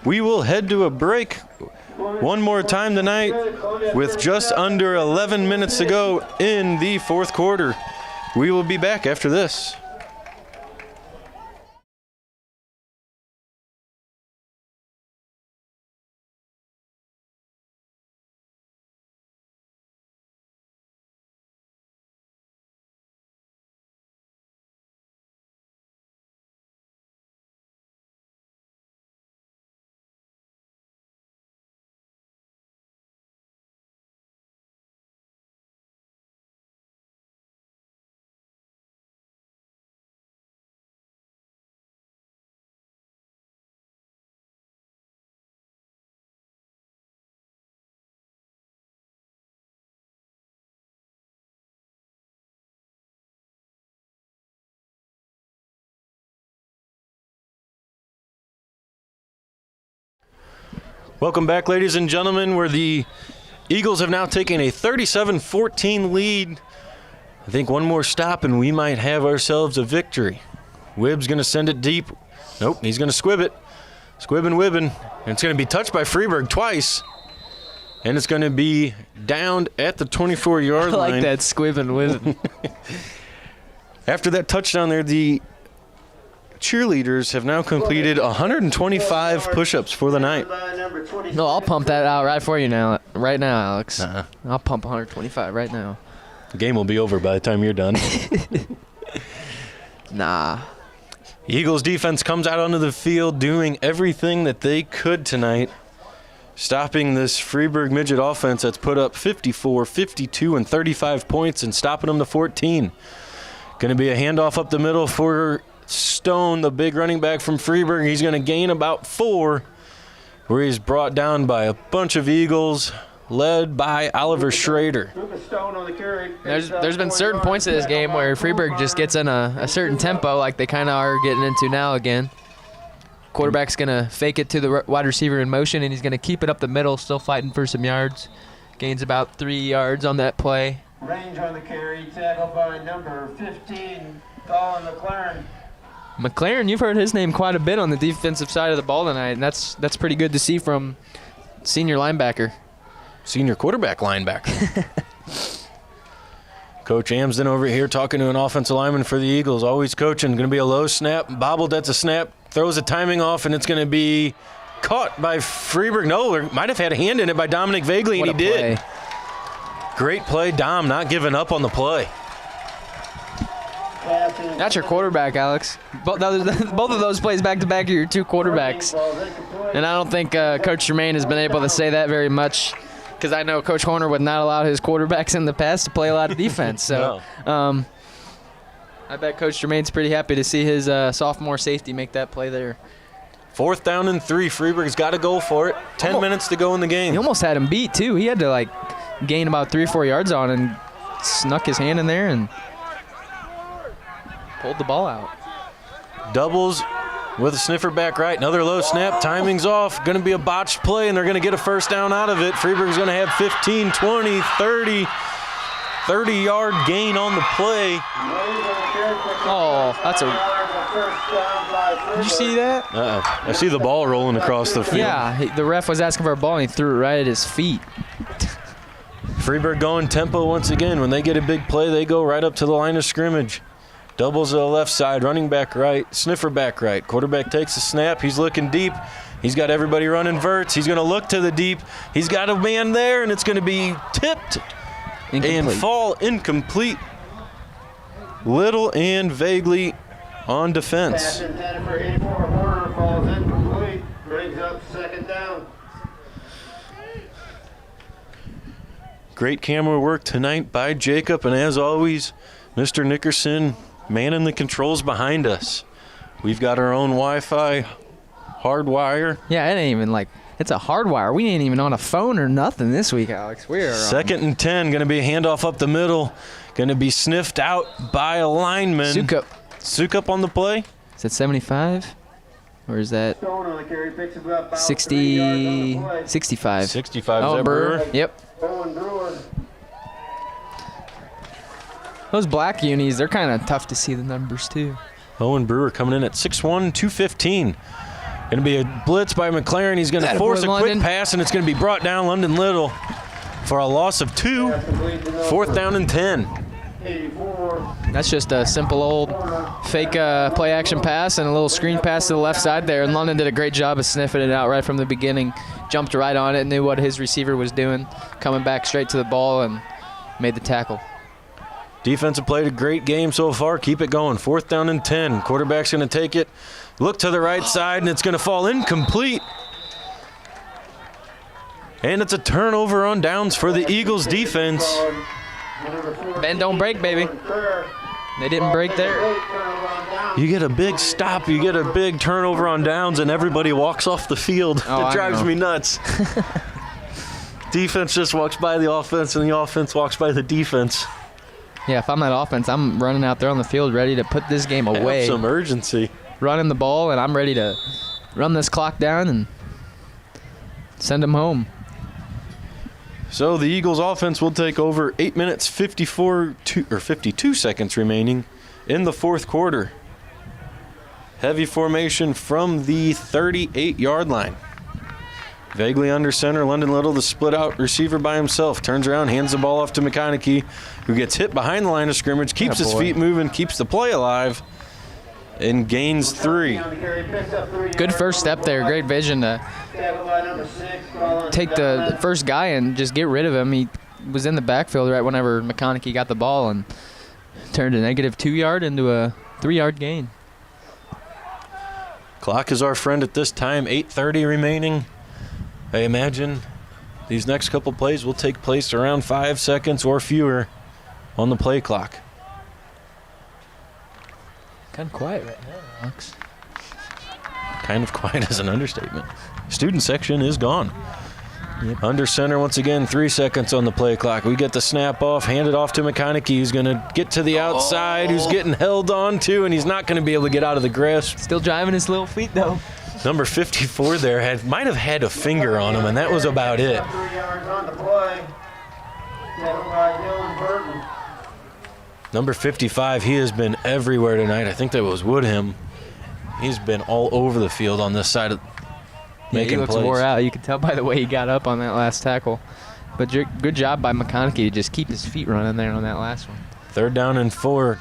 We will head to a break one more time tonight with just under 11 minutes to go in the fourth quarter. We will be back after this. Welcome back, ladies and gentlemen, where the Eagles have now taken a 37-14 lead. I think one more stop and we might have ourselves a victory. Wibb's going to send it deep. Nope, he's going to squib it. Squib and Wibbin. And it's going to be touched by Freeburg twice. And it's going to be downed at the 24-yard line. I like that squib and Wibbin. After that touchdown there, the cheerleaders have now completed 125 push-ups for the night. No, I'll pump that out right for you now, right now, Alex. I'll pump 125 right now. The game will be over by the time you're done. Nah. Eagles defense comes out onto the field doing everything that they could tonight, stopping this Freeburg Midget offense that's put up 54, 52, and 35 points and stopping them to 14. Going to be a handoff up the middle for Stone, the big running back from Freeburg. He's going to gain about 4, where he's brought down by a bunch of Eagles, led by Oliver Schrader. There's been certain points in this game where Freeburg just gets in a certain tempo like they kind of are getting into now again. Quarterback's going to fake it to the wide receiver in motion, and he's going to keep it up the middle, still fighting for some yards. Gains about 3 yards on that play. Range on the carry, tackled by number 15, Colin McLaren. McLaren, you've heard his name quite a bit on the defensive side of the ball tonight, and that's pretty good to see from senior linebacker. Senior quarterback linebacker. Coach Amsden over here talking to an offensive lineman for the Eagles. Always coaching. Going to be a low snap. Bobbled at the snap. Throws the timing off, and it's going to be caught by Freeburg. No, there might have had a hand in it by Dominic Vagley, and he did. Great play, Dom, not giving up on the play. That's your quarterback, Alex. Both of those plays back-to-back are your two quarterbacks. And I don't think Coach Germain has been able to say that very much, because I know Coach Horner would not allow his quarterbacks in the past to play a lot of defense. So I bet Coach Germain's pretty happy to see his sophomore safety make that play there. 4th down and 3. Freeburg's got to go for it. 10 minutes to go in the game. He almost had him beat, too. He had to, gain about 3 or 4 yards on and snuck his hand in there and pulled the ball out. Doubles with a sniffer back right. Another low snap. Timing's off. Going to be a botched play, and they're going to get a first down out of it. Freeburg's going to have 15, 20, 30. 30-yard gain on the play. Oh, that's Did you see that? I see the ball rolling across the field. Yeah, the ref was asking for a ball, and he threw it right at his feet. Freeburg going tempo once again. When they get a big play, they go right up to the line of scrimmage. Doubles to the left side, running back right, sniffer back right. Quarterback takes a snap. He's looking deep. He's got everybody running verts. He's going to look to the deep. He's got a man there, and it's going to be tipped and fall incomplete. Little and Vaguely on defense. Pass intended for 84 Horner falls incomplete. Brings up 2nd down. Great camera work tonight by Jacob, and as always, Mr. Nickerson manning the controls behind us. We've got our own Wi-Fi hardwire. Yeah, it ain't even like, it's a hardwire. We ain't even on a phone or nothing this week, Alex. We are 2nd and 10, going to be a handoff up the middle. Going to be sniffed out by a lineman. Sukup. Sukup on the play. Is that 75? Or is that Stone on the carry, picks up about 60, 65? 65 Oh, is that Brewer? Yep. Owen Brewer. Those black unis, they're kind of tough to see the numbers, too. Owen Brewer coming in at 6'1", 215. Going to be a blitz by McLaren. He's going to force a quick pass, and it's going to be brought down London Little for a loss of 2. 4th down and 10. That's just a simple old fake play action pass and a little screen pass to the left side there. And London did a great job of sniffing it out right from the beginning. Jumped right on it, knew what his receiver was doing, coming back straight to the ball and made the tackle. Defense have played a great game so far. Keep it going. 4th down and 10. Quarterback's going to take it. Look to the right side, and it's going to fall incomplete. And it's a turnover on downs for the Eagles defense. Bend don't break, baby. They didn't break there. You get a big stop, you get a big turnover on downs, and everybody walks off the field. Oh, it drives me nuts. Defense just walks by the offense, and the offense walks by the defense. Yeah, if I'm that offense, I'm running out there on the field ready to put this game away. Have some urgency. Running the ball, and I'm ready to run this clock down and send them home. So the Eagles offense will take over. 8 minutes, 52 seconds remaining in the 4th quarter. Heavy formation from the 38-yard line. Vaguely under center, London Little, the split-out receiver by himself. Turns around, hands the ball off to McConaughey, who gets hit behind the line of scrimmage, keeps his feet moving, keeps the play alive, and gains 3. Good first step there. Great vision to take the first guy and just get rid of him. He was in the backfield right whenever McConaughey got the ball and turned a negative 2-yard into a 3-yard gain. Clock is our friend at this time, 8:30 remaining. I imagine these next couple plays will take place around 5 seconds or fewer on the play clock. Kind of quiet right now, Alex. Kind of quiet is an understatement. Student section is gone. Yep. Under center once again, 3 seconds on the play clock. We get the snap off, hand it off to McConaughey, who's going to get to the outside, who's getting held on to, and he's not going to be able to get out of the grasp. Still driving his little feet, though. Number 54 there might have had a finger on him, and that was about it. 3 yards on the play. Tackled by Dylan Burton. Number 55, he has been everywhere tonight. I think that was Woodham. He's been all over the field on this side of making he looks plays. wore out. You can tell by the way he got up on that last tackle. But good job by McConaughey to just keep his feet running there on that last one. 3rd down and 4.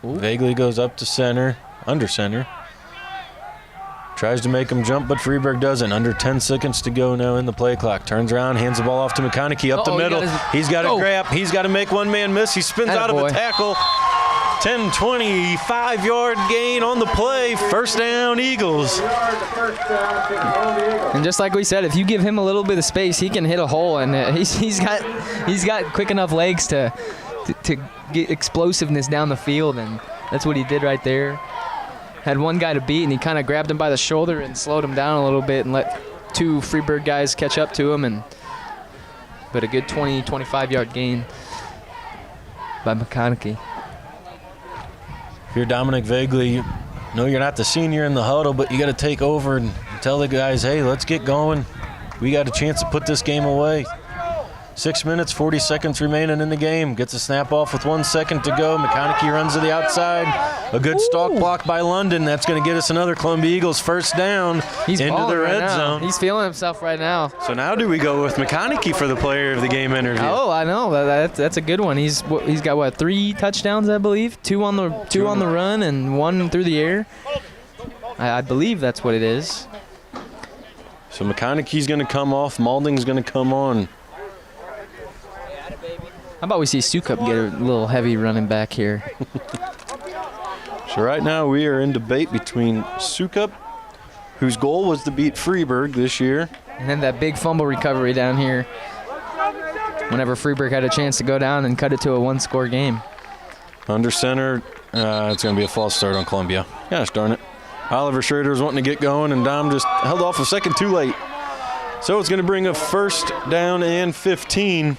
Ooh. Vaguely goes up to center, under center. Tries to make him jump, but Freeburg doesn't. Under 10 seconds to go now in the play clock. Turns around, hands the ball off to McConaughey up the middle. He's got to grab. He's got to make one man miss. He spins out of a tackle. 10, 25-yard gain on the play. 1st down, Eagles. And just like we said, if you give him a little bit of space, he can hit a hole, and he's got quick enough legs to get explosiveness down the field, and that's what he did right there. Had one guy to beat, and he kind of grabbed him by the shoulder and slowed him down a little bit and let 2 Freeburg guys catch up to him. But a good 20, 25-yard gain by McConaughey. If you're Dominic Vaguely, no, you're not the senior in the huddle, but you got to take over and tell the guys, hey, let's get going. We got a chance to put this game away. 6 minutes, 40 seconds remaining in the game. Gets a snap off with 1 second to go. McConaughey runs to the outside. A good stalk block by London. That's going to get us another Columbia Eagles 1st down into the red zone. He's feeling himself right now. So now do we go with McConaughey for the player of the game interview? Oh, I know. That's a good one. He's got 3 touchdowns, I believe. 2 on the run and 1 through the air. I believe that's what it is. So McConaughey's going to come off. Malding's going to come on. How about we see Sukup get a little heavy running back here? So right now we are in debate between Sukup, whose goal was to beat Freeburg this year. And then that big fumble recovery down here whenever Freeburg had a chance to go down and cut it to a 1-score game. Under center, It's going to be a false start on Columbia. Gosh darn it. Oliver Schrader was wanting to get going, and Dom just held off a second too late. So it's going to bring a first down and 15.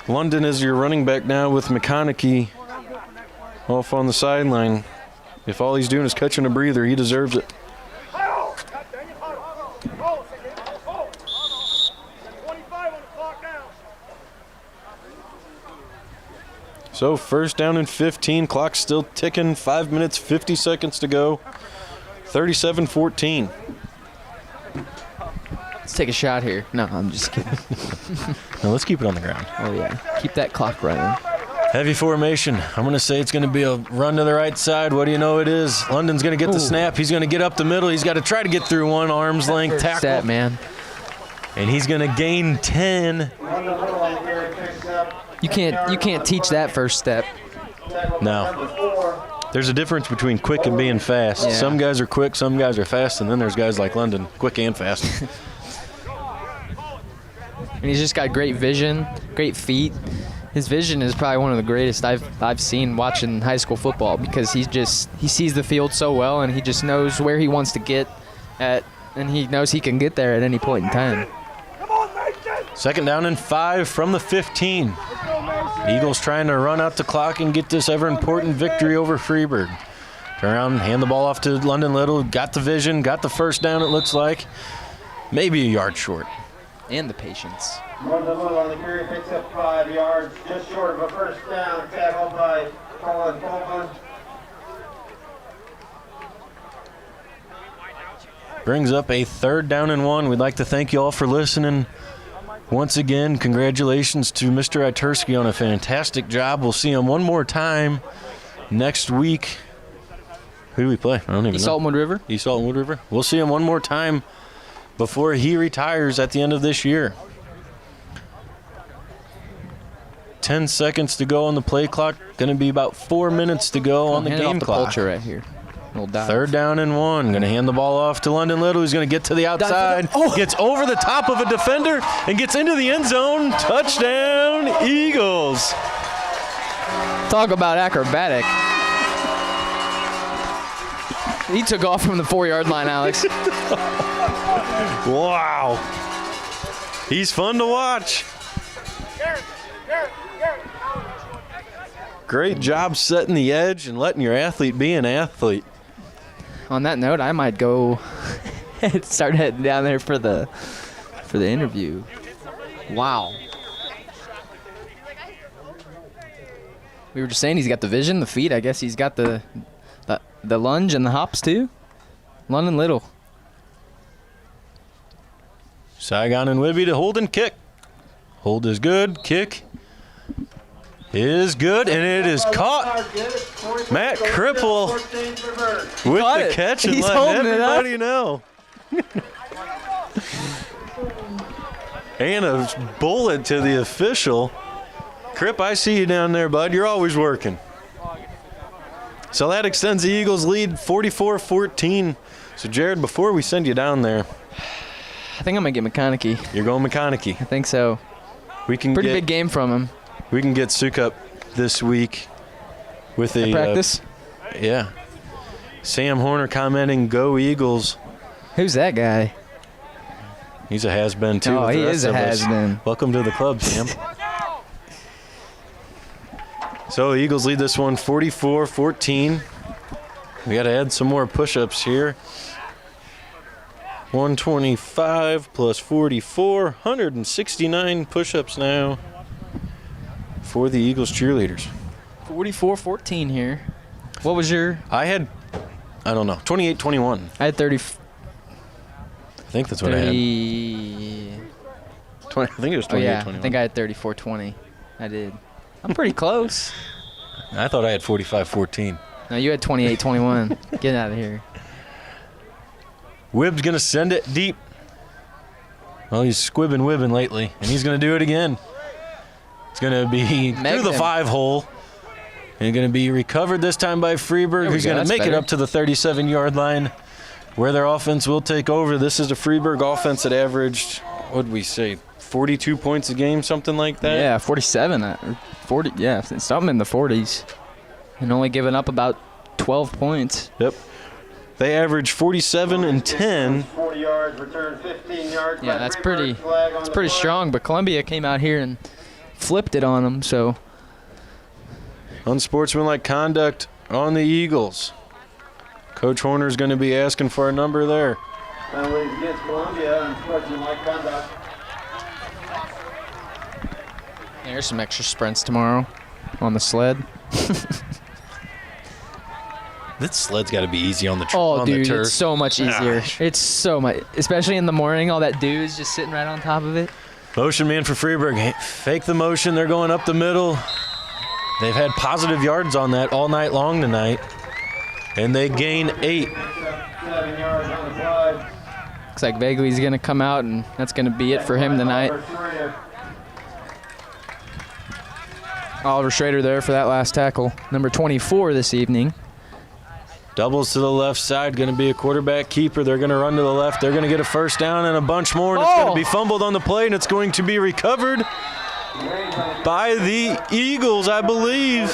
London is your running back now with McConaughey off on the sideline. If all he's doing is catching a breather, he deserves it. So first down and 15. Clock's still ticking. 5 minutes, 50 seconds to go. 37-14. Let's take a shot here. No, I'm just kidding. Now let's keep it on the ground. Oh, yeah. Keep that clock running. Heavy formation. I'm going to say it's going to be a run to the right side. What do you know it is? London's going to get the snap. He's going to get up the middle. He's got to try to get through one arm's length tackle. Stat, man. And he's going to gain 10. You can't teach that first step. No. There's a difference between quick and being fast. Yeah. Some guys are quick, some guys are fast, and then there's guys like London, quick and fast. And he's just got great vision, great feet. His vision is probably one of the greatest I've seen watching high school football, because he sees the field so well, and he just knows where he wants to get at, and he knows he can get there at any point in time. Second down and 5 from the 15. Eagles trying to run out the clock and get this ever-important victory over Freeburg. Turn around, hand the ball off to London Little. Got the vision, got the first down, it looks like. Maybe a yard short. And the patience. London Little on the carry picks up 5 yards, just short of a first down. Tackled by Colin Coleman. Brings up a third down and 1. We'd like to thank you all for listening. Once again, congratulations to Mr. Itursky on a fantastic job. We'll see him one more time next week. Who do we play? I don't even know. East Alton Wood River. East Alton Wood River. We'll see him one more time before he retires at the end of this year. 10 seconds to go on the play clock. Going to be about 4 minutes to go on the game clock. Culture right here. Third down and 1. Going to hand the ball off to London Little. He's going to get to the outside. Gets over the top of a defender and gets into the end zone. Touchdown, Eagles. Talk about acrobatic. He took off from the 4-yard line, Alex. Wow. He's fun to watch. Great job setting the edge and letting your athlete be an athlete. On that note, I might go start heading down there for the interview. Wow. We were just saying he's got the vision, the feet. I guess he's got the lunge and the hops too. London Little. Saigon and Wibby to hold and kick. Hold is good. Kick is good, and it is caught. Matt Cripple with the catch and letting everybody know. And a bullet to the official. Crip, I see you down there, bud. You're always working. So that extends the Eagles' lead 44-14. So, Jared, before we send you down there, I think I'm going to get McConaughey. You're going McConaughey. I think so. We can Pretty big game from him. We can get Sukup this week with a practice. Yeah. Sam Horner commenting, "Go Eagles." Who's that guy? He's a has-been too. Oh, he is a has-been. Welcome to the club, Sam. So Eagles lead this one 44-14. We got to add some more push-ups here. 125 plus 44, 169 push-ups now for the Eagles cheerleaders. 44-14 here. What was your? I don't know, 28-21. I had 30. I think that's what 30, I had. 20, I think it was 28-21. Oh, yeah, I think I had 34-20. I did. I'm pretty close. I thought I had 45-14. No, you had 28-21. Get out of here. Wibb's going to send it deep. Well, he's squibbing lately, and he's going to do it again. It's going to be through the 5-hole. And going to be recovered this time by Freeburg, who's going to make it up to the 37-yard line, where their offense will take over. This is a Freeburg offense that averaged, what did we say, 42 points a game, something like that? Yeah, 47. 40, yeah, something in the 40s. And only giving up about 12 points. Yep. They average 47 and 10. 40 yards, return 15 yards. Yeah, that's pretty strong, but Columbia came out here and flipped it on them, so. Unsportsmanlike conduct on the Eagles. Coach Horner's going to be asking for a number there. Penalties against Columbia, unsportsmanlike conduct. There's some extra sprints tomorrow on the sled. This sled's got to be easy on the Oh, on dude, the turf. it's so much easier. Gosh. It's so much, especially in the morning, all that dew is just sitting right on top of it. Motion man for Freeburg. Fake the motion. They're going up the middle. They've had positive yards on that all night long tonight. And they gain 8. 7 yards on the play. Looks like Vagley's going to come out, and that's going to be it for him tonight. Oliver Schrader there for that last tackle. Number 24 this evening. Doubles to the left side, going to be a quarterback keeper. They're going to run to the left. They're going to get a first down and a bunch more, and it's going to be fumbled on the play, and it's going to be recovered by the Eagles, I believe.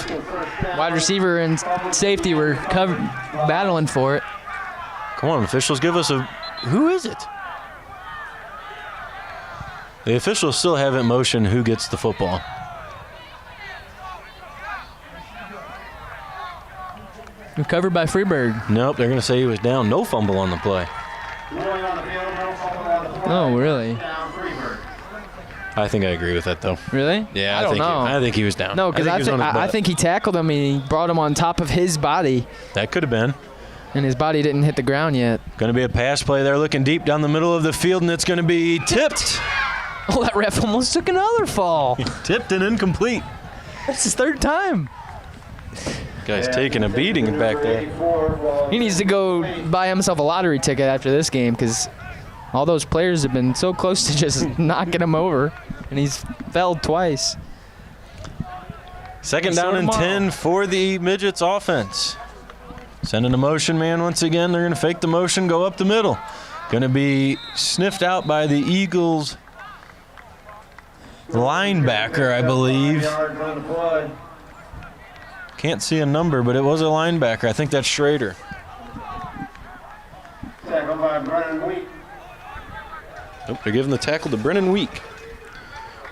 Wide receiver and safety were battling for it. Come on, officials, give us a... Who is it? The officials still haven't motioned who gets the football. Recovered by Freeburg. Nope, they're going to say he was down. No fumble on the play. Oh, really? I think I agree with that, though. Really? Yeah, I don't know. I think he was down. No, because I think he tackled him and he brought him on top of his body. That could have been. And his body didn't hit the ground yet. Going to be a pass play. They're looking deep down the middle of the field, and it's going to be tipped. Oh, that ref almost took another fall. Tipped and incomplete. That's his third time. Guy's taking a beating back there. He needs to go buy himself a lottery ticket after this game because all those players have been so close to just knocking him over, and he's felled twice. Second down and 10 for the Midgets offense. Sending a motion man once again. They're going to fake the motion, go up the middle. Going to be sniffed out by the Eagles linebacker, I believe. Can't see a number, but it was a linebacker. I think that's Schrader. Tackled by Brennan Wheat. Nope, they're giving the tackle to Brennan Week.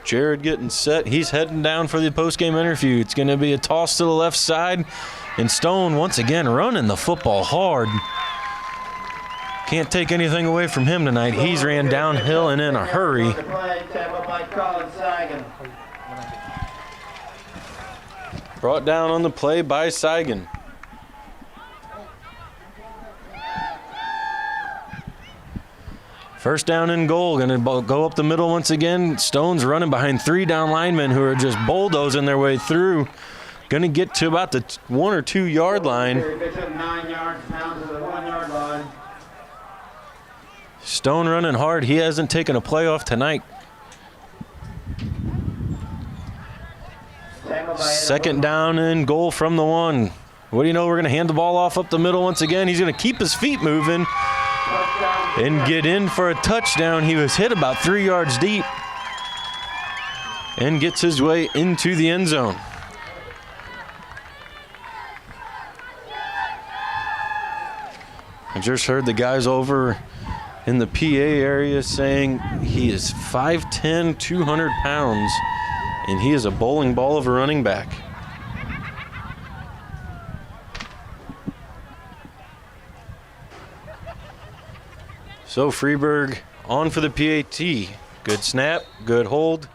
Jared getting set. He's heading down for the postgame interview. It's going to be a toss to the left side. And Stone, once again, running the football hard. Can't take anything away from him tonight. He's ran downhill and in a hurry. Brought down on the play by Seigan. First down and goal. Going to go up the middle once again. Stone's running behind 3 down linemen who are just bulldozing their way through. Going to get to about the 1 or 2 yard line. Stone running hard. He hasn't taken a playoff tonight. Second down and goal from the 1. What do you know? We're going to hand the ball off up the middle once again. He's going to keep his feet moving and get in for a touchdown. He was hit about 3 yards deep and gets his way into the end zone. I just heard the guys over in the PA area saying he is 5'10", 200 pounds, and he is a bowling ball of a running back. So Freeburg on for the PAT. Good snap, good hold.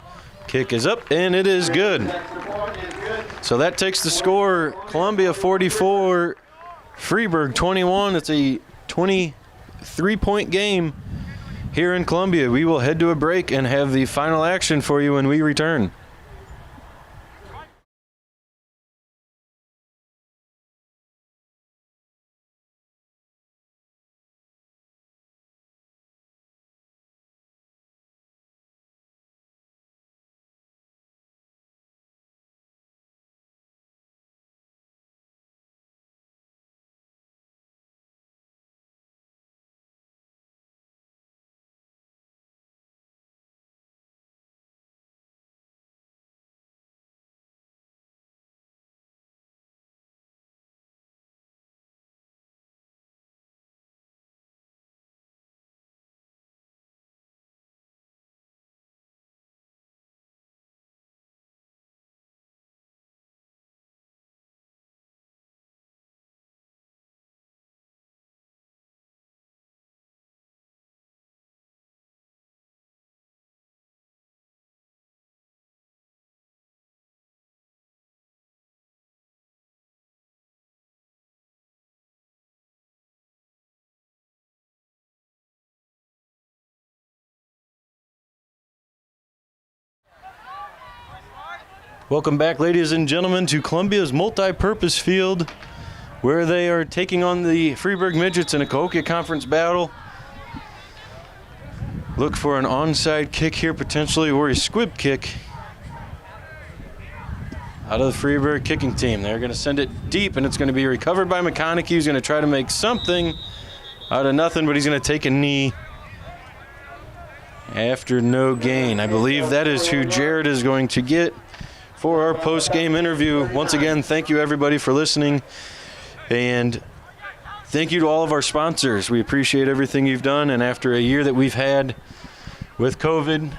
Kick is up, and it is good. So that takes the score, Columbia 44, Freeburg 21. It's a 23-point game here in Columbia. We will head to a break and have the final action for you when we return. Welcome back, ladies and gentlemen, to Columbia's multi-purpose field, where they are taking on the Freeburg Midgets in a Cahokia Conference battle. Look for an onside kick here potentially, or a squib kick out of the Freeburg kicking team. They're going to send it deep, and it's going to be recovered by McConaughey, who's going to try to make something out of nothing, but he's going to take a knee after no gain. I believe that is who Jared is going to get for our post-game interview. Once again, thank you everybody for listening, and thank you to all of our sponsors. We appreciate everything you've done, and after a year that we've had with COVID,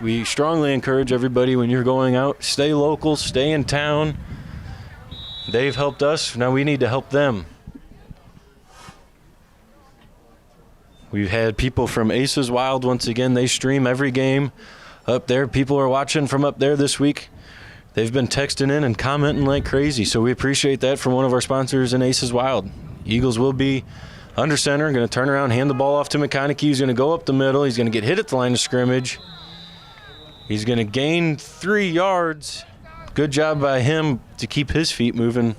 we strongly encourage everybody, when you're going out, stay local, stay in town. They've helped us, now we need to help them. We've had people from Aces Wild, once again, they stream every game up there. People are watching from up there this week. They've been texting in and commenting like crazy, so we appreciate that from one of our sponsors in Aces Wild. Eagles will be under center, going to turn around, hand the ball off to McConaughey. He's going to go up the middle. He's going to get hit at the line of scrimmage. He's going to gain 3 yards. Good job by him to keep his feet moving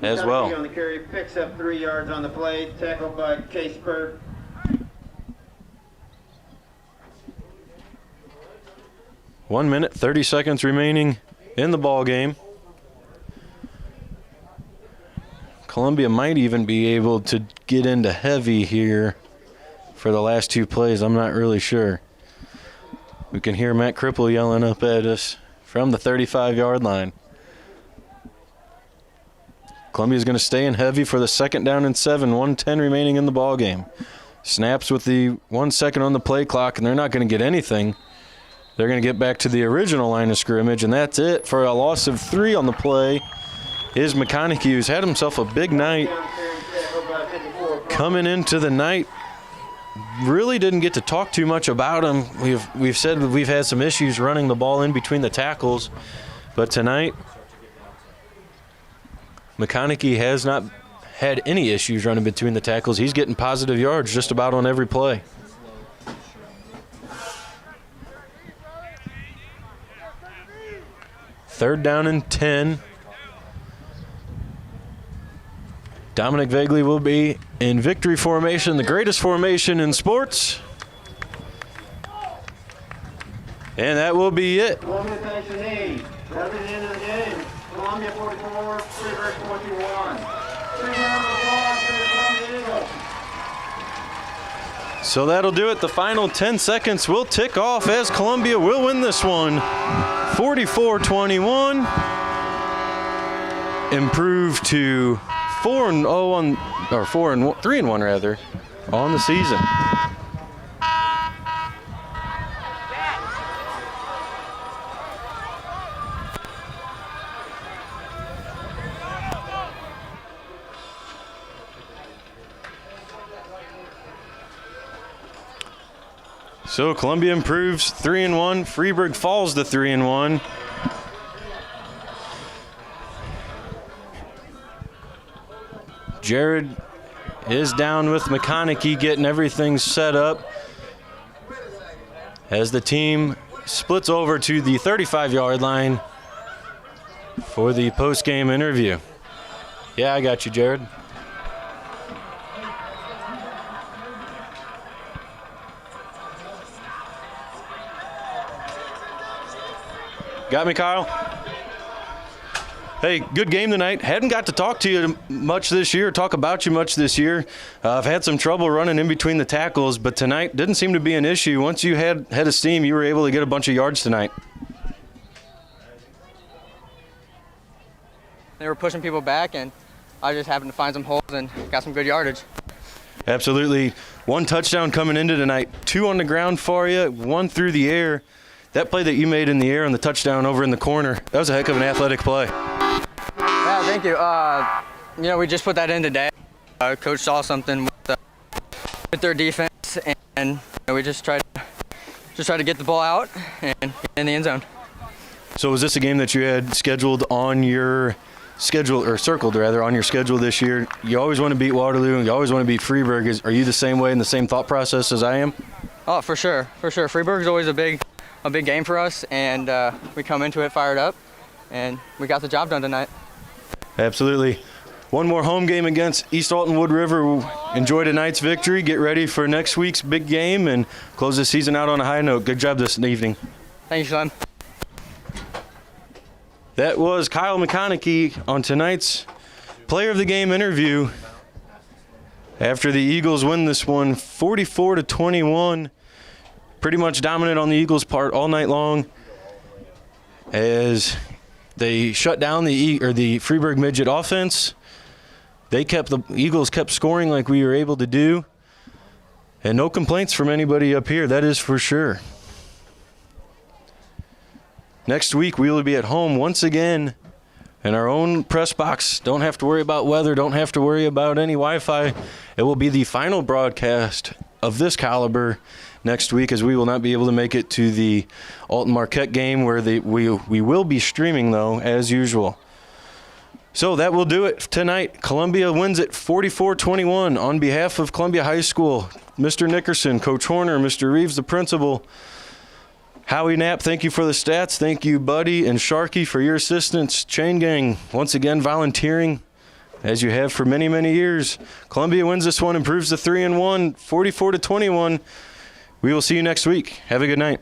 as well. On the carry, picks up 3 yards on the play, tackled by Case Bird. 1 minute, 30 seconds remaining in the ball game. Columbia might even be able to get into heavy here for the last 2 plays. I'm not really sure. We can hear Matt Cripple yelling up at us from the 35-yard line. Columbia's going to stay in heavy for the 2nd down and 7, 1:10 remaining in the ball game. Snaps with the 1 second on the play clock, and they're not going to get anything. They're going to get back to the original line of scrimmage, and that's it for a loss of 3 on the play. Is McConaughey, who's had himself a big night coming into the night. Really didn't get to talk too much about him. We've said that we've had some issues running the ball in between the tackles, but tonight McConaughey has not had any issues running between the tackles. He's getting positive yards just about on every play. Third down and 10. Dominic Vegley will be in victory formation, the greatest formation in sports. And that will be it. Columbia takes a knee. That's the end of the game. Columbia 44, Freeburg 21. 3 rounds of applause for the Columbia Eagles. So that'll do it. The final 10 seconds will tick off as Columbia will win this one. 44-21. Improved to 4-0 or 3-1 rather on the season. So Columbia improves 3-1. Freeburg falls to 3-1. Jared is down with McConaughey getting everything set up as the team splits over to the 35-yard line for the post-game interview. Yeah, I got you, Jared. Got me, Kyle? Hey, good game tonight. Hadn't got to talk to you much this year, talk about you much this year. I've had some trouble running in between the tackles, but tonight didn't seem to be an issue. Once you had a steam, you were able to get a bunch of yards tonight. They were pushing people back, and I just happened to find some holes and got some good yardage. Absolutely. 1 touchdown coming into tonight, 2 on the ground for you, 1 through the air. That play that you made in the air on the touchdown over in the corner, that was a heck of an athletic play. Yeah, thank you. We just put that in today. Coach saw something with their defense, and we just tried to get the ball out and get in the end zone. So was this a game that you had scheduled on your schedule, or circled rather, on your schedule this year? You always want to beat Waterloo, and you always want to beat Freeburg. Are you the same way in the same thought process as I am? Oh, for sure. Freeburg's always a big game for us, and we come into it fired up, and we got the job done tonight. Absolutely. One more home game against East Alton Wood River. Enjoy tonight's victory. Get ready for next week's big game and close the season out on a high note. Good job this evening. Thanks, son. That was Kyle McConaughey on tonight's Player of the Game interview after the Eagles win this one 44-21. Pretty much dominant on the Eagles' part all night long as they shut down the Freeburg Midget offense. The Eagles kept scoring like we were able to do, and no complaints from anybody up here, that is for sure. Next week we will be at home once again in our own press box. Don't have to worry about weather, don't have to worry about any Wi-Fi. It will be the final broadcast of this caliber next week, as we will not be able to make it to the Alton Marquette game, where we will be streaming though, as usual. So that will do it tonight. Columbia wins it 44-21. On behalf of Columbia High School, Mr. Nickerson, Coach Horner, Mr. Reeves, the principal, Howie Knapp, thank you for the stats. Thank you, Buddy and Sharky, for your assistance. Chain Gang, once again volunteering, as you have for many, many years. Columbia wins this one, improves to 3-1, 44-21. We will see you next week. Have a good night.